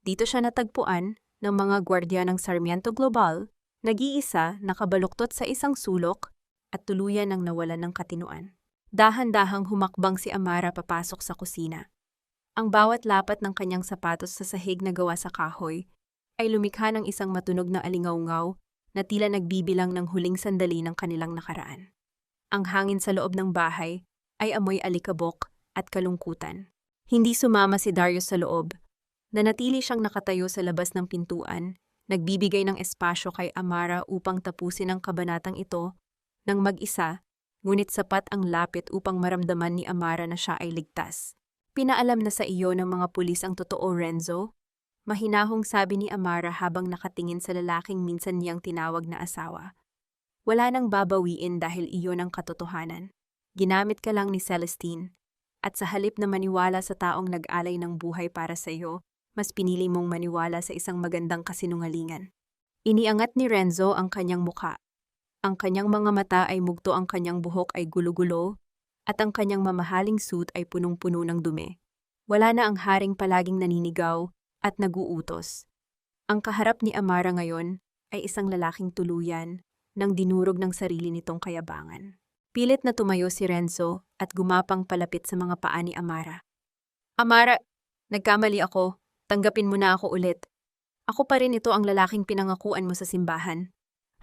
Dito siya natagpuan ng mga gwardya ng Sarmiento Global, nag-iisa, nakabaluktot sa isang sulok at tuluyan ng nawalan ng katinuan. Dahan-dahang humakbang si Amara papasok sa kusina. Ang bawat lapat ng kanyang sapatos sa sahig na gawa sa kahoy ay lumikha ng isang matunog na alingawngaw na tila nagbibilang ng huling sandali ng kanilang nakaraan. Ang hangin sa loob ng bahay ay amoy alikabok at kalungkutan. Hindi sumama si Darius sa loob. Nanatili siyang nakatayo sa labas ng pintuan, nagbibigay ng espasyo kay Amara upang tapusin ang kabanatang ito ng mag-isa, ngunit sapat ang lapit upang maramdaman ni Amara na siya ay ligtas. Pinaalam na sa iyo ng mga pulis ang totoo, Renzo? Mahinahong sabi ni Amara habang nakatingin sa lalaking minsan niyang tinawag na asawa. Wala nang babawiin dahil iyon ang katotohanan. Ginamit ka lang ni Celestine, at sa halip na maniwala sa taong nag-alay ng buhay para sa iyo, mas pinili mong maniwala sa isang magandang kasinungalingan. Iniangat ni Renzo ang kanyang muka. Ang kanyang mga mata ay mugto, ang kanyang buhok ay gulo-gulo, at ang kanyang mamahaling suit ay punong-puno ng dumi. Wala na ang haring palaging naninigaw at naguutos. Ang kaharap ni Amara ngayon ay isang lalaking tuluyan nang dinurog ng sarili nitong kayabangan. Pilit na tumayo si Renzo at gumapang palapit sa mga paa ni Amara. Amara, nagkamali ako. Tanggapin mo na ako ulit. Ako pa rin ito ang lalaking pinangakuan mo sa simbahan.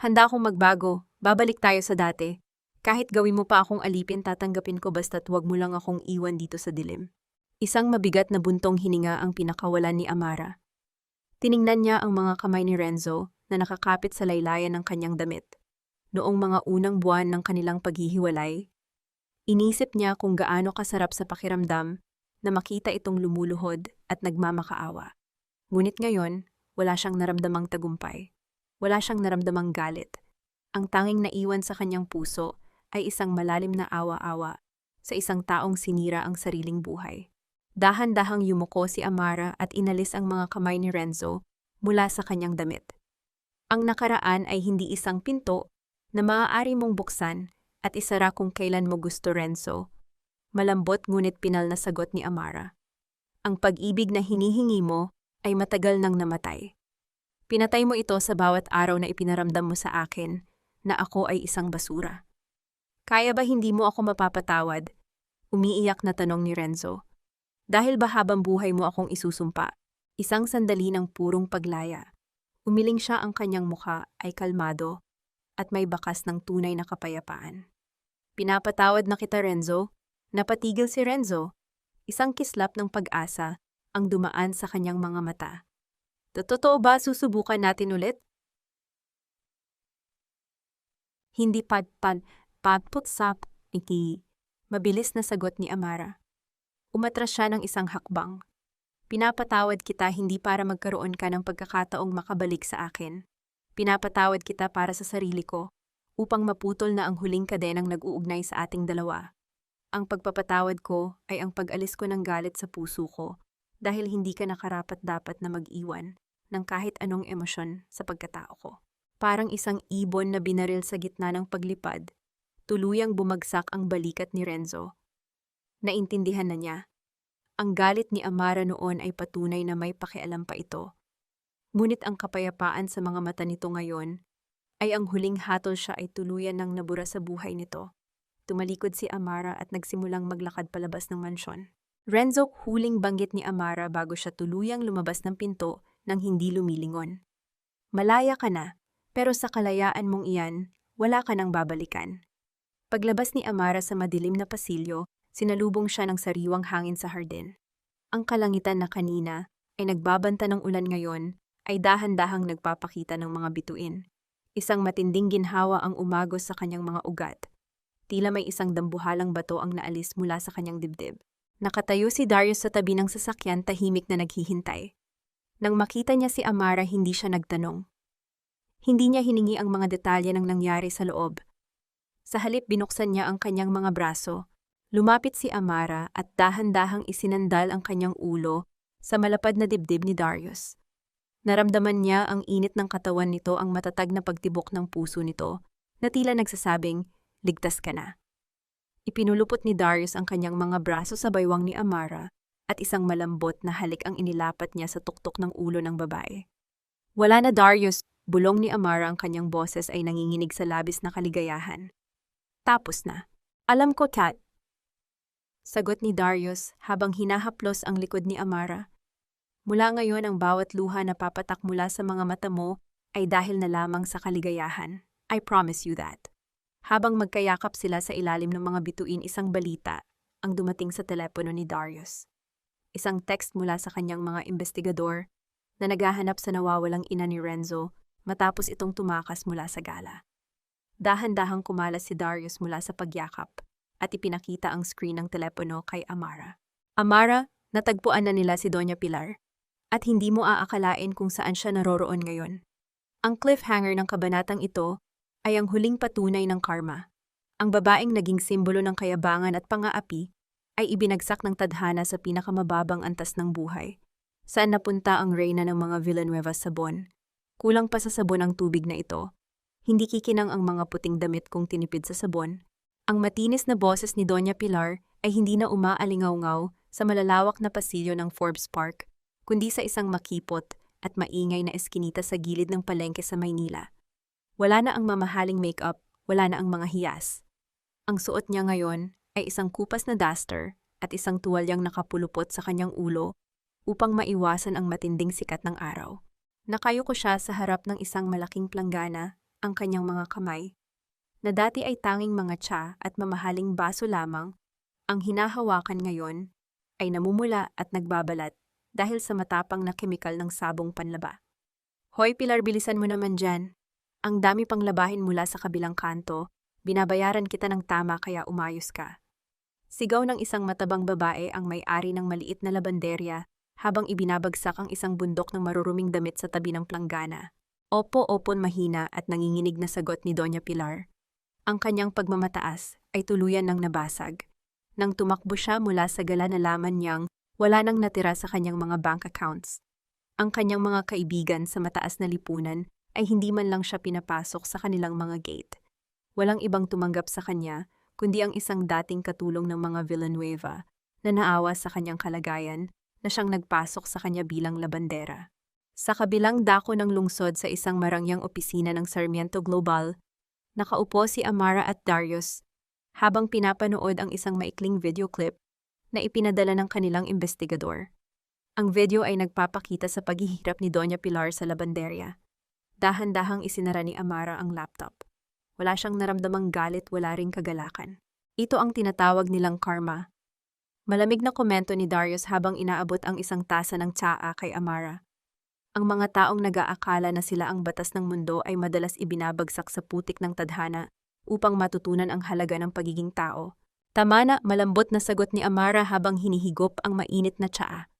Handa akong magbago, babalik tayo sa dati. Kahit gawin mo pa akong alipin, tatanggapin ko basta't wag mo lang akong iwan dito sa dilim. Isang mabigat na buntong hininga ang pinakawalan ni Amara. Tiningnan niya ang mga kamay ni Renzo na nakakapit sa laylayan ng kanyang damit. Noong mga unang buwan ng kanilang paghihiwalay, inisip niya kung gaano kasarap sa pakiramdam na makita itong lumuluhod at nagmamakaawa. Ngunit ngayon, wala siyang naramdamang tagumpay. Wala siyang naramdamang galit. Ang tanging naiwan sa kanyang puso ay isang malalim na awa-awa sa isang taong sinira ang sariling buhay. Dahan-dahang yumuko si Amara at inalis ang mga kamay ni Renzo mula sa kanyang damit. Ang nakaraan ay hindi isang pinto na maaari mong buksan at isara kung kailan mo gusto, Renzo. Malambot ngunit pinal na sagot ni Amara. Ang pag-ibig na hinihingi mo ay matagal nang namatay. Pinatay mo ito sa bawat araw na ipinaramdam mo sa akin na ako ay isang basura. Kaya ba hindi mo ako mapapatawad? Umiiyak na tanong ni Renzo. Dahil ba habang buhay mo akong isusumpa? Isang sandali ng purong paglaya. Umiling siya, ang kanyang mukha ay kalmado at may bakas ng tunay na kapayapaan. Pinapatawad na kita, Renzo. Napatigil si Renzo. Isang kislap ng pag-asa ang dumaan sa kanyang mga mata. Totoo ba susubukan natin ulit? Hindi padputsap, iki. Mabilis na sagot ni Amara. Umatras siya ng isang hakbang. Pinapatawad kita hindi para magkaroon ka ng pagkakataong makabalik sa akin. Pinapatawad kita para sa sarili ko, upang maputol na ang huling kadenang nag-uugnay sa ating dalawa. Ang pagpapatawad ko ay ang pag-alis ko ng galit sa puso ko dahil hindi ka nakarapat-dapat na mag-iwan ng kahit anong emosyon sa pagkatao ko. Parang isang ibon na binaril sa gitna ng paglipad, tuluyang bumagsak ang balikat ni Renzo. Naintindihan na niya. Ang galit ni Amara noon ay patunay na may pakialam pa ito. Ngunit ang kapayapaan sa mga mata nito ngayon ay ang huling hatol siya ay tuluyan ng nabura sa buhay nito. Tumalikod si Amara at nagsimulang maglakad palabas ng mansyon. Renzo, huling banggit ni Amara bago siya tuluyang lumabas ng pinto nang hindi lumilingon. Malaya ka na, pero sa kalayaan mong iyan, wala ka nang babalikan. Paglabas ni Amara sa madilim na pasilyo, sinalubong siya ng sariwang hangin sa hardin. Ang kalangitan na kanina ay nagbabanta ng ulan ngayon ay dahan-dahang nagpapakita ng mga bituin. Isang matinding ginhawa ang umagos sa kanyang mga ugat. Tila may isang dambuhalang bato ang naalis mula sa kanyang dibdib. Nakatayo si Darius sa tabi ng sasakyan, tahimik na naghihintay. Nang makita niya si Amara, hindi siya nagtanong. Hindi niya hiningi ang mga detalye ng nangyari sa loob. Sa halip, binuksan niya ang kanyang mga braso. Lumapit si Amara at dahan-dahang isinandal ang kanyang ulo sa malapad na dibdib ni Darius. Naramdaman niya ang init ng katawan nito, ang matatag na pagtibok ng puso nito, na tila nagsasabing, ligtas ka na. Ipinulupot ni Darius ang kanyang mga braso sa baywang ni Amara at isang malambot na halik ang inilapat niya sa tuktok ng ulo ng babae. Wala na, Darius, bulong ni Amara, ang kanyang boses ay nanginginig sa labis na kaligayahan. Tapos na. Alam ko, Kat. Sagot ni Darius habang hinahaplos ang likod ni Amara. Mula ngayon, ang bawat luha na papatak mula sa mga mata mo ay dahil na lamang sa kaligayahan. I promise you that. Habang magkayakap sila sa ilalim ng mga bituin, isang balita ang dumating sa telepono ni Darius. Isang text mula sa kanyang mga investigador na naghahanap sa nawawalang ina ni Renzo matapos itong tumakas mula sa gala. Dahan-dahang kumalas si Darius mula sa pagyakap at ipinakita ang screen ng telepono kay Amara. Amara, natagpuan na nila si Doña Pilar at hindi mo aakalain kung saan siya naroroon ngayon. Ang cliffhanger ng kabanatang ito ay ang huling patunay ng karma. Ang babaeng naging simbolo ng kayabangan at pang-aapi ay ibinagsak ng tadhana sa pinakamababang antas ng buhay. Saan napunta ang reyna ng mga Villanueva sabon? Kulang pa sa sabon ang tubig na ito. Hindi kikinang ang mga puting damit kung tinipid sa sabon. Ang matinis na boses ni Doña Pilar ay hindi na umaalingaw-ngaw sa malalawak na pasilyo ng Forbes Park, kundi sa isang makipot at maingay na eskinita sa gilid ng palengke sa Maynila. Wala na ang mamahaling makeup, wala na ang mga hiyas. Ang suot niya ngayon ay isang kupas na duster at isang tuwalyang nakapulupot sa kanyang ulo upang maiwasan ang matinding sikat ng araw. Nakayuko siya sa harap ng isang malaking planggana, ang kanyang mga kamay, na dati ay tanging mga tsa at mamahaling baso lamang, ang hinahawakan ngayon ay namumula at nagbabalat dahil sa matapang na kemikal ng sabong panlaba. Hoy Pilar, bilisan mo naman dyan. Ang dami pang labahin mula sa kabilang kanto, binabayaran kita ng tama kaya umayos ka. Sigaw ng isang matabang babae, ang may-ari ng maliit na labanderya, habang ibinabagsak ang isang bundok ng maruruming damit sa tabi ng planggana. Opo-opon mahina at nanginginig na sagot ni Doña Pilar. Ang kanyang pagmamataas ay tuluyan ng nabasag. Nang tumakbo siya mula sa gala, nalaman niyang wala nang natira sa kanyang mga bank accounts. Ang kanyang mga kaibigan sa mataas na lipunan ay hindi man lang siya pinapasok sa kanilang mga gate. Walang ibang tumanggap sa kanya kundi ang isang dating katulong ng mga Villanueva na naawa sa kanyang kalagayan na siyang nagpasok sa kanya bilang labandera. Sa kabilang dako ng lungsod sa isang marangyang opisina ng Sarmiento Global, nakaupo si Amara at Darius habang pinapanood ang isang maikling video clip na ipinadala ng kanilang investigador. Ang video ay nagpapakita sa paghihirap ni Doña Pilar sa labanderya. Dahan-dahang isinara ni Amara ang laptop. Wala siyang naramdamang galit, wala ring kagalakan. Ito ang tinatawag nilang karma. Malamig na komento ni Darius habang inaabot ang isang tasa ng tsaa kay Amara. Ang mga taong nag-aakala na sila ang batas ng mundo ay madalas ibinabagsak sa putik ng tadhana upang matutunan ang halaga ng pagiging tao. Tama na, malambot na sagot ni Amara habang hinihigop ang mainit na tsaa.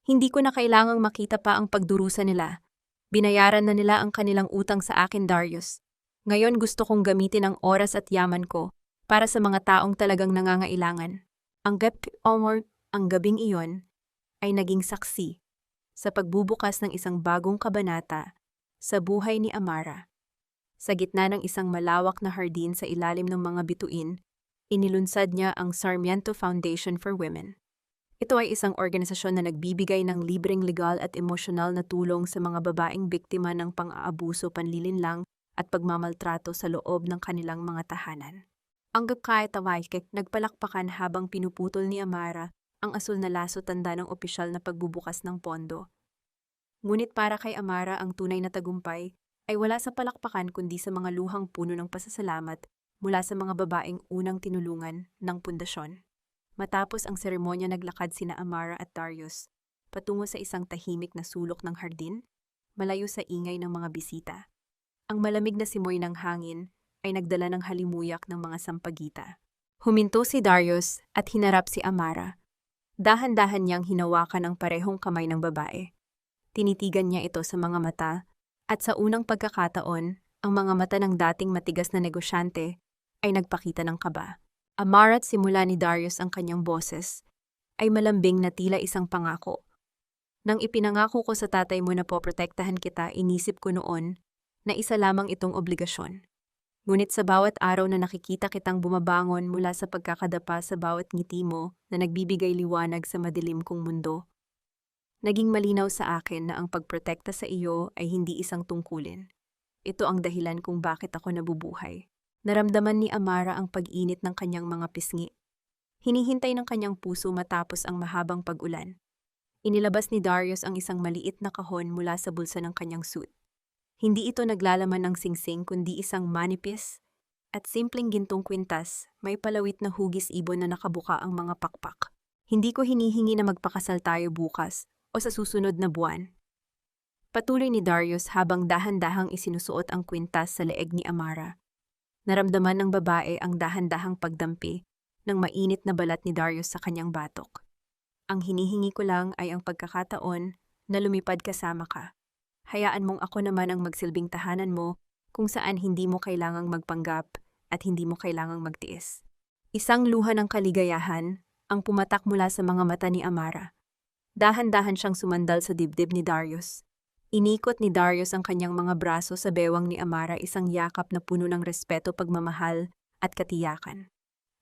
Hindi ko na kailangang makita pa ang pagdurusa nila. Binayaran na nila ang kanilang utang sa akin, Darius. Ngayon gusto kong gamitin ang oras at yaman ko para sa mga taong talagang nangangailangan. Ang gabing iyon ay naging saksi sa pagbubukas ng isang bagong kabanata sa buhay ni Amara. Sa gitna ng isang malawak na hardin sa ilalim ng mga bituin, inilunsad niya ang Sarmiento Foundation for Women. Ito ay isang organisasyon na nagbibigay ng libreng legal at emosyonal na tulong sa mga babaeng biktima ng pang-aabuso, panlilinlang at pagmamaltrato sa loob ng kanilang mga tahanan. Ang gagkayataway nagpalakpakan habang pinuputol ni Amara ang asul na laso, tanda ng opisyal na pagbubukas ng pondo. Ngunit para kay Amara, ang tunay na tagumpay ay wala sa palakpakan kundi sa mga luhang puno ng pasasalamat mula sa mga babaeng unang tinulungan ng pundasyon. Matapos ang seremonya, naglakad sina Amara at Darius patungo sa isang tahimik na sulok ng hardin, malayo sa ingay ng mga bisita. Ang malamig na simoy ng hangin ay nagdala ng halimuyak ng mga sampagita. Huminto si Darius at hinarap si Amara. Dahan-dahan niyang hinawakan ang parehong kamay ng babae. Tinitigan niya ito sa mga mata, at sa unang pagkakataon, ang mga mata ng dating matigas na negosyante ay nagpakita ng kaba. Amara, at simula ni Darius ang kanyang boses, ay malambing na tila isang pangako. Nang ipinangako ko sa tatay mo na poprotektahan kita, inisip ko noon na isa lamang itong obligasyon. Ngunit sa bawat araw na nakikita kitang bumabangon mula sa pagkakadapa sa bawat ngiti mo na nagbibigay liwanag sa madilim kong mundo, naging malinaw sa akin na ang pagprotekta sa iyo ay hindi isang tungkulin. Ito ang dahilan kung bakit ako nabubuhay. Naramdaman ni Amara ang pag-init ng kanyang mga pisngi. Hinihintay ng kanyang puso matapos ang mahabang pag-ulan. Inilabas ni Darius ang isang maliit na kahon mula sa bulsa ng kanyang suit. Hindi ito naglalaman ng singsing kundi isang manipis at simpleng gintong kwintas, may palawit na hugis ibon na nakabuka ang mga pakpak. Hindi ko hinihingi na magpakasal tayo bukas o sa susunod na buwan. Patuloy ni Darius habang dahan-dahang isinusuot ang kwintas sa leeg ni Amara. Naramdaman ng babae ang dahan-dahang pagdampi ng mainit na balat ni Darius sa kanyang batok. Ang hinihingi ko lang ay ang pagkakataon na lumipad kasama ka. Hayaan mong ako naman ang magsilbing tahanan mo kung saan hindi mo kailangang magpanggap at hindi mo kailangang magtiis. Isang luha ng kaligayahan ang pumatak mula sa mga mata ni Amara. Dahan-dahan siyang sumandal sa dibdib ni Darius. Inikot ni Darius ang kanyang mga braso sa bewang ni Amara, isang yakap na puno ng respeto, pagmamahal at katiyakan.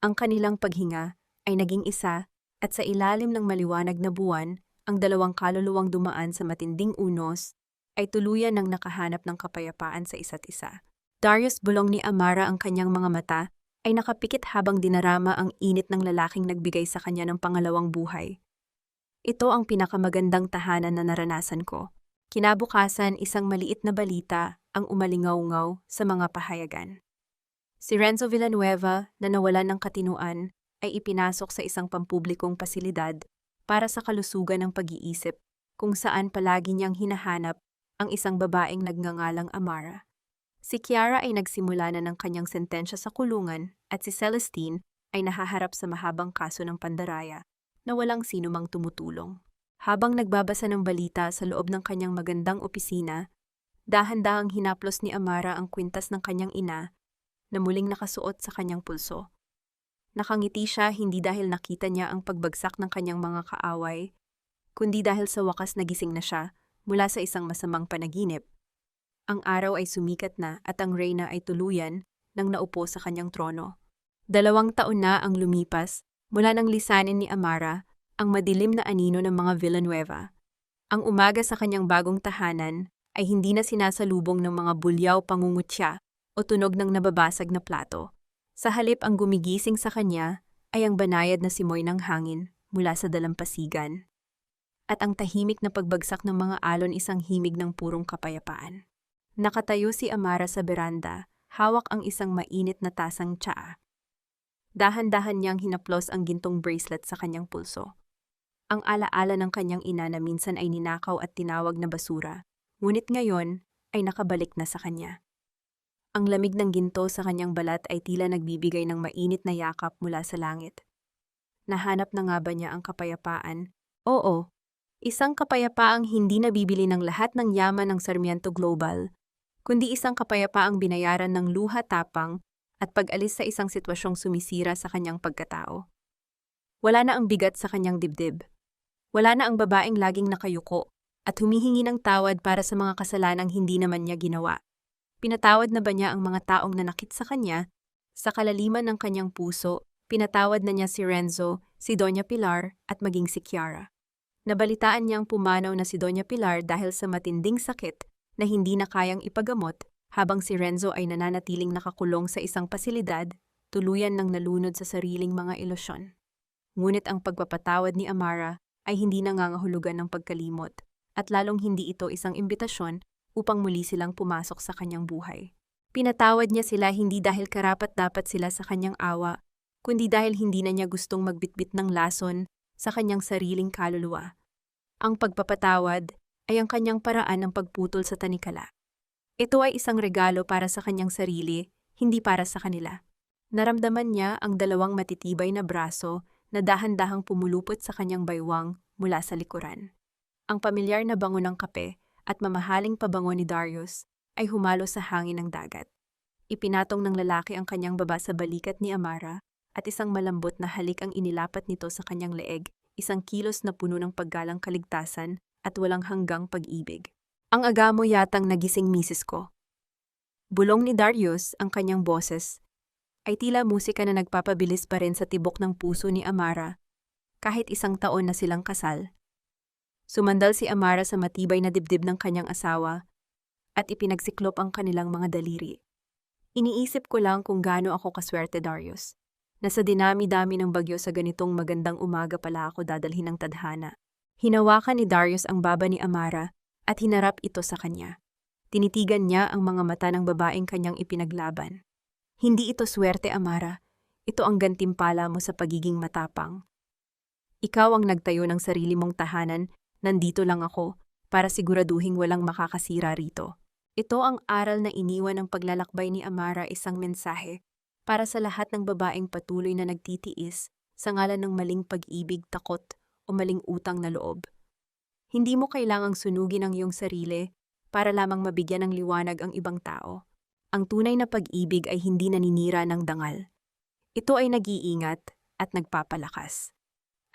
Ang kanilang paghinga ay naging isa, at sa ilalim ng maliwanag na buwan, ang dalawang kaluluwang dumaan sa matinding unos ay tuluyan ng nakahanap ng kapayapaan sa isa't isa. Darius, bulong ni Amara ang kanyang mga mata, ay nakapikit habang dinarama ang init ng lalaking nagbigay sa kanya ng pangalawang buhay. Ito ang pinakamagandang tahanan na naranasan ko. Kinabukasan, isang maliit na balita ang umalingaw-ngaw sa mga pahayagan. Si Renzo Villanueva, na nawalan ng katinuan, ay ipinasok sa isang pampublikong pasilidad para sa kalusugan ng pag-iisip, kung saan palagi niyang hinahanap ang isang babaeng nagngangalang Amara. Si Kiara ay nagsimula na ng kanyang sentensya sa kulungan at si Celestine ay nahaharap sa mahabang kaso ng pandaraya na walang sinumang tumutulong. Habang nagbabasa ng balita sa loob ng kanyang magandang opisina, dahan-dahang hinaplos ni Amara ang kwintas ng kanyang ina na muling nakasuot sa kanyang pulso. Nakangiti siya hindi dahil nakita niya ang pagbagsak ng kanyang mga kaaway, kundi dahil sa wakas nagising na siya mula sa isang masamang panaginip. Ang araw ay sumikat na at ang reyna ay tuluyan nang naupo sa kanyang trono. 2 taon na ang lumipas mula nang lisanin ni Amara ang madilim na anino ng mga Villanueva. Ang umaga sa kanyang bagong tahanan ay hindi na sinasalubong ng mga bulyaw, pangungutya o tunog ng nababasag na plato. Sa halip, ang gumigising sa kanya ay ang banayad na simoy ng hangin mula sa dalampasigan. At ang tahimik na pagbagsak ng mga alon, isang himig ng purong kapayapaan. Nakatayo si Amara sa beranda hawak ang isang mainit na tasang tsaa. Dahan-dahan niyang hinaplos ang gintong bracelet sa kanyang pulso. Ang alaala ng kanyang ina na minsan ay ninakaw at tinawag na basura, ngunit ngayon ay nakabalik na sa kanya. Ang lamig ng ginto sa kanyang balat ay tila nagbibigay ng mainit na yakap mula sa langit. Nahanap na nga ba niya ang kapayapaan? Oo, isang kapayapaang hindi nabibili ng lahat ng yaman ng Sarmiento Global, kundi isang kapayapaang binayaran ng luha, tapang, at pag-alis sa isang sitwasyong sumisira sa kanyang pagkatao. Wala na ang bigat sa kanyang dibdib. Wala na ang babaeng laging nakayuko at humihingi ng tawad para sa mga kasalanang hindi naman niya ginawa. Pinatawad na ba niya ang mga taong nanakit sa kanya? Sa kalaliman ng kanyang puso, pinatawad na niya si Renzo, si Doña Pilar, at maging si Kiara. Nabalitaan niyang pumanaw na si Doña Pilar dahil sa matinding sakit na hindi na kayang ipagamot, habang si Renzo ay nananatiling nakakulong sa isang pasilidad, tuluyan ng nalunod sa sariling mga ilusyon. Ngunit ang pagpapatawad ni Amara ay hindi nangangahulugan ng pagkalimot, at lalong hindi ito isang imbitasyon upang muli silang pumasok sa kanyang buhay. Pinatawad niya sila hindi dahil karapat-dapat sila sa kanyang awa, kundi dahil hindi na niya gustong magbitbit ng lason sa kanyang sariling kaluluwa. Ang pagpapatawad ay ang kanyang paraan ng pagputol sa tanikala. Ito ay isang regalo para sa kanyang sarili, hindi para sa kanila. Naramdaman niya ang dalawang matitibay na braso na dahan-dahang pumulupot sa kanyang baywang mula sa likuran. Ang pamilyar na bango ng kape at mamahaling pabango ni Darius ay humalo sa hangin ng dagat. Ipinatong ng lalaki ang kanyang baba sa balikat ni Amara at isang malambot na halik ang inilapat nito sa kanyang leeg, isang kilos na puno ng paggalang kaligtasan at walang hanggang pag-ibig. Ang aga mo yatang nagising, misis ko. Bulong ni Darius, ang kanyang boses ay tila musika na nagpapabilis pa rin sa tibok ng puso ni Amara, kahit 1 taon na silang kasal. Sumandal si Amara sa matibay na dibdib ng kanyang asawa at ipinagsiklop ang kanilang mga daliri. Iniisip ko lang kung gaano ako kaswerte, Darius. Nasa dinami-dami ng bagyo sa ganitong magandang umaga pala ako dadalhin ng tadhana. Hinawakan ni Darius ang baba ni Amara at hinarap ito sa kanya. Tinitigan niya ang mga mata ng babaeng kanyang ipinaglaban. Hindi ito swerte, Amara. Ito ang gantimpala mo sa pagiging matapang. Ikaw ang nagtayo ng sarili mong tahanan, nandito lang ako para siguraduhing walang makakasira rito. Ito ang aral na iniwan ng paglalakbay ni Amara, isang mensahe para sa lahat ng babaeng patuloy na nagtitiis sa ngalan ng maling pag-ibig, takot o maling utang na loob. Hindi mo kailangang sunugin ang iyong sarili para lamang mabigyan ng liwanag ang ibang tao. Ang tunay na pag-ibig ay hindi naninira ng dangal. Ito ay nag-iingat at nagpapalakas.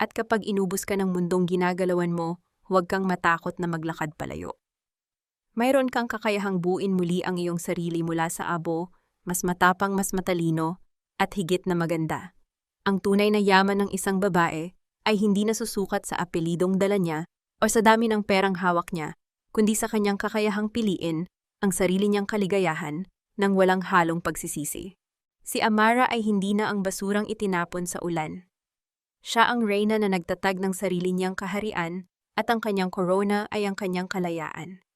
At kapag inubos ka ng mundong ginagalawan mo, huwag kang matakot na maglakad palayo. Mayroon kang kakayahang buuin muli ang iyong sarili mula sa abo, mas matapang, mas matalino, at higit na maganda. Ang tunay na yaman ng isang babae ay hindi nasusukat sa apelidong dala niya o sa dami ng perang hawak niya, kundi sa kanyang kakayahang piliin ang sarili niyang kaligayahan nang walang halong pagsisisi. Si Amara ay hindi na ang basurang itinapon sa ulan. Siya ang reyna na nagtatag ng sarili niyang kaharian at ang kanyang korona ay ang kanyang kalayaan.